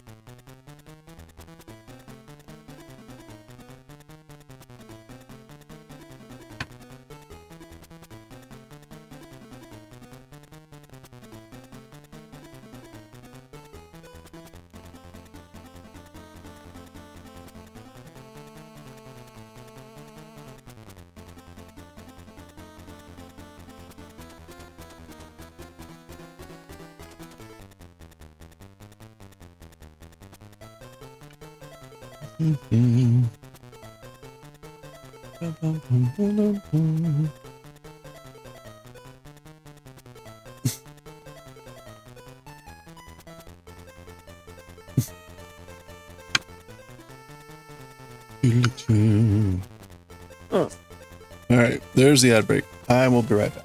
All right, there's the ad break. I will be right back.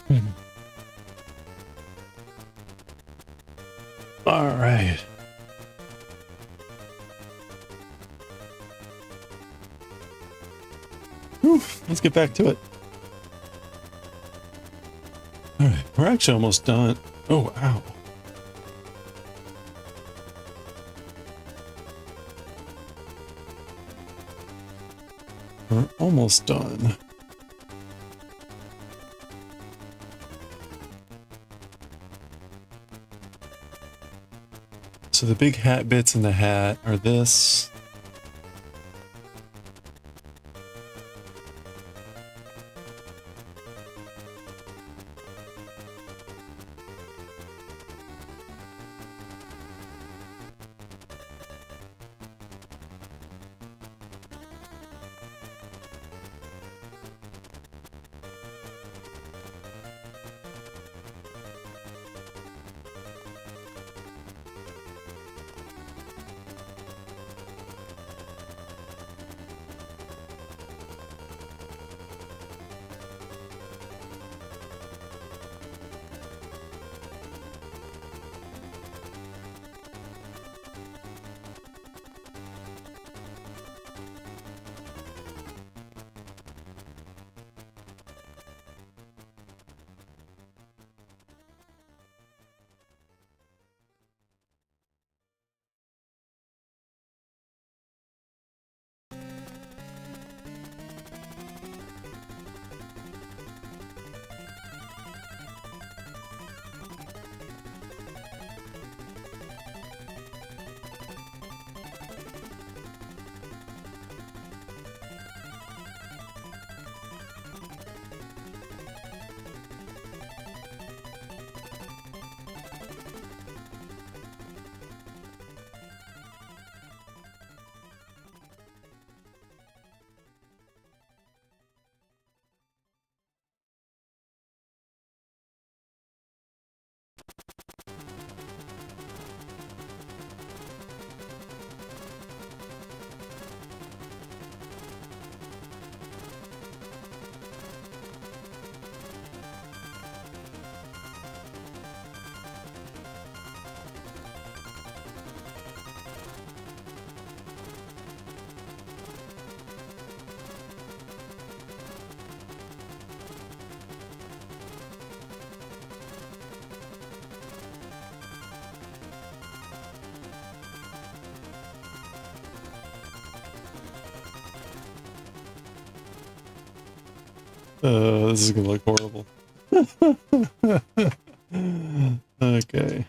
All right. Whew, let's get back to it. All right, we're actually almost done. Oh, ow. We're almost done. So the big hat bits in the hat are this. This is gonna look horrible. Okay.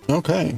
Okay.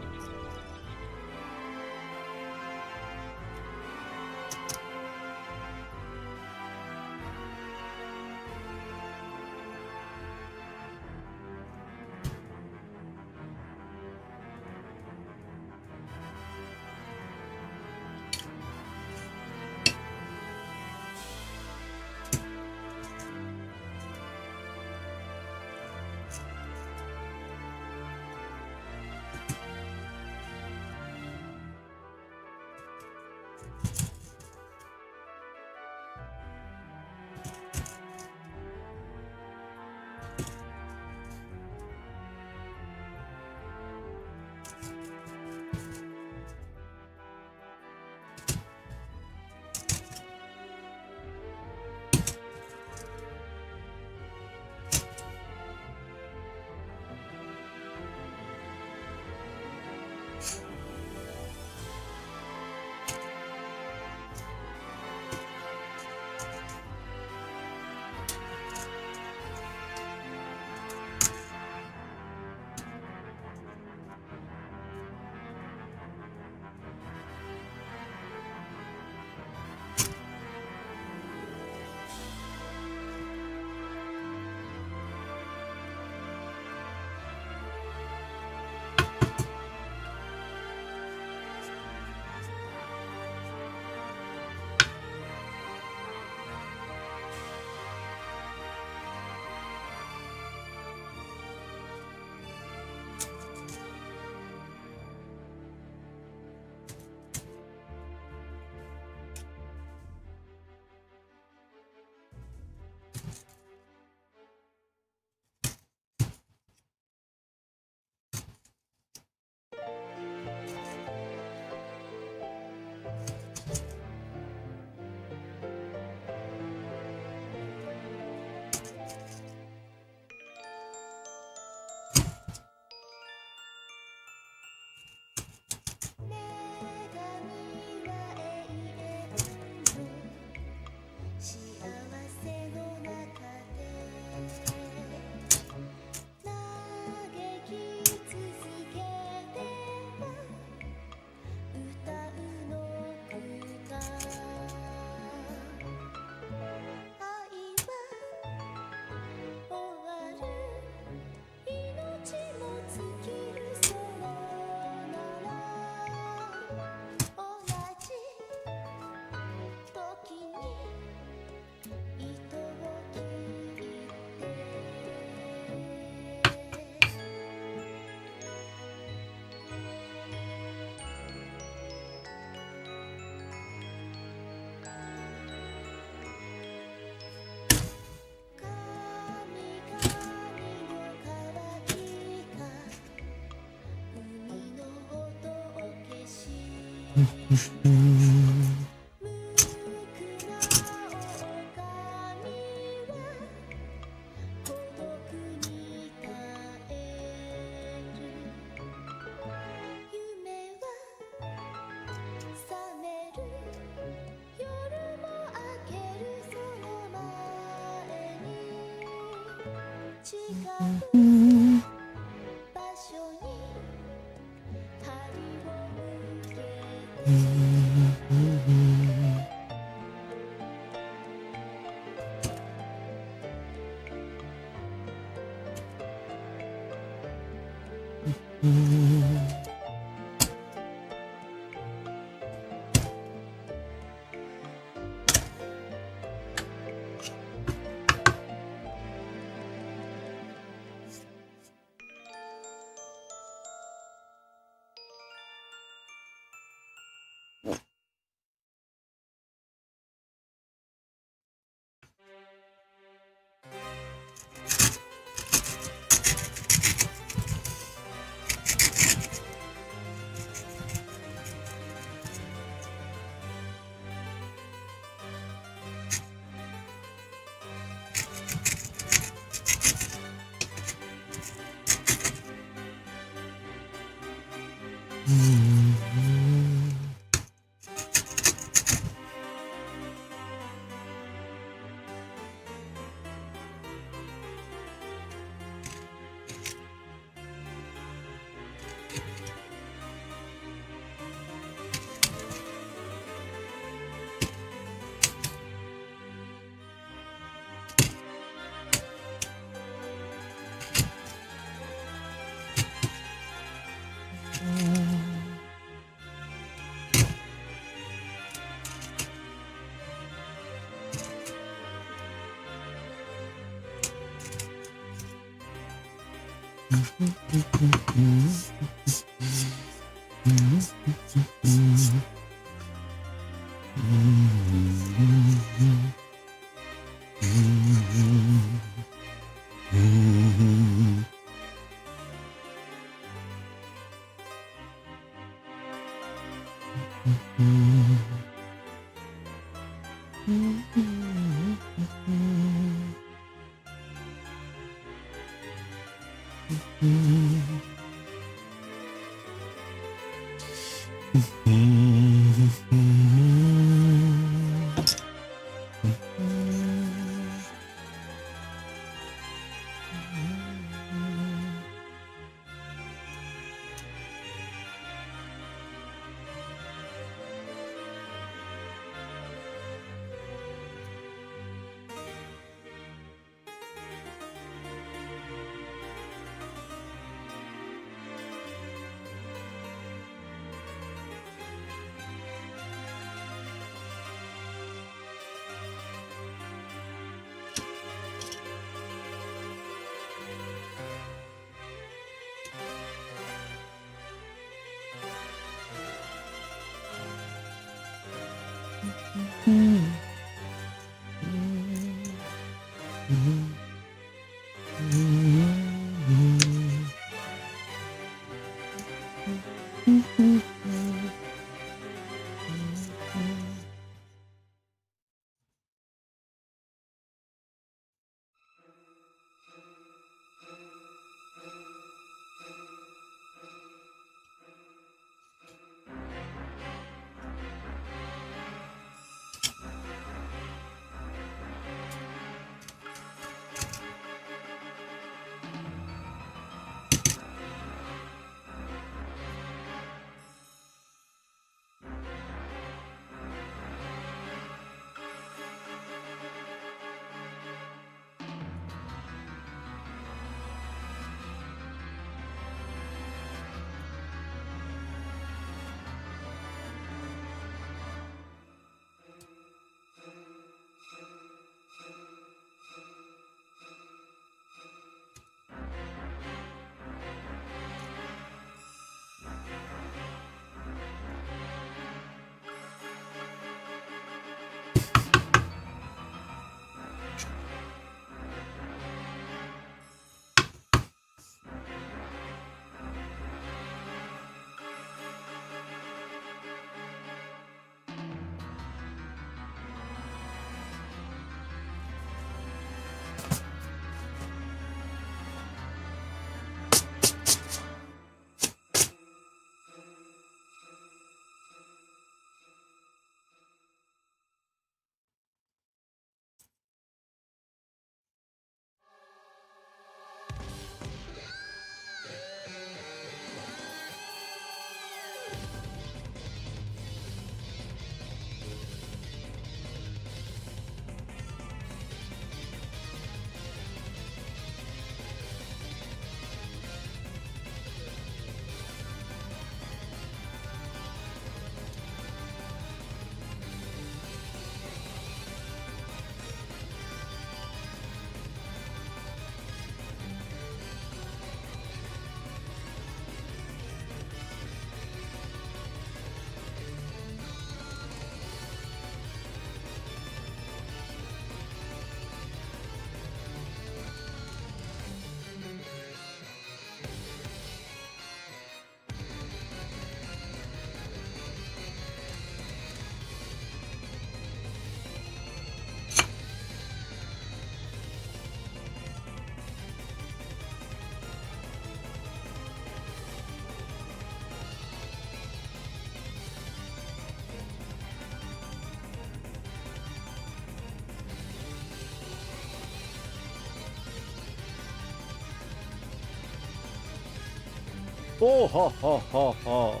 Oh, ho, ho, ho, ho.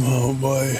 Oh boy.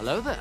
Hello there.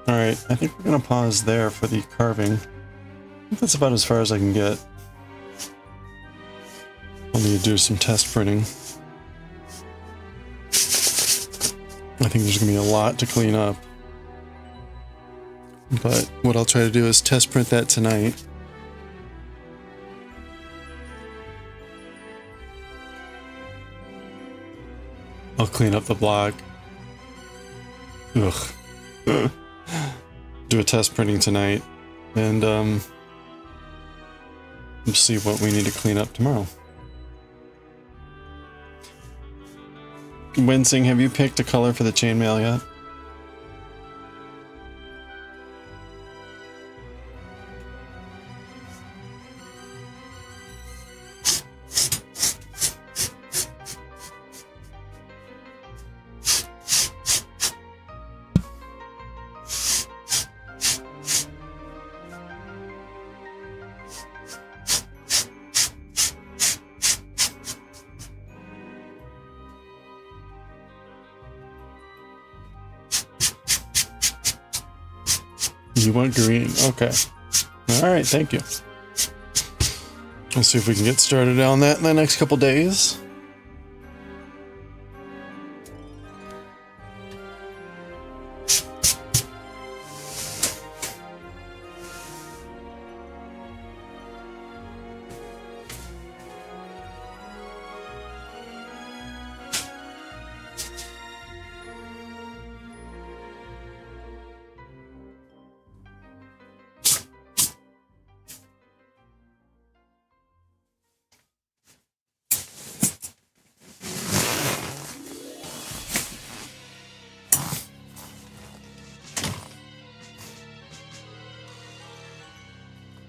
Alright, I think we're going to pause there for the carving. I think that's about as far as I can get. I'll need to do some test printing. I think there's going to be a lot to clean up. But what I'll try to do is test print that tonight. I'll clean up the blog. Ugh. Do a test printing tonight, and we'll see what we need to clean up tomorrow. Wincing, have you picked a color for the chainmail yet? You want green? Okay. Alright, thank you. Let's see if we can get started on that in the next couple days.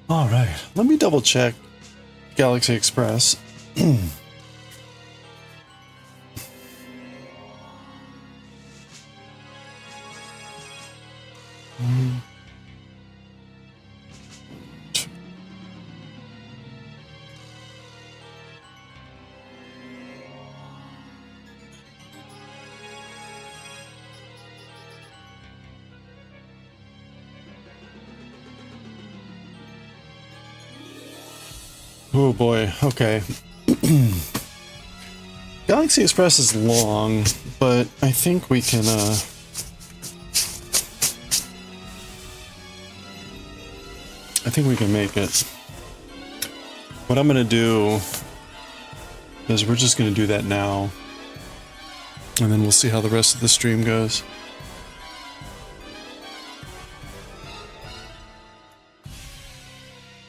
All right, let me double check Galaxy Express. Oh boy, okay. Galaxy Express is long, but I think we can, I think we can make it. What I'm gonna do is we're just gonna do that now, and then we'll see how the rest of the stream goes.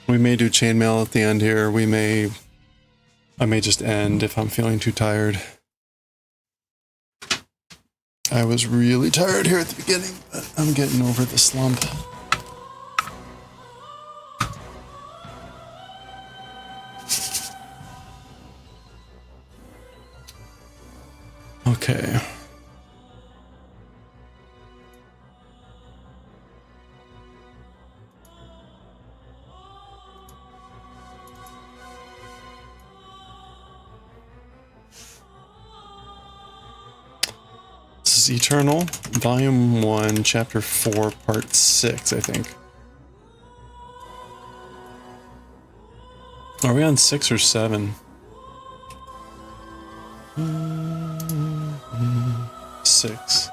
We may do chainmail at the end here. I may just end if I'm feeling too tired. I was really tired here at the beginning, but I'm getting over the slump. Okay. This is Eternal, Volume 1, Chapter 4, Part 6, I think. Are we on 6 or 7? 6.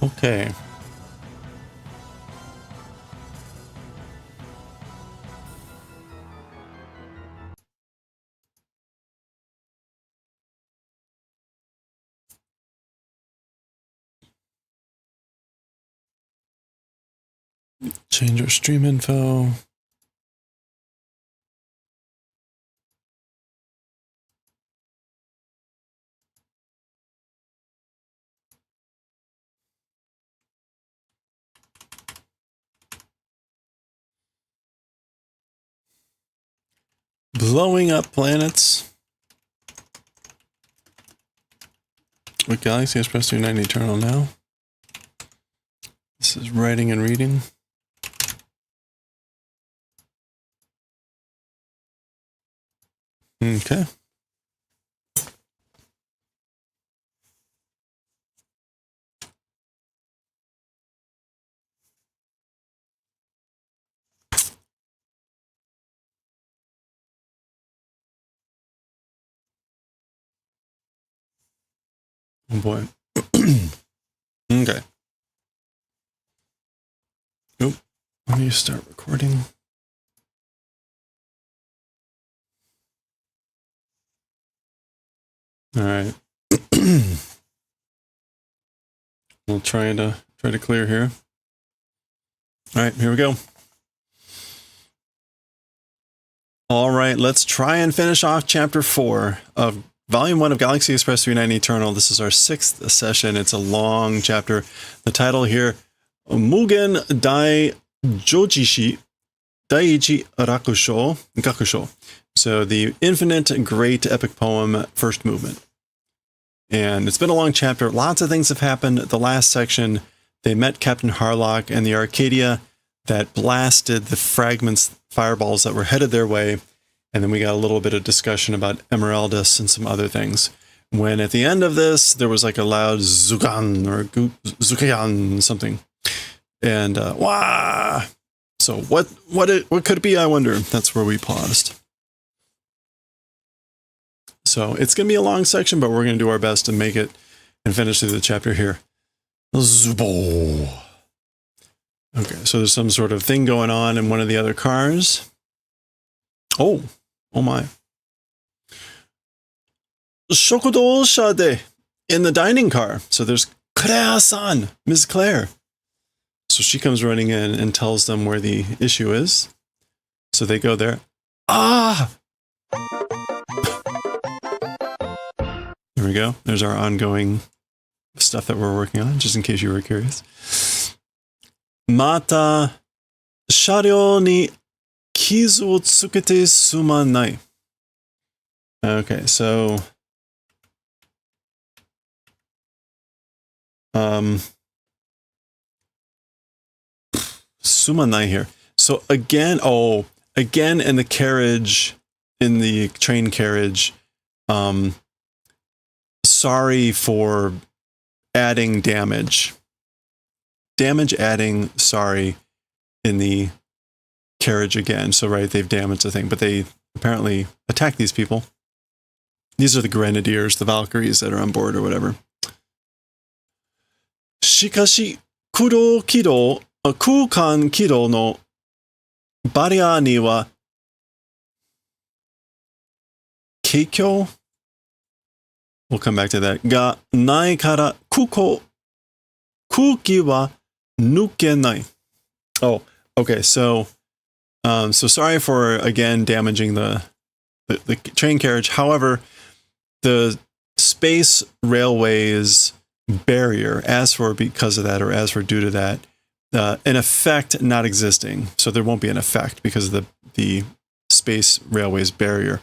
Okay. Change our stream info. Blowing up planets. With Galaxy Express 290 Eternal now. This is writing and reading. Okay. Oh boy. Okay. Oop. Let me start recording. All right. We'll try to clear here. All right, here we go. All right, let's try and finish off Chapter 4 of Volume 1 of Galaxy Express 390 Eternal. This is our 6th session. It's a long chapter. The title here, Mugen Dai Jojishi Daiichi Gakusho. So the Infinite Great Epic Poem, First Movement. And it's been a long chapter. Lots of things have happened. The last section, they met Captain Harlock and the Arcadia that blasted the fragments, fireballs that were headed their way. And then we got a little bit of discussion about Emeraldus and some other things. When at the end of this, there was like a loud Zugan or Zukayan something. And wah! So what could it be, I wonder? That's where we paused. So it's going to be a long section, but we're going to do our best to make it and finish through the chapter here. Zubo. Okay, so there's some sort of thing going on in one of the other cars. Oh my. Shokudo Shade in the dining car. So there's Claire-san, Ms. Claire. So she comes running in and tells them where the issue is. So they go there. Ah! There we go. There's our ongoing stuff that we're working on, just in case you were curious. Mata, 車両に傷をつけてすまない. Okay, so sumanai here. So again, again in the carriage, in the train carriage, sorry for adding damage. Damage adding sorry in the carriage again. So right, they've damaged the thing, but they apparently attack these people. These are the grenadiers, the Valkyries that are on board or whatever. Shikashi, kuro kido, kukan kido no barrier ni wa keikyo? We'll come back to that. Ga nai kara kuki wa nukenai. Oh, okay. So sorry for again damaging the train carriage. However, the space railways barrier, as for because of that, or as for due to that, an effect not existing. So there won't be an effect because of the space railways barrier.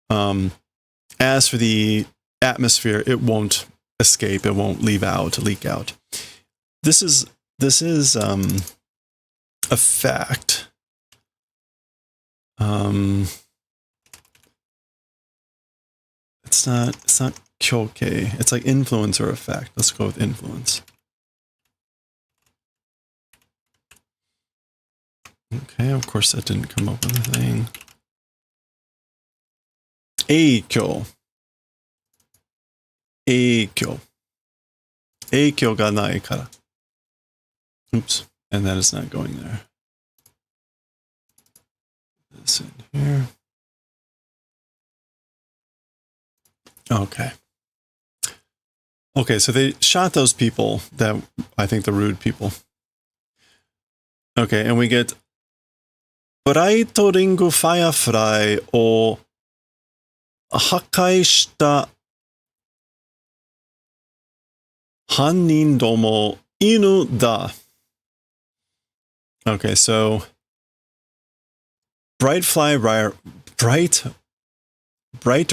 As for the atmosphere, it won't escape. It won't leak out. This is a fact. It's not kyoke. It's like influence or effect. Let's go with influence. Okay, of course that didn't come up with a thing. Eikyo. Eikyo ga nai kara. Oops, and that is not going there. This in here. Okay. Okay, so they shot those people, that I think the rude people. Okay, and we get Bright Ring Firefly o hakai shita hannin domo inu da. Okay, so Bright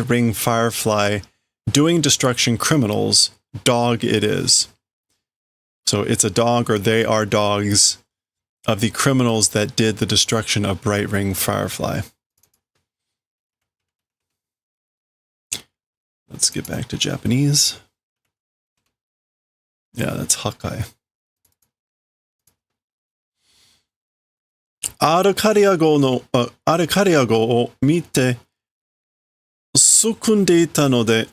Ring Firefly doing destruction criminals, dog it is. So it's a dog, or they are dogs of the criminals that did the destruction of Bright Ring Firefly. Let's get back to Japanese. Yeah, that's hakai. アルカリア号を見てすくんでいたので、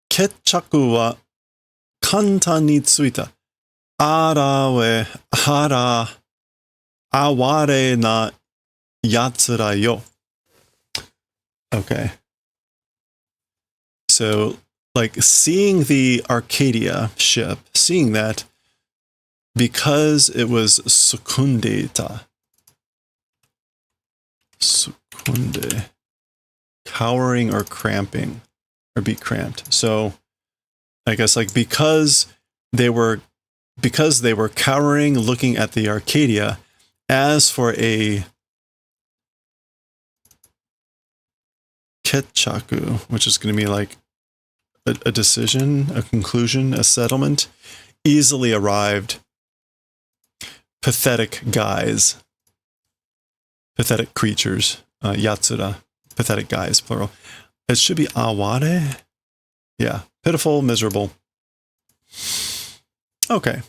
決着は簡単についた。あら哀れな奴らよ。Okay. So, like, seeing the Arcadia ship, seeing that, because it was secundeta. Secunde. Cowering or cramping. Or be cramped. So, I guess, like, because they were cowering, looking at the Arcadia, as for a ketchaku, which is going to be like a decision, a conclusion, a settlement, easily arrived. Pathetic guys. Pathetic creatures. Yatsura. Pathetic guys, plural. It should be aware. Yeah. Pitiful, miserable. Okay.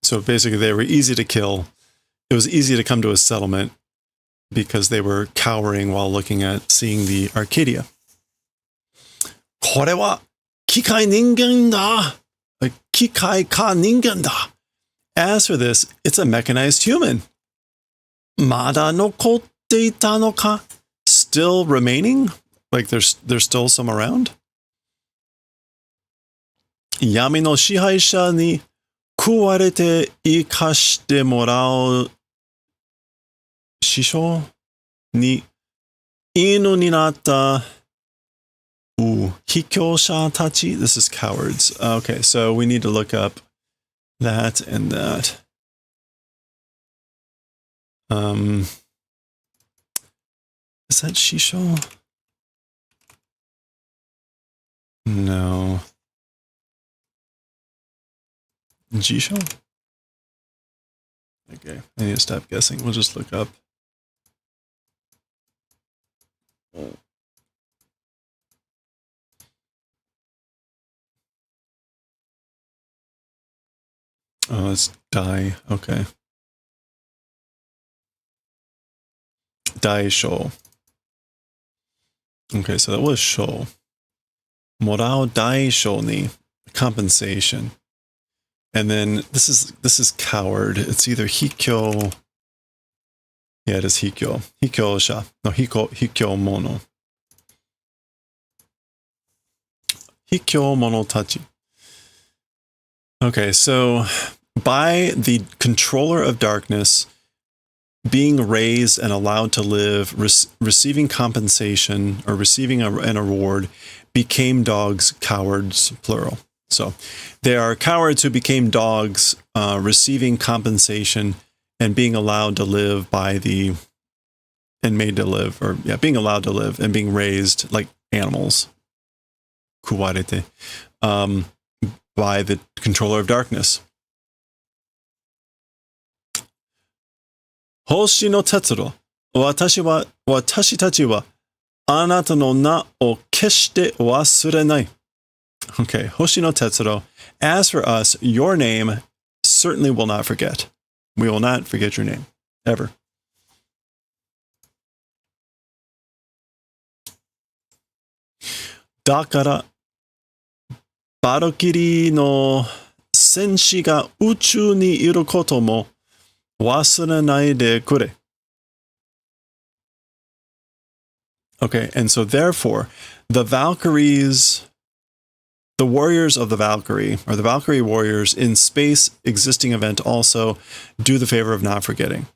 So basically they were easy to kill. It was easy to come to a settlement because they were cowering while seeing the Arcadia. これは機械人間だ。機械か人間だ. As for this, it's a mechanized human. まだ残っていたのか? Still remaining? Like there's still some around? 闇の支配者に食われて生かしてもらう Shisho ni inu ni natta hikosha tachi. This is cowards. Okay, so we need to look up that and that. Is that Shisho? No. Jisho? Okay, I need to stop guessing. We'll just look up. Oh, it's Dai. Okay. Dai Sho. Okay, so that was Sho. Morao Dai Sho ni compensation. And then this is coward. It's either Hikyo. Yeah, it is Hikyo. Hikyo sha. No, Hikyo mono. Hikyo mono tachi. Okay, so by the controller of darkness being raised and allowed to live, receiving compensation or receiving an award, became dogs, cowards, plural. So they are cowards who became dogs, receiving compensation and being allowed to live by the, and made to live, or yeah, being allowed to live and being raised like animals, kuwarete, by the controller of darkness. Hoshi no Tetsuro, watashi tachi wa anata no na o keshite wasurenai. Okay, Hoshi no Tetsuro. As for us, your name certainly will not forget. We will not forget your name, ever. Dakara, Barokiri no senshi ga uchu ni iru koto mo wasurenai de kure. Okay, and so therefore, the Valkyries, the warriors of the Valkyrie, or the Valkyrie warriors in space existing event also do the favor of not forgetting.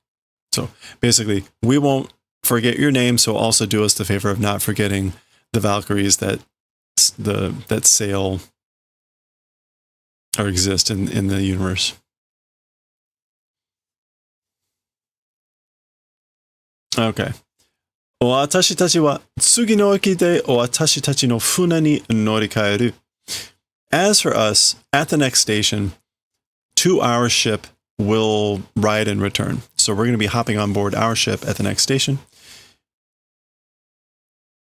So basically, we won't forget your name, so also do us the favor of not forgetting the Valkyries that sail or exist in the universe. Okay. Watashi tachi wa tsugi no oki de watashi tachi no fune ni norikaeru. As for us, at the next station, to our ship will ride and return. So we're going to be hopping on board our ship at the next station.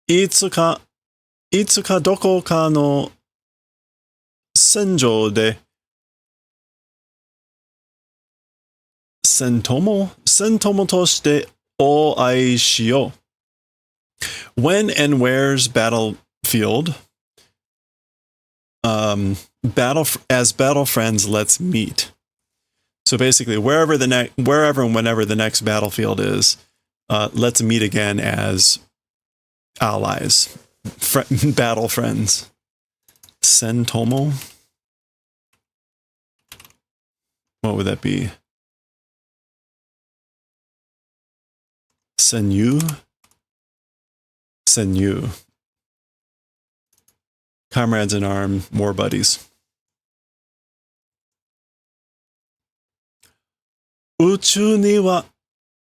Itsuka doko ka no senjou de sentomo toshite o ai shio. When and where's battlefield? As battle friends, let's meet. So basically, wherever and whenever the next battlefield is, let's meet again as allies, battle friends. Sentomo. What would that be? Senyu. Comrades in arm, war buddies. Uchu ni wa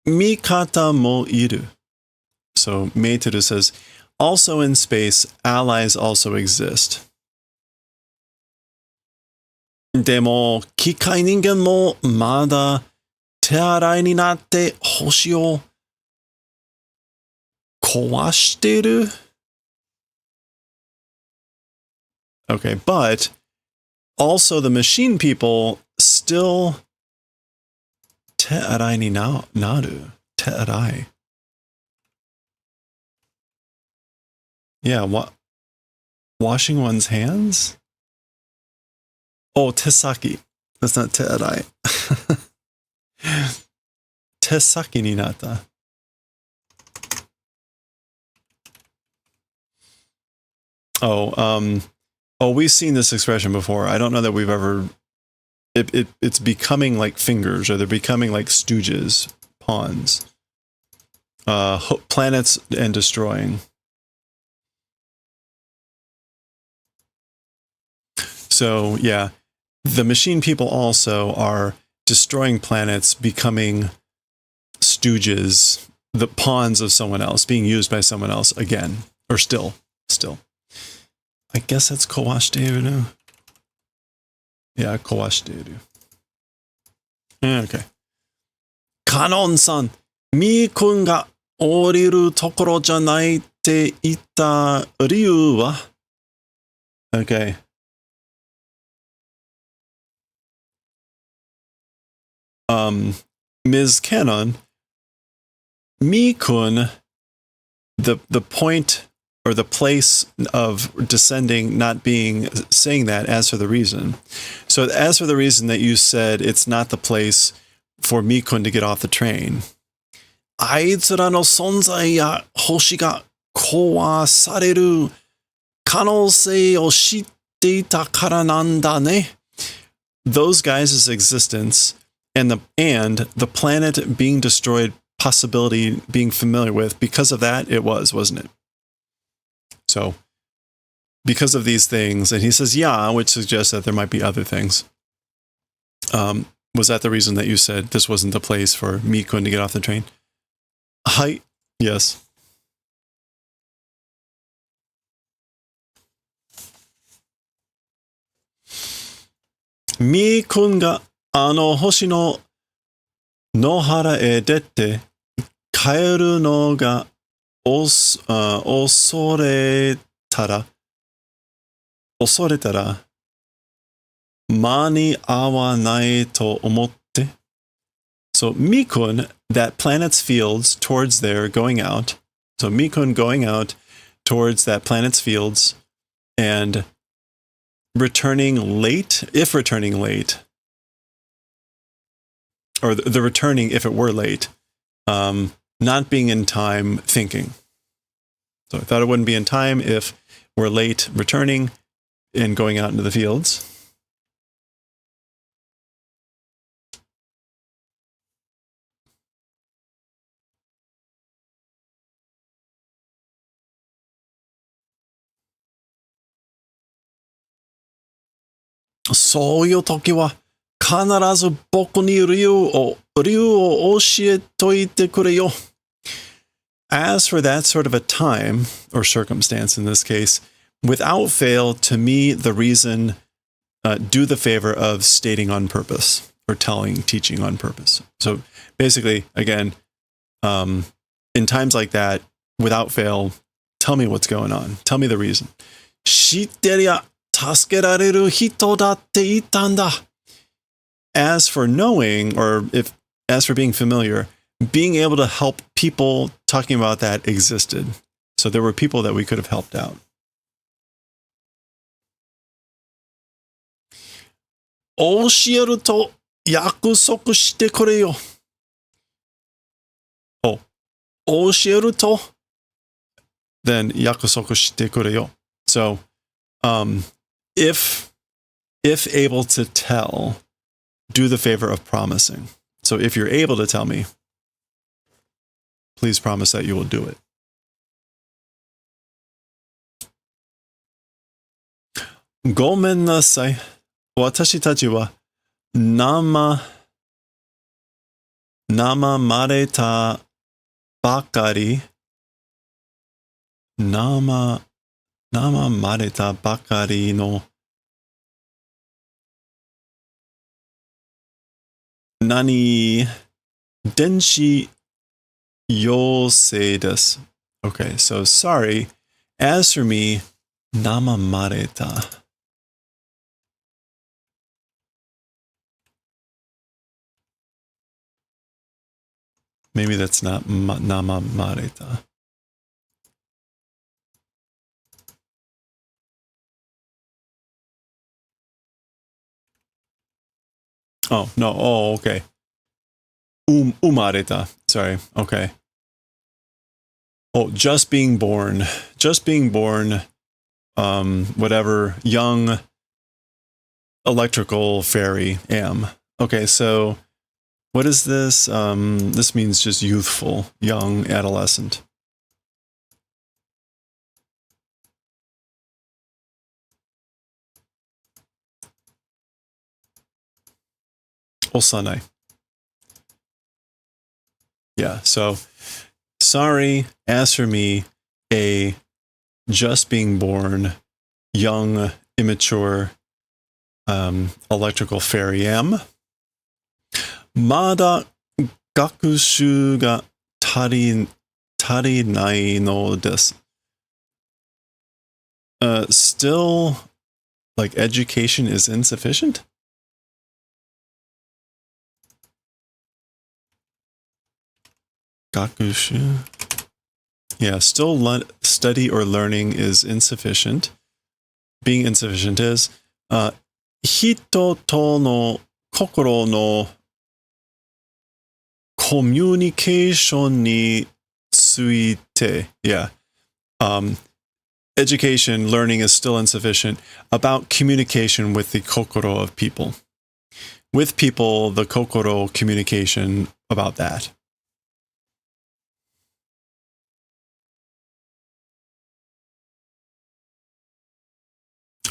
mikata mo iru. So Meiteru says, also in space, allies also exist. Demo, kikai ningen mo mada te arai ni natte hoshi o kowashiteru? Okay, but also the machine people still te arai ni naru. Te arai. Yeah, washing one's hands? Oh, tesaki. That's not te arai. Tesaki ni natta. Oh, we've seen this expression before. I don't know that we've ever... It's becoming like fingers, or they're becoming like stooges, pawns. planets and destroying. So yeah, the machine people also are destroying planets, becoming stooges, the pawns of someone else, being used by someone else again, or still. I guess that's kowashiteru. Yeah, kowashiteru. Okay. Kanon-san, Mi-kun ga oriru tokoro janai te itta ryu wa? Okay. Ms. Canon, Mi-kun, the point or the place of descending not being saying that as for the reason. So as for the reason that you said it's not the place for Mi-kun to get off the train. あいつらの存在や星が壊される可能性を知っていたからなんだね. Those guys' existence and the planet being destroyed possibility being familiar with, because of that, it wasn't it? So, because of these things, and he says, yeah, which suggests that there might be other things. Was that the reason that you said this wasn't the place for Mi-kun to get off the train? Hi. Yes. Mi-kun ga hoshi no Nohara e dette kaeru no ga osoretara mani awanai to omotte. So Mi-kun, that planet's fields towards there going out. So Mi-kun going out towards that planet's fields and returning late, if returning late, or the returning if it were late, not being in time thinking. So I thought it wouldn't be in time if we're late returning and going out into the fields. So いう時は必ず僕に竜を教えといてくれよ. As for that sort of a time, or circumstance in this case, without fail, to me, the reason, do the favor of stating on purpose, or teaching on purpose. So basically, again, in times like that, without fail, tell me what's going on. Tell me the reason. 知ってりゃ助けられる人だっていたんだ. As for knowing, or as for being familiar, being able to help people, talking about that existed. So there were people that we could have helped out. 教えると約束してくれよ. Oh, 教えると then 約束してくれよ. So, if able to tell, do the favor of promising. So if you're able to tell me, please promise that you will do it. Gomen nasai. Watashi tachi wa nama mareta bakari. Nama mareta bakari no Nani denshi yosei desu. Okay, so sorry. As for me, nama mareta. Maybe that's not nama mareta. Oh, no. Oh, okay. Umareta. Sorry. Okay. Oh, just being born. Just being born. Whatever. Young electrical fairy am. Okay, so What is this? This means just youthful, young, adolescent. Osanai. Yeah, so sorry, as for me, a just being born, young, immature, electrical fairy am. Mada gakushu ga tarinai no desu. Still, like, education is insufficient? Gakushu. Yeah, still study or learning is insufficient. Being insufficient is hito to no kokoro no communication ni tsuite. Yeah. Education, learning is still insufficient about communication with the kokoro of people. With people, the kokoro communication about that.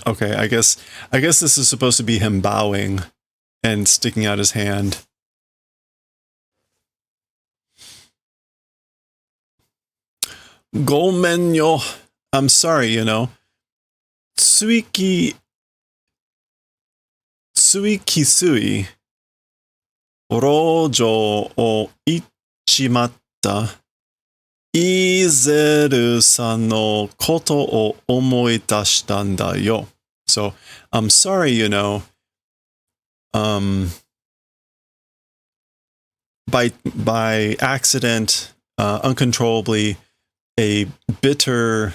Okay, I guess this is supposed to be him bowing and sticking out his hand. Gomen yo. I'm sorry, you know. Tsuiki sui rojo o ichimatta Izeru-san no koto o omoi dashita n da yo. So, I'm sorry, you know, by accident, uncontrollably, a bitter,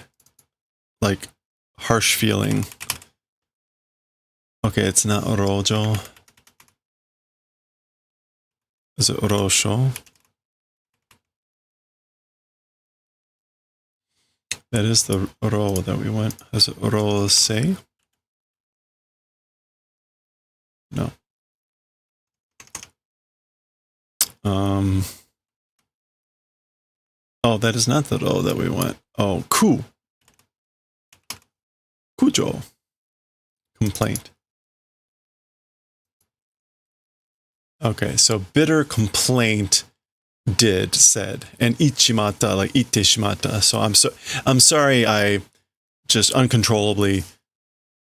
like, harsh feeling. Okay, it's not rojo. Is it rosho? That is the ro that we went. Is it ro say? No. Oh, that is not the ro that we went. Oh, ku. Kujo. Complaint. Okay, so bitter complaint said, and ichimata, like ite shimata. So I'm sorry I just uncontrollably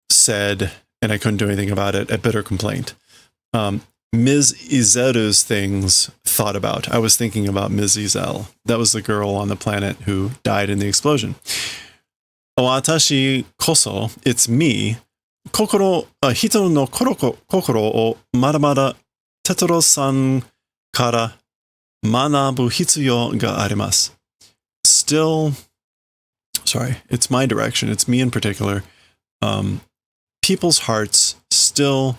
said, and I couldn't do anything about it, a bitter complaint. Ms. Izeru's things thought about. I was thinking about Ms. Izel. That was the girl on the planet who died in the explosion. Watashi koso, it's me. Kokoro, hito no kokoro o maramara Tetsuo-san kara manabu hitsuyo ga arimasu. Still, sorry, it's my direction. It's me in particular. People's hearts still,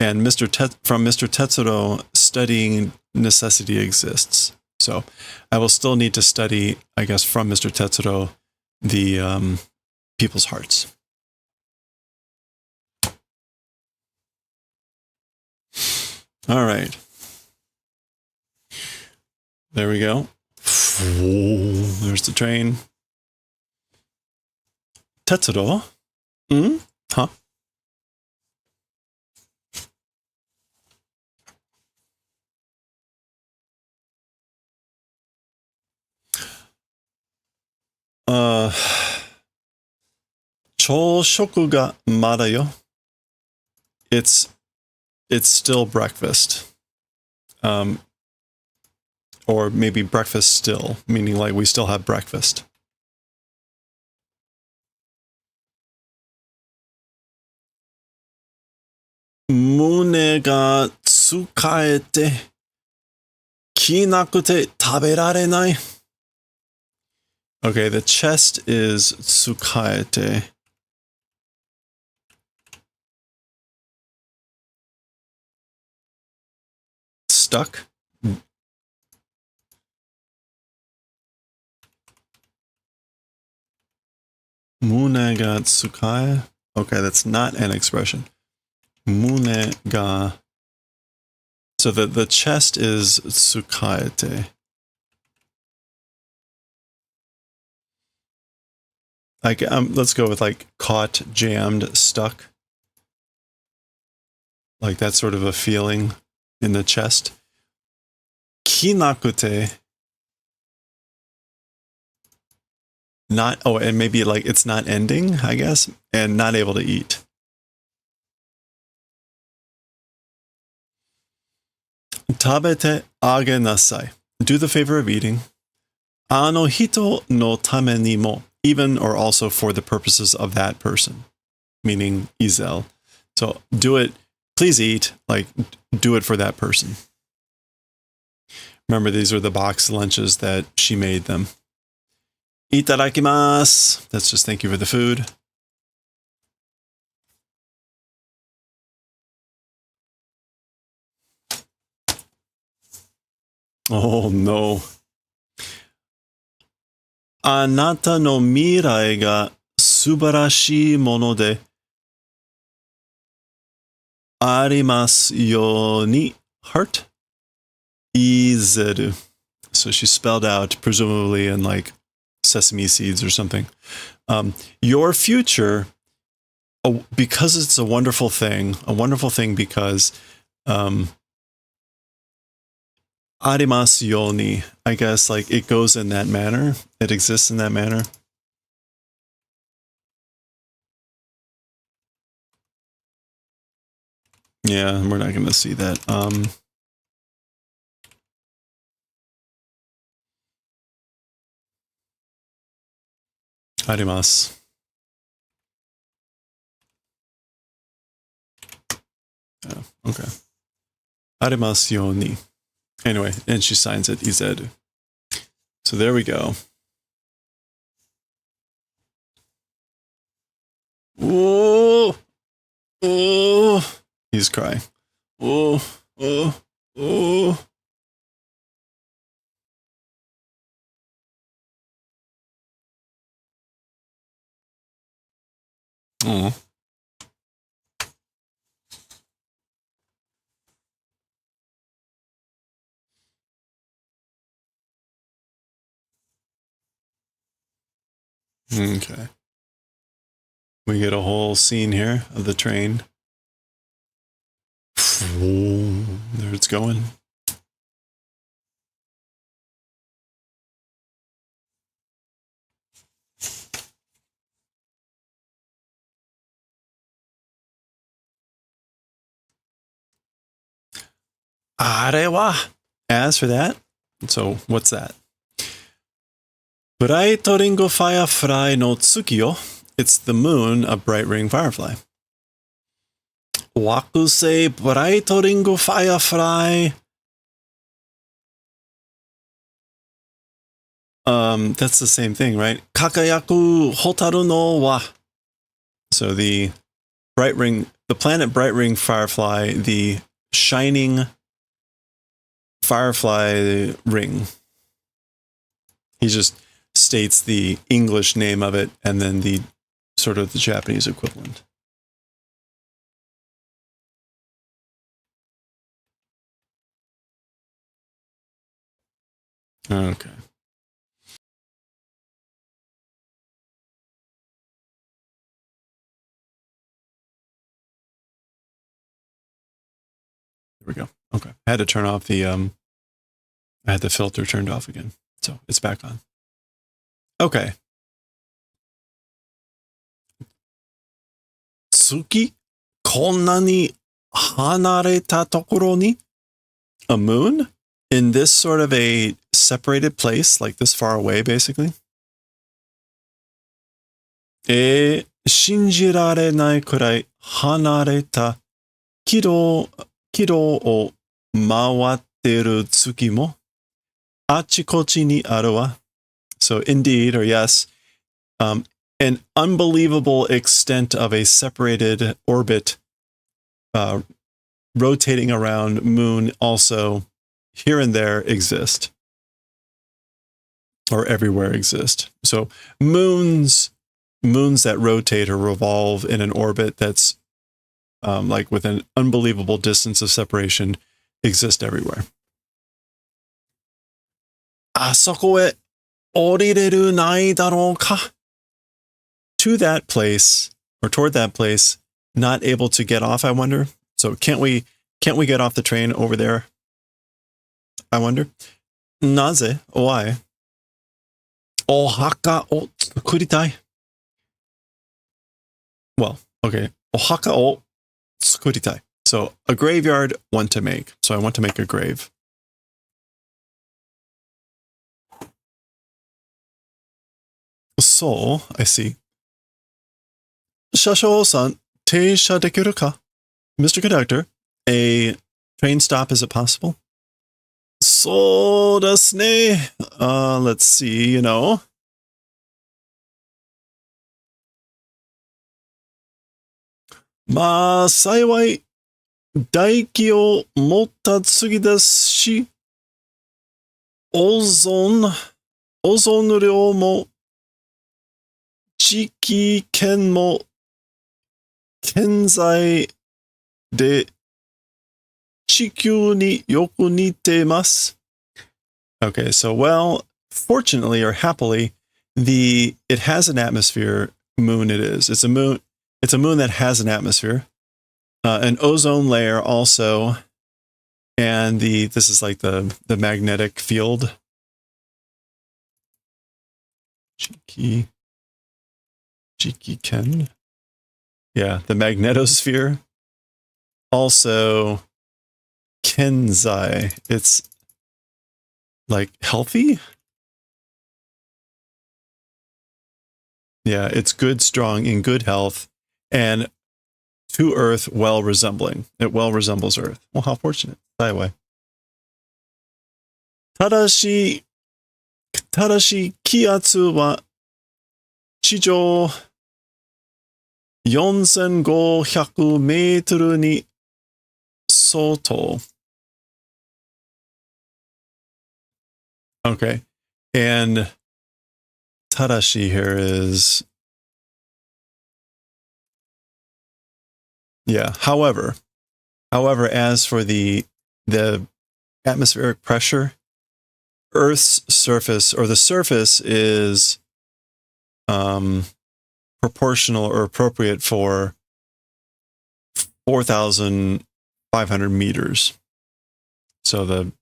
and from Mr. Tetsuo, studying necessity exists. So I will still need to study, I guess, from Mr. Tetsuo, the people's hearts. All right. There we go. There's the train. Tetsuo? Huh? Chōshoku ga mada yo. It's still breakfast. Or maybe breakfast still, meaning like we still have breakfast. Mune ga tsukaete kinakute taberarenai. Okay, the chest is tsukaete. Stuck? Mune ga tsukae. Okay, that's not an expression. Mune ga So the chest is tsukaete. Like, let's go with like caught, jammed, stuck. Like that sort of a feeling in the chest. Kinakute. Not, oh, and maybe like it's not ending, I guess, and not able to eat. Tabete age nasai. Do the favor of eating. Ano hito no tame ni mo. Even or also for the purposes of that person. Meaning Izel. So do it, please eat, like do it for that person. Remember, these are the box lunches that she made them. Itadakimasu. That's just thank you for the food. Oh no. Anata no mirai ga subarashii mono de arimasu yo ni. Heart? Izeru. So she spelled out, presumably in like sesame seeds or something. Your future, because it's a wonderful thing because arimasu yo ni, I guess, like it goes in that manner. It exists in that manner. Yeah, we're not going to see that. Arimasu. Yeah, okay. Arimasu yo ni. Anyway, and she signs it, Izeru. So there we go. Oh, oh, he's crying. Oh, oh, oh. Oh. Okay. We get a whole scene here of the train. Oh, there it's going. Arewa. As for that, so what's that? Bright Ringo Firefly no Tsukiyo. It's the moon of Bright Ring Firefly. Wakusei Bright Ringo Firefly. That's the same thing, right? Kakayaku Hotaru no wa. So the Bright Ring, the planet Bright Ring Firefly, the shining Firefly ring. He just states the English name of it and then the sort of the Japanese equivalent. Okay. There we go. Okay. I had to turn off the I had the filter turned off again. So it's back on. Okay. Tsuki konna ni hanareta tokoro ni? A moon? In this sort of a separated place, like this far away, basically? Shinjirarenai kurai hanareta kiro o mawatteru tsuki mo achikochi ni aru wa. So indeed, or yes, an unbelievable extent of a separated orbit rotating around moon also here and there exist, or everywhere exist. So moons that rotate or revolve in an orbit that's like with an unbelievable distance of separation exist everywhere. あそこへ降りれるないだろうか? To that place, or toward that place, not able to get off, I wonder. So can't we get off the train over there? I wonder. なぜ? Why? お墓を作りたい. Well, okay. お墓を作りたい. So a graveyard, want to make. So I want to make a grave. So, I see. 車掌さん、停車できるか? Mr. Conductor, a train stop, is it possible? そうですね. Let's see, you know. まあ、幸い、唾液を持った次ですし、オゾン量も、地域圏も、健在で、地球によく似ています。Okay, so well, fortunately or happily, it has an atmosphere. Moon it is. It's a moon that has an atmosphere, an ozone layer also, and this is like the magnetic field. Jiki Ken. Yeah, the magnetosphere. Also, Kenzai. It's like healthy. Yeah, it's good, strong, in good health, and to Earth well resembling. It well resembles Earth. Well, how fortunate. That way. ただし気圧は地上4500メートルに相当. Okay. And Tadashi here is, yeah, however, as for the atmospheric pressure, Earth's surface, or the surface, is proportional or appropriate for 4,500 meters. So the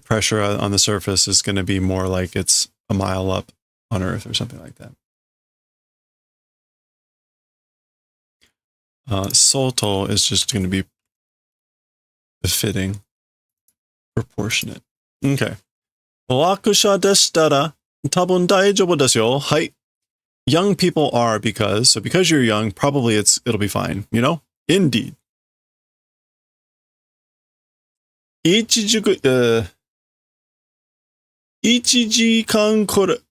pressure on the surface is going to be more like it's a mile up on Earth or something like that. Soto is just going to be befitting, proportionate. Okay. 落車でしたら多分大丈夫ですよ。はい。Young people are because you're young, probably it'll be fine, you know? Indeed. 1時間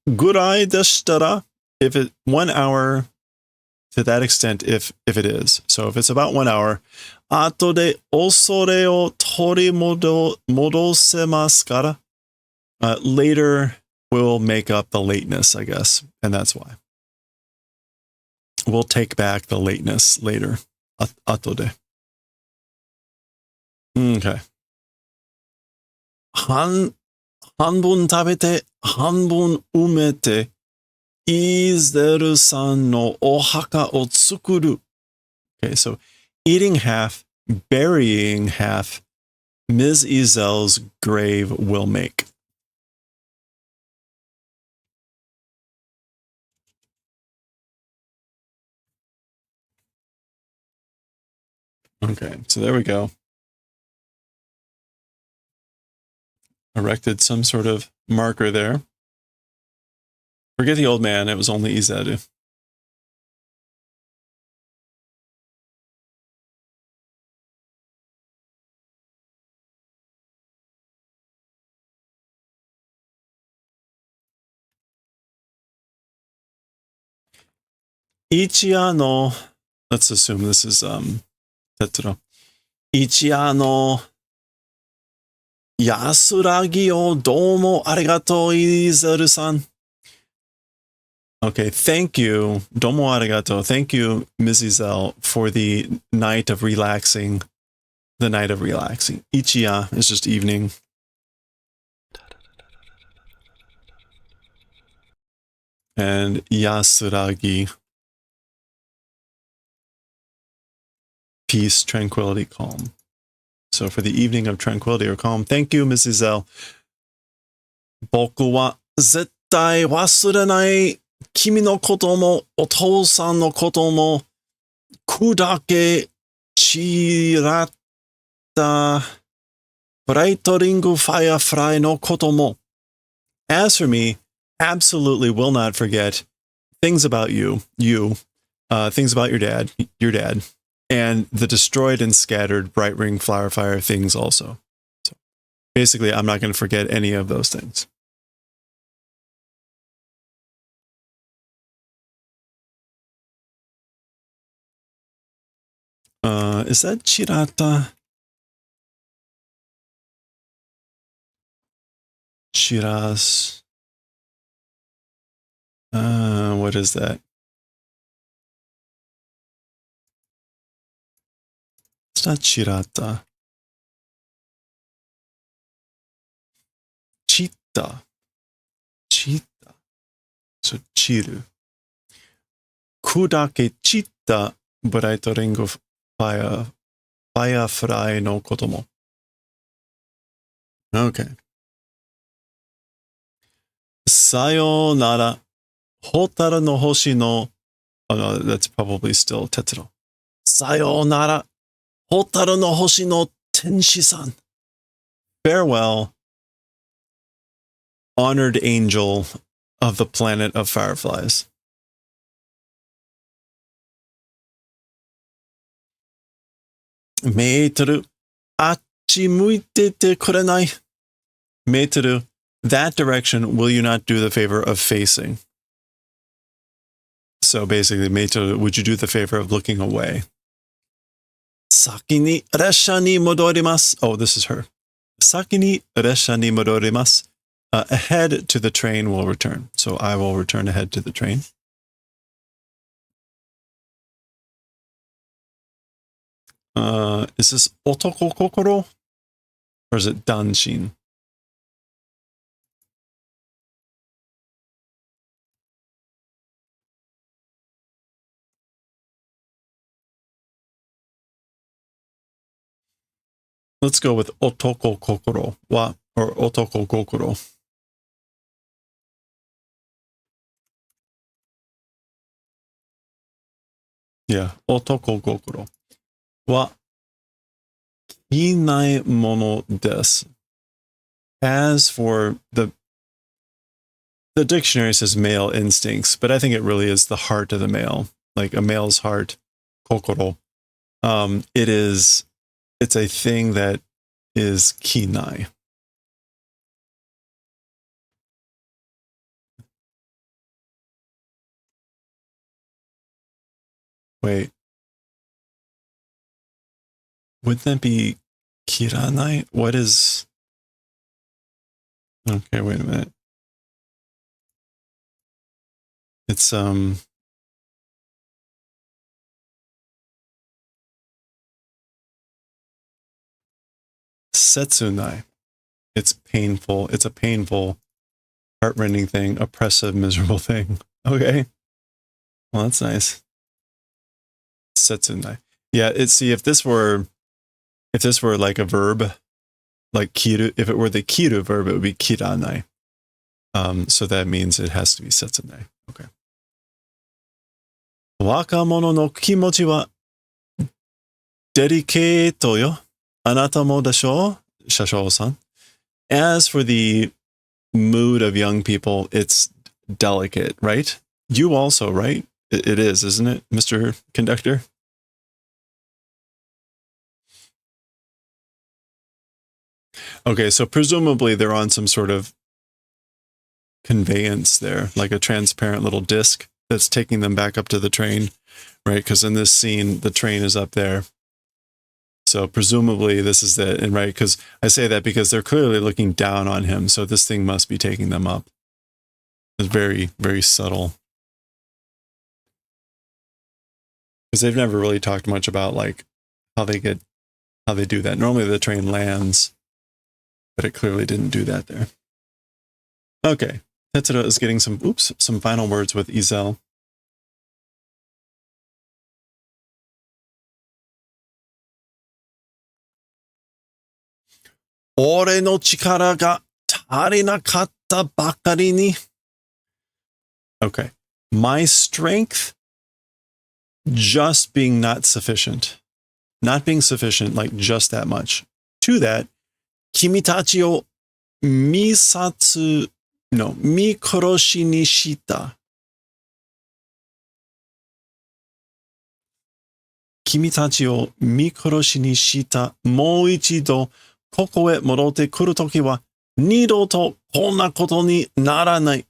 ぐらいでしたら 1 hour to that extent if it is. So if it's about 1 hour, 後で恐れを取り戻せますから. Later we'll make up the lateness, I guess, and that's why. We'll take back the lateness later. 後で. Okay. 半分食べて、半分埋めて、イゼルさんのお墓を作る. Okay, so eating half, burying half, Ms. Ezel's grave will make. Okay, so there we go. Erected some sort of marker there. Forget the old man, it was only Izeru. Ichiya no, let's assume this is Tetsuro. Ichiya no Yasuragi o domo arigato, Izeru-san. Okay, thank you. Domo arigato. Thank you, Ms. Ezel, for the night of relaxing the night of relaxing. Ichiya is just evening. And yasuragi, peace, tranquility, calm. So for the evening of tranquility or calm, thank you, Mrs. L. 僕は絶対忘れない君のこともお父さんのことも砕け散らったブライトリングファイアフライのことも As for me, absolutely will not forget things about you, things about your dad, and the destroyed and scattered bright ring flower fire things also. So basically, I'm not going to forget any of those things. Is that Chirata? Chiras. What is that? It's not Chirata. Chita. Chita. So chiru. Kudake chita bright ring of fire fry no kotomo. Okay. Sayonara. Hotaru no hoshi no. Oh no, that's probably still Tetsuro. Sayonara. Hotaru no hoshi no tenshi-san. Farewell, honored angel of the planet of fireflies. Meiteru, achi muite te kurenai. Meiteru, that direction will you not do the favor of facing? So basically, Meiteru, would you do the favor of looking away? Saki ni resha ni modorimasu. Oh, this is her. Saki ni resha ni modorimasu. Ahead to the train will return. So I will return ahead to the train. Is this otoko kokoro? Or is it danshin? Let's go with otoko kokoro wa, or otoko kokoro. Yeah, otoko kokoro wa kinai mono desu. As for the dictionary says male instincts, but I think it really is the heart of the male, like a male's heart, kokoro. It's a thing that is kinai. Wait. Wouldn't that be kiranai? What is... Okay, wait a minute. It's, setsunai. It's painful. It's a painful, heartrending thing, oppressive, miserable thing. Okay. Well, that's nice. Setsunai. Yeah, see, if this were like a verb, like kiru, if it were the kiru verb, it would be kiranai. So that means it has to be setsunai. Okay. Wakamono no kimochi wa delicate yo. Anata mo dasho, Shashou-san. As for the mood of young people, it's delicate, right? You also, right? It is, isn't it, Mr. Conductor? Okay, so presumably they're on some sort of conveyance there, like a transparent little disc that's taking them back up to the train, right? Because in this scene, the train is up there. So presumably this is it, and right, because I say that because they're clearly looking down on him, so this thing must be taking them up. It's very, very subtle. Because they've never really talked much about like how they get how they do that. Normally the train lands, but it clearly didn't do that there. Okay, Tetsuro is getting some final words with Izel. Ore no chikara ga tarinakatta bakari ni. Okay, my strength just being not sufficient. Not being sufficient, like just that much. To that, kimitachi o mikoroshi ni shita. Kimitachi o mikoroshi ni shita. Mou ichido koko e morote kuru toki wa nido to konna koto ni naranai.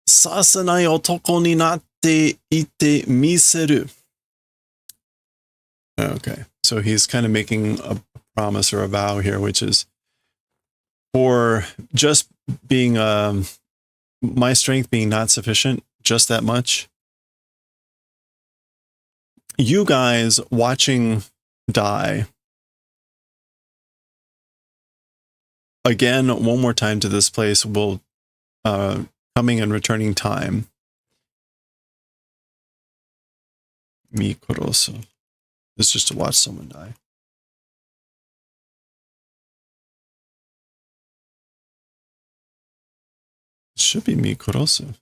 Sasanai otoko ni natte ite miseru. Okay, so he's kind of making a promise or a vow here, which is for just being my strength being not sufficient, just that much. You guys watching die again one more time to this place will coming and returning time. Mikoroso. It's just to watch someone die. It should be Mikoroso.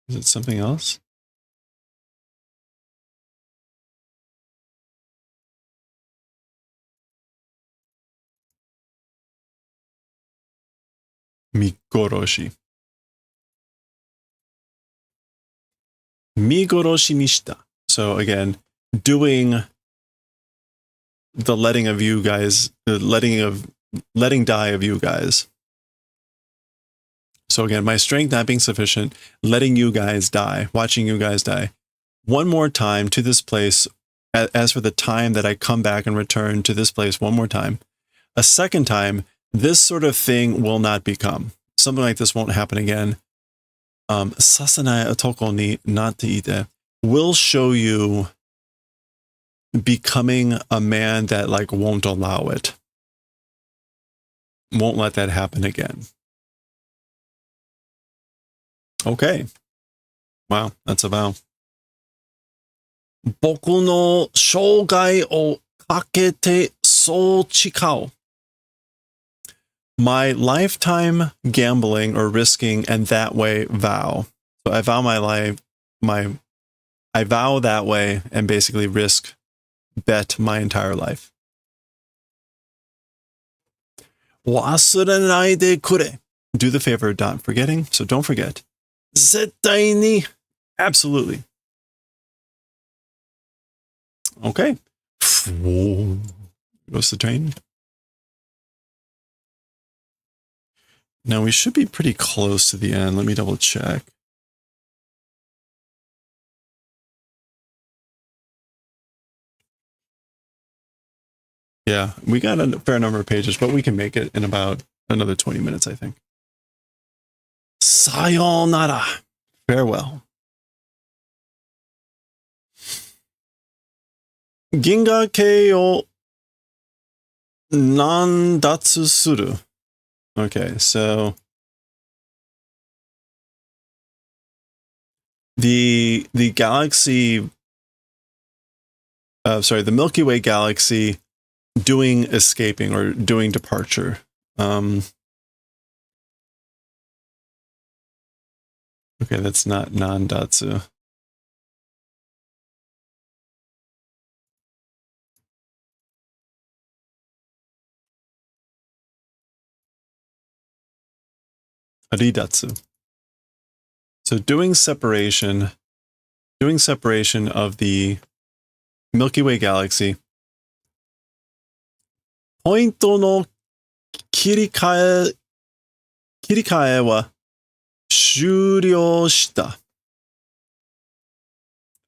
Is it something else? Migoroshi. Migoroshi nishita. So again, doing the letting of you guys, letting die of you guys. So again, my strength not being sufficient, letting you guys die, watching you guys die. One more time to this place, as for the time that I come back and return to this place one more time. A second time, this sort of thing will not become. Something like this won't happen again. Sasanai otoko ni natte ite will show you becoming a man that like won't allow it. Won't let that happen again. Okay. Wow, that's a vow. Boku no shougai o kakete so chikao. My lifetime gambling or risking and that way vow. So I vow my life, I vow that way and basically risk, bet my entire life. Wasurenai de kure. Do the favor of not forgetting, so don't forget. Zettai ni. Absolutely. Okay. Goes the train. Now we should be pretty close to the end. Let me double check. Yeah, we got a fair number of pages, but we can make it in about another 20 minutes, I think. Sayonara. Farewell. Ginga kei o nandatsu suru. Okay, so the galaxy, the Milky Way galaxy doing escaping or doing departure. Okay, that's not nandatsu. Aridatsu. So doing separation of the Milky Way galaxy. Pointo no kirikae wa shuryou shita.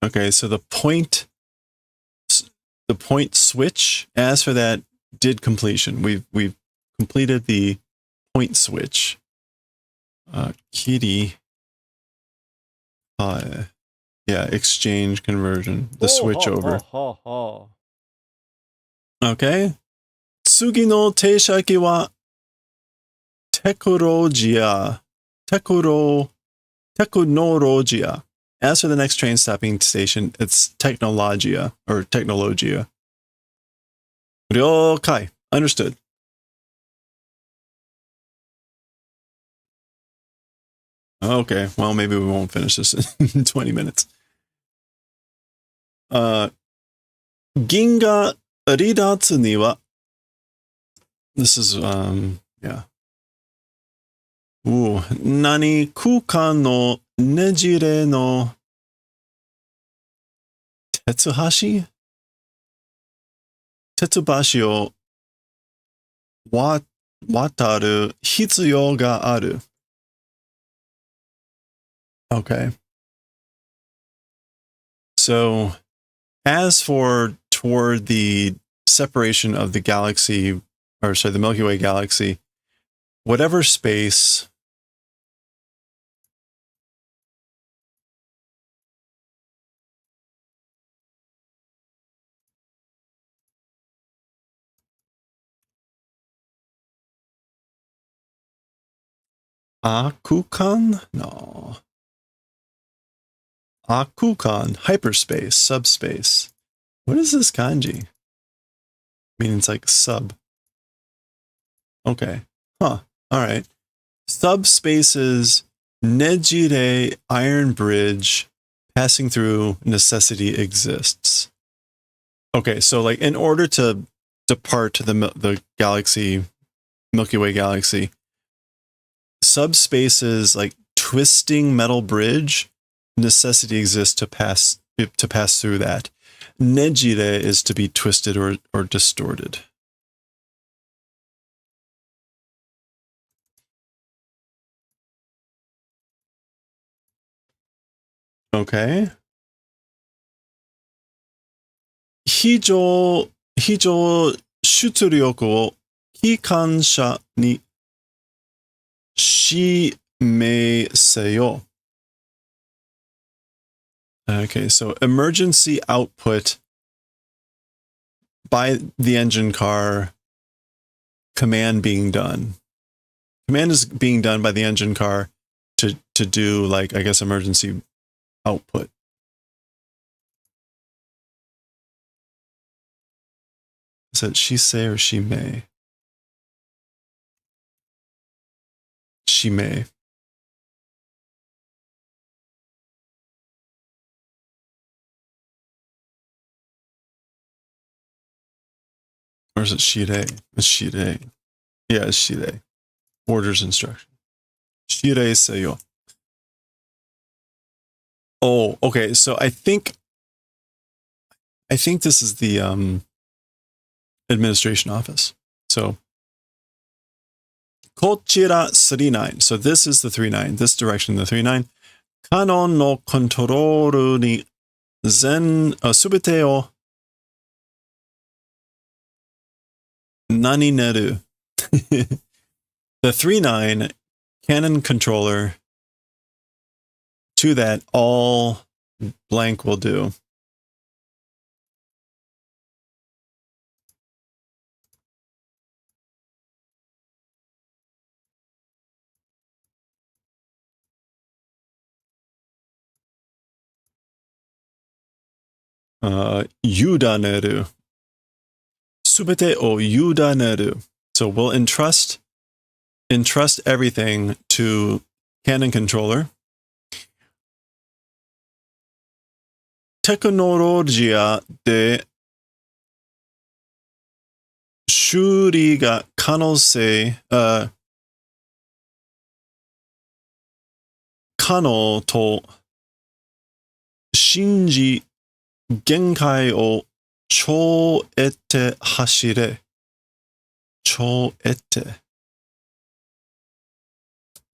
Okay, so the point switch, as for that, did completion. We've completed the point switch. Kiri. Yeah, exchange conversion, the switch over. Okay. 次の停車駅はテクノロジア。As for the next train stopping station, it's Technologia or Technologia. 了解. Understood. Okay, well, maybe we won't finish this in 20 minutes. Ginga Ridatsu ni wa. This is, yeah. Nani kukan no nejire no tetsuhashi? Tetsubashi o wataru hitsuyo ga aru. Okay. So, as for toward the separation of the galaxy, or sorry, the Milky Way galaxy, whatever space Akukan? No. Akukan, hyperspace, subspace. What is this kanji? I mean, it's like sub. Okay. Huh. All right. Subspaces, nejire, iron bridge, passing through necessity exists. Okay, so like in order to depart the galaxy, Milky Way galaxy, subspaces like twisting metal bridge, necessity exists to pass through that. Nejire is to be twisted or distorted. Okay. 非常出力を機関車に示せよ. Okay, so emergency output by the engine car, command being done. Command is being done by the engine car to do, like, I guess, emergency output. Is that she say or she may? She may. Or is it shire? It's shire. Yeah, it's shire. Orders instruction. Shire seyo. Oh, okay. So I think this is the administration office. So kochira 39. So this is the 39. This direction, the 39. Kanon no control ni subete o nani neru. The 39 cannon controller, to that all blank will do. Yudaneru. Subete o yudaneru. So we'll entrust everything to cannon controller. Technologia de 修理が可能性、可能と信じ限界を超えて走れ。超えて。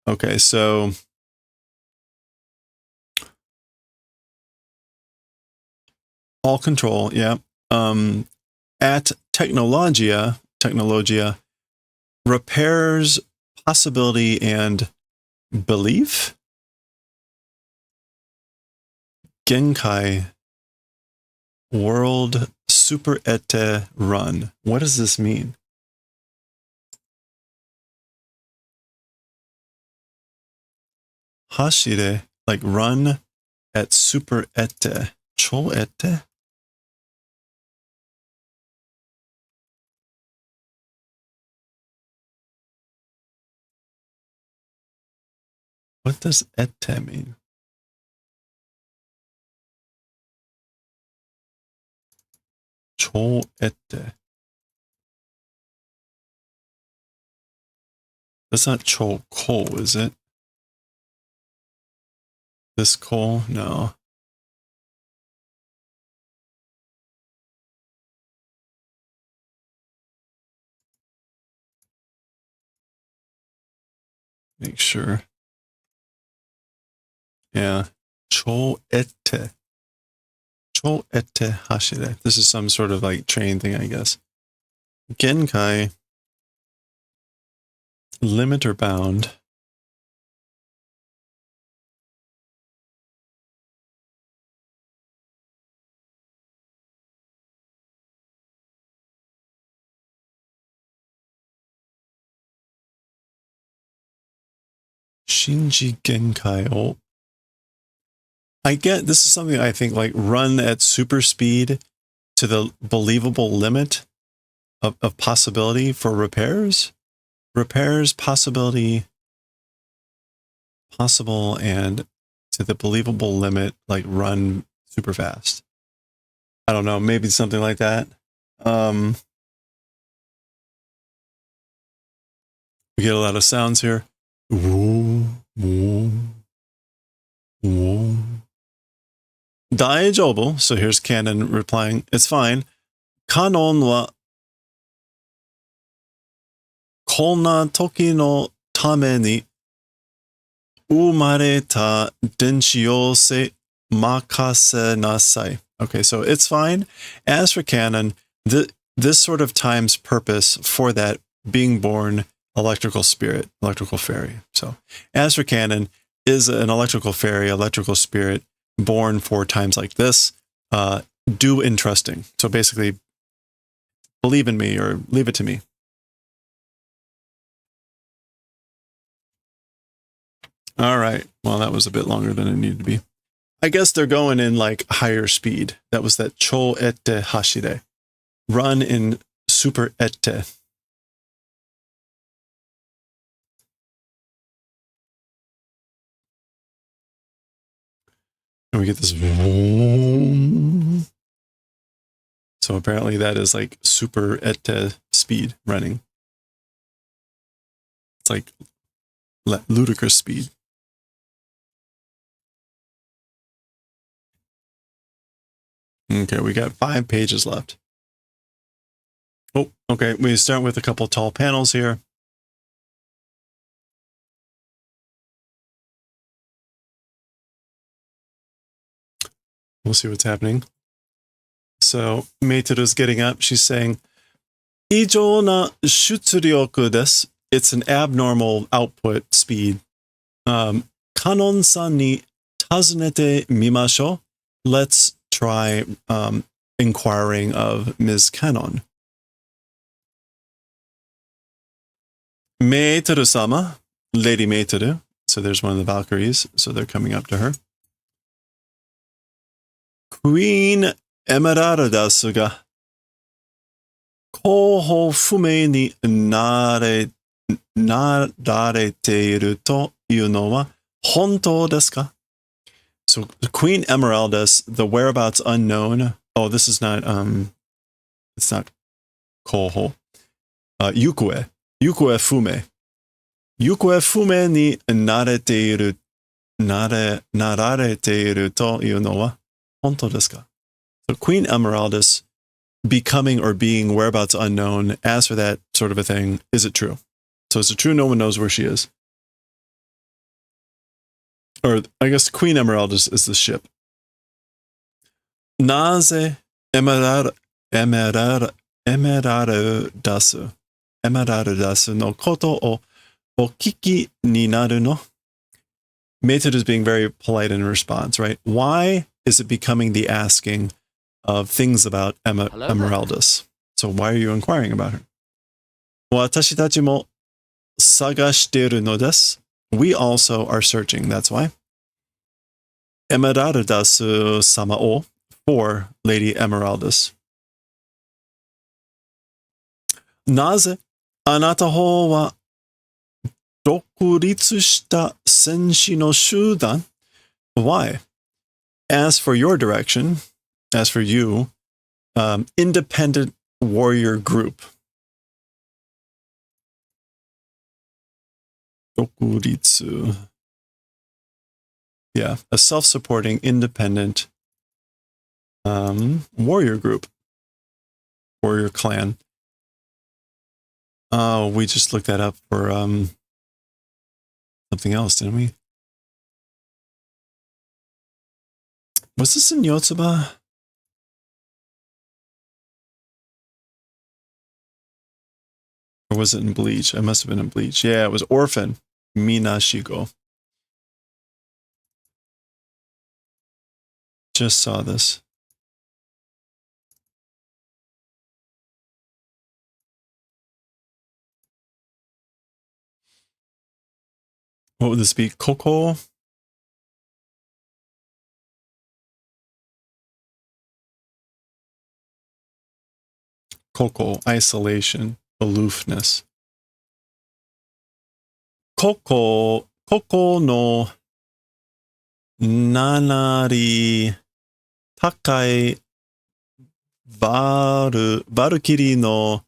Okay, so all control, yeah. At Technologia repairs possibility and belief? Genkai World Super Ete Run. What does this mean? Hashire, like run at Super Ete. Cho Ete? What does Ete mean? Cho Ete. That's not Cho Ko, is it? This Ko? No. Make sure. Yeah. Cho Ete. Cho Ete Hashire. This is some sort of like train thing, I guess. Genkai. Limit or bound. Shinji Genkai. Oh. I get this is something I think like run at super speed to the believable limit of possibility for repairs. Repairs, possibility, possible, and to the believable limit, like run super fast. I don't know, maybe something like that. We get a lot of sounds here. Woo, woo, woo. Daijoubu. So here's Canon replying, it's fine. Kanon wa konna toki no tame ni umareta denshi yose makase nasai. Okay, so it's fine. As for Canon, this sort of time's purpose for that being born electrical spirit, electrical fairy. So as for Canon, is an electrical fairy, electrical spirit born for times like this, do entrusting. So basically, believe in me or leave it to me. All right. Well, that was a bit longer than it needed to be. I guess they're going in like higher speed. That was that Cho Ete Hashire. Run in super Ete. And we get this. So apparently that is like super Ete speed running. It's like ludicrous speed. Okay, we got 5 pages left. Oh, okay. We start with a couple tall panels here. We'll see what's happening. So Meiteru's getting up. She's saying, "Ijou na shutsuryoku desu." It's an abnormal output speed. Kanon-san ni tazunete mimashou. Let's try inquiring of Ms. Canon. Meiteru-sama, Lady Meiteru. So there's one of the Valkyries. So they're coming up to her. Queen Emeraldas ga kouhou fume ni nararete iru to iu no wa hontou desu ka? So Queen Emeraldas, the whereabouts unknown. Oh, this is not it's not kouhou. Yukue fume. Yukue fume ni nararete iru to iu no wa hontou desu ka? So Queen Emeraldas becoming or being whereabouts unknown, as for that sort of a thing, is it true? So is it true no one knows where she is? Or I guess Queen Emeraldas is the ship. Naze Emeraldasu no koto o okiki ni naru no? Method is being very polite in response, right? Why is it becoming the asking of things about Emeraldus? So why are you inquiring about her? 私たちも探してるのです. We also are searching, that's why. Emeraldus sama o, for Lady Emeraldus. なぜあなた方は独立した戦士の集団? Why? As for your direction, as for you, independent warrior group. 独立. Yeah, a self-supporting, independent warrior group, warrior clan. Oh, we just looked that up for something else, didn't we? Was this in YOTSUBA? Or was it in Bleach? It must have been in Bleach. Yeah, it was Orphan. Minashigo. Just saw this. What would this be? Koko? Koko, isolation, aloofness. Koko no nanari takai Valkyrie no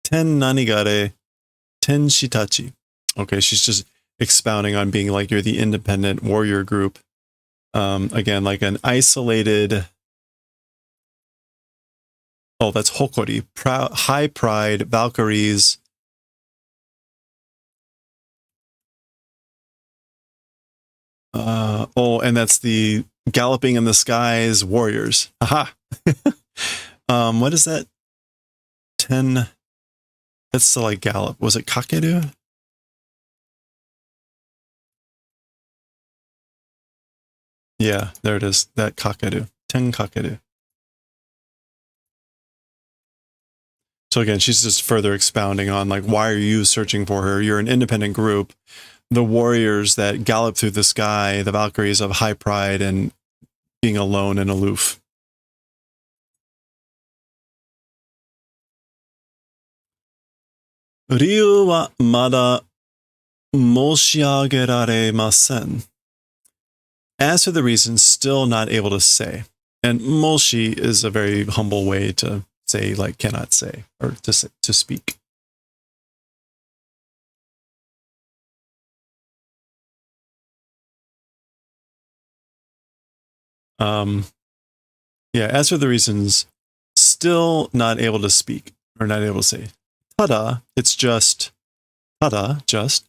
ten nanigare tenshitachi. Okay, she's just expounding on being like you're the independent warrior group. Again, like an isolated. Oh, that's Hokori. High pride, Valkyries. Oh, and that's the galloping in the skies warriors. Aha. What is that? 10. That's the like gallop. Was it Kakeru? Yeah, there it is. That Kakeru. 10 Kakeru. So again, she's just further expounding on like, why are you searching for her? You're an independent group. The warriors that gallop through the sky, the Valkyries of high pride and being alone and aloof. Ryu wa mada moshiageraremasen. As for the reason, still not able to say. And moshi is a very humble way to say, like, cannot say, or to speak. Yeah, as for the reasons, still not able to speak, or not able to say. Tada, it's just, tada, just.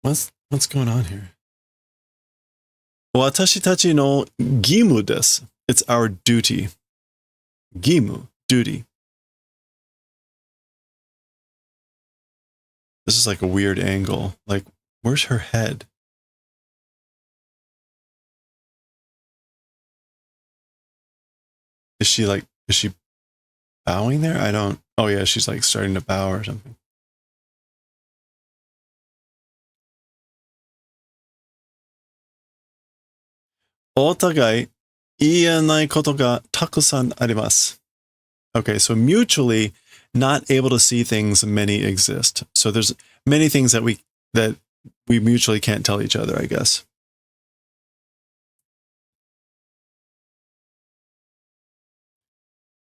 What's going on here? Watashi tachi no gimu desu. It's our duty. Gimu, duty. This is like a weird angle. Like, where's her head? Is she bowing there? I don't, oh yeah, she's like starting to bow or something. Otagai ienai koto ga takusan arimasu. Okay, so mutually not able to see things, many exist. So there's many things that we mutually can't tell each other, I guess.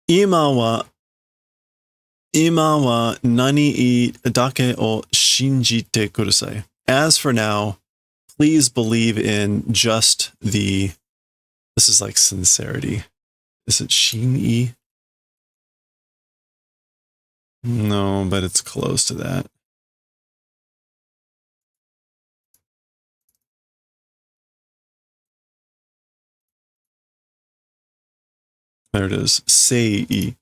Ima wa nani dake o shinjite kudasai. As for now, please believe in just the, this is like sincerity. Is it shin-i? No, but it's close to that. There it is. Sei.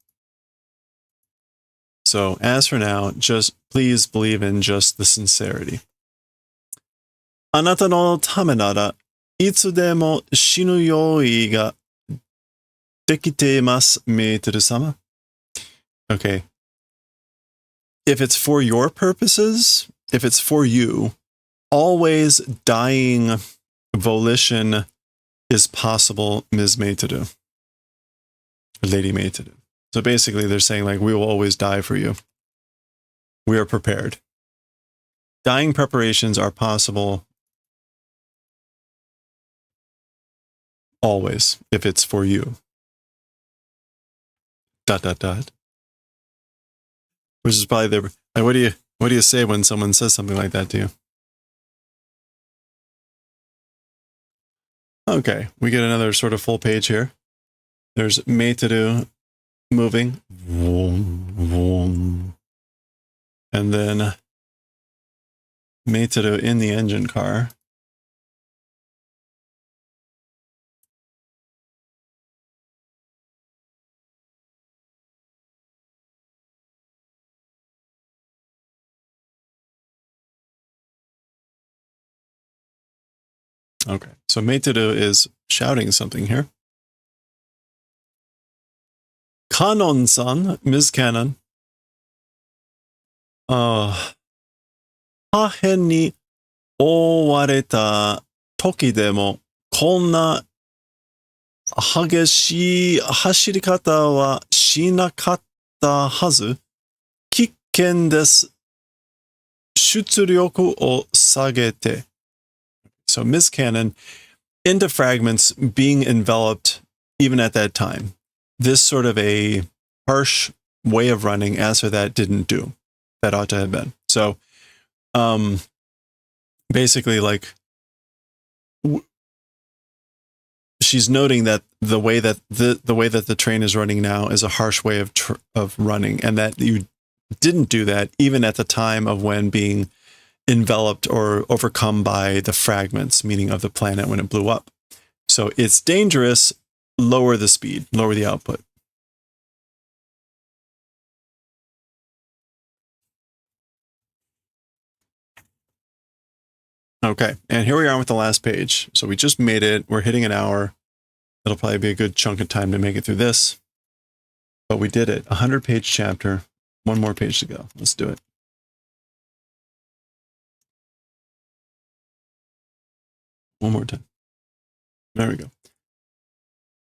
So as for now, just please believe in just the sincerity. あなたのためならいつでも死ぬ用意ができています、メーテル様。Okay. If it's for your purposes, if it's for you, always dying volition is possible, Ms. Meiteru. Lady Meiteru. So basically they're saying like, we will always die for you. We are prepared. Dying preparations are possible always, if it's for you. ... Which is probably the, like, what do you say when someone says something like that to you? Okay, we get another sort of full page here. There's Meiteru moving. And then Meiteru in the engine car. Okay, so Meiteru is shouting something here. Kanon-san, Ms. Cannon. 破片に覆われた時でもこんな激しい走り方はしなかったはず。危険です。出力を下げて。So Ms. Cannon, into fragments, being enveloped even at that time. This sort of a harsh way of running, as for that, didn't do. That ought to have been. So, basically, like, she's noting that the way that the train is running now is a harsh way of running, and that you didn't do that even at the time of when being enveloped or overcome by the fragments, meaning of the planet when it blew up. So it's dangerous. Lower the speed, lower the output. Okay, and here we are with the last page. So we just made it. We're hitting an hour. It'll probably be a good chunk of time to make it through this. But we did it. 100-page chapter. One more page to go. Let's do it. One more time. There we go.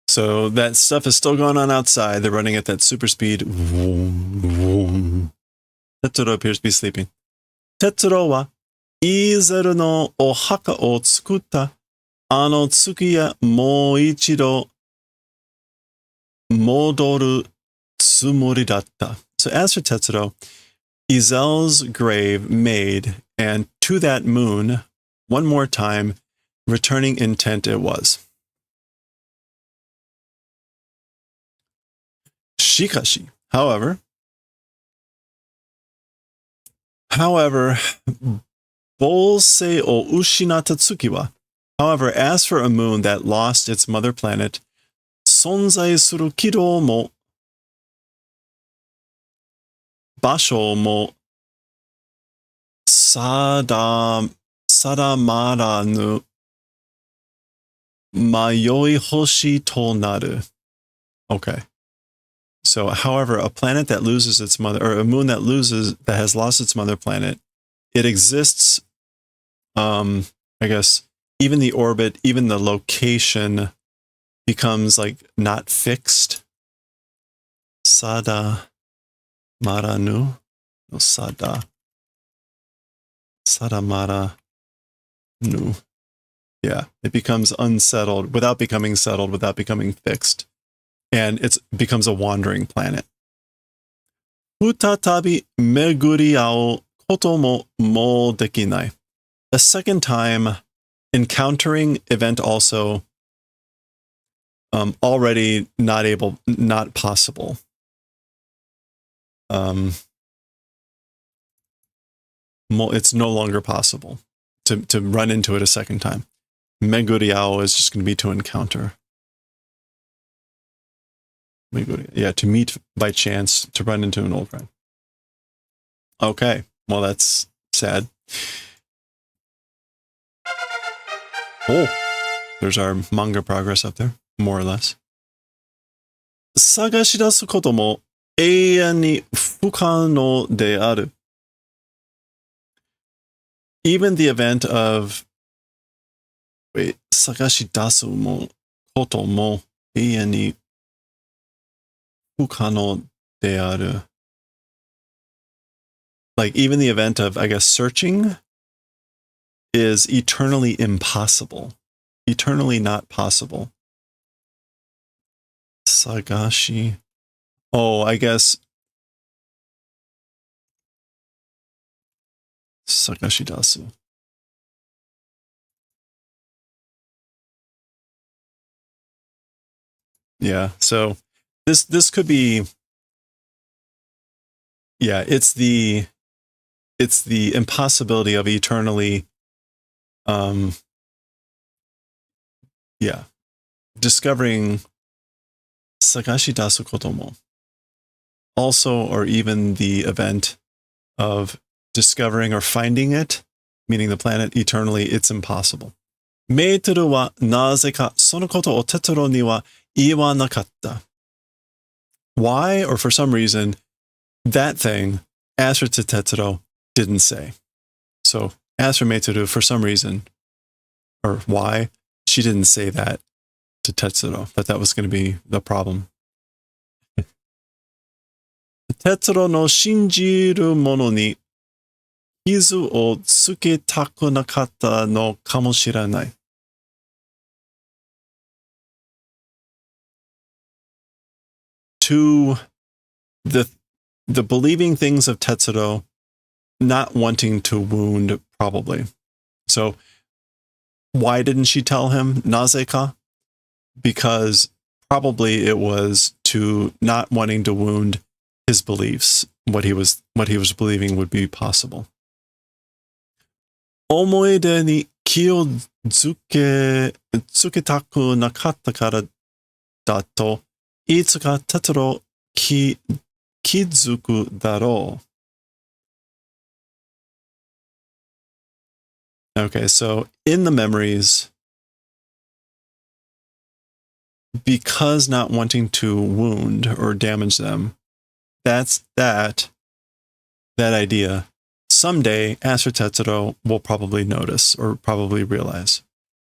So that stuff is still going on outside. They're running at that super speed. Tetsuro appears to be sleeping. Tetsuro wa Izeru no ohaka o tsukutta ano tsuki ya mou ichido modoru tsumori datta. So as for Tetsuro, Izel's grave made, and to that moon, one more time, returning intent it was. Shikashi, however, Bolsei o ushinatta tsuki wa, however, as for a moon that lost its mother planet, sonzai suru kidou mo basho mo sadamaranu mayoi hoshi to naru. Okay. So, however, a planet that loses its mother, or a moon that has lost its mother planet, it exists, I guess, even the orbit, even the location becomes like not fixed. Sada maranu, no sada maranu. Yeah, it becomes unsettled without becoming settled, without becoming fixed. And it becomes a wandering planet. Futatabi meguri ao koto mo mou dekinai. A second time, encountering event also already not possible. It's no longer possible to run into it a second time. Meguri ao is just going to be to encounter. Yeah, to meet by chance, to run into an old friend. Okay, well, that's sad. Oh, there's our manga progress up there, more or less. 探し出すことも永遠に不可能である. Even the event of, wait, 探し出すことも永遠に不可能である. Like, even the event of, I guess, searching is eternally impossible. Eternally not possible. Sagashi. Oh, I guess. Sagashi dasu. Yeah, so this could be, yeah, it's the impossibility of eternally yeah, discovering sagashi dasu koto mo. Also, or even the event of discovering or finding it, meaning the planet eternally, it's impossible. メートルはなぜかそのことをテトロには言わなかった. Why, or for some reason, that thing, as for Tetsuro, didn't say. So, as for Meitoru, for some reason, or why, she didn't say that to Tetsuro, that was going to be the problem. Tetsuro no shinjiru mono ni kizu o tsuketaku nakatta no kamoshiranai. To the believing things of Tetsuro, not wanting to wound, probably. So, why didn't she tell him Nazeka? Because probably it was to not wanting to wound his beliefs, what he was believing would be possible. Omoide ni ki o tsuketaku nakatta kara da to itsuka Tetsuro kizuku daro. Okay, so in the memories, because not wanting to wound or damage them, that's that idea. Someday, Aster Tetsuro will probably notice or probably realize.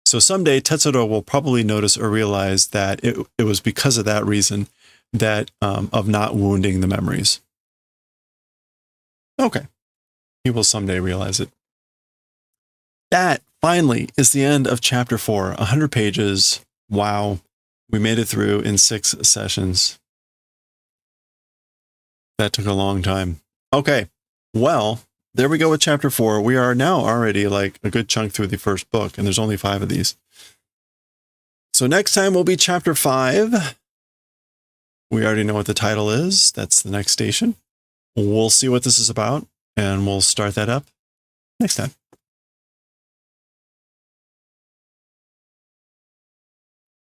So someday, Tetsuro will probably notice or realize that it was because of that reason that of not wounding the memories. Okay. He will someday realize it. That, finally, is the end of Chapter 4. 100 pages. Wow. We made it through in 6 sessions. That took a long time. Okay. Well, there we go with Chapter 4. We are now already like a good chunk through the first book, and there's only 5 of these. So next time will be Chapter 5. We already know what the title is. That's the next station. We'll see what this is about, and we'll start that up next time.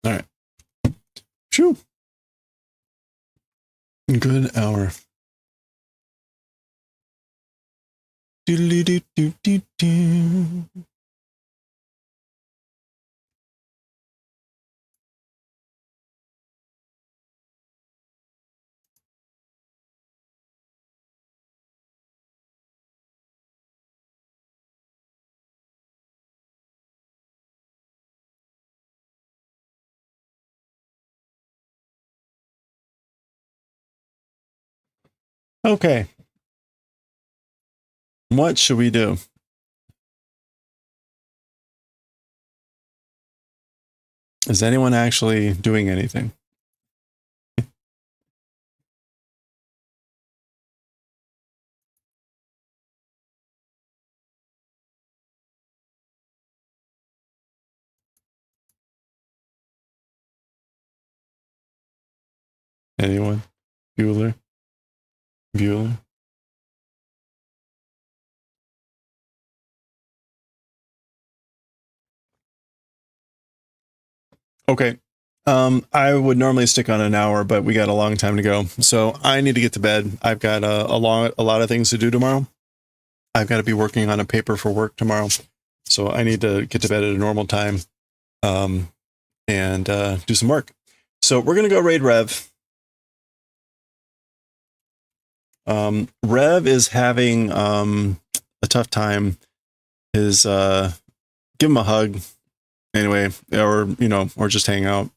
All right. Phew. Good hour. Do-do-do-do-do-do. Okay. What should we do? Is anyone actually doing anything? Anyone? Bueller? Bueller? Okay. I would normally stick on an hour, but we got a long time to go. So I need to get to bed. I've got a lot of things to do tomorrow. I've got to be working on a paper for work tomorrow. So I need to get to bed at a normal time, and do some work. So we're going to go raid Rev. Rev is having a tough time. Give him a hug anyway, or just hang out.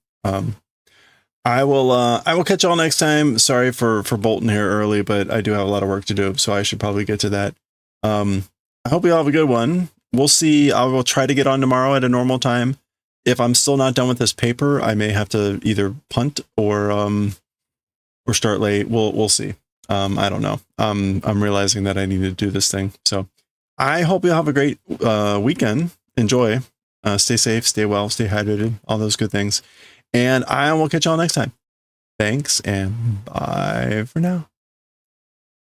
I will catch y'all next time. Sorry for bolting here early, but I do have a lot of work to do, so I should probably get to that. I hope you all have a good one. We'll see. I will try to get on tomorrow at a normal time. If I'm still not done with this paper, I may have to either punt or start late. We'll see. I don't know. I'm realizing that I need to do this thing. So I hope you'll have a great weekend. Enjoy. Stay safe, stay well, stay hydrated, all those good things. And I will catch y'all next time. Thanks, and bye for now.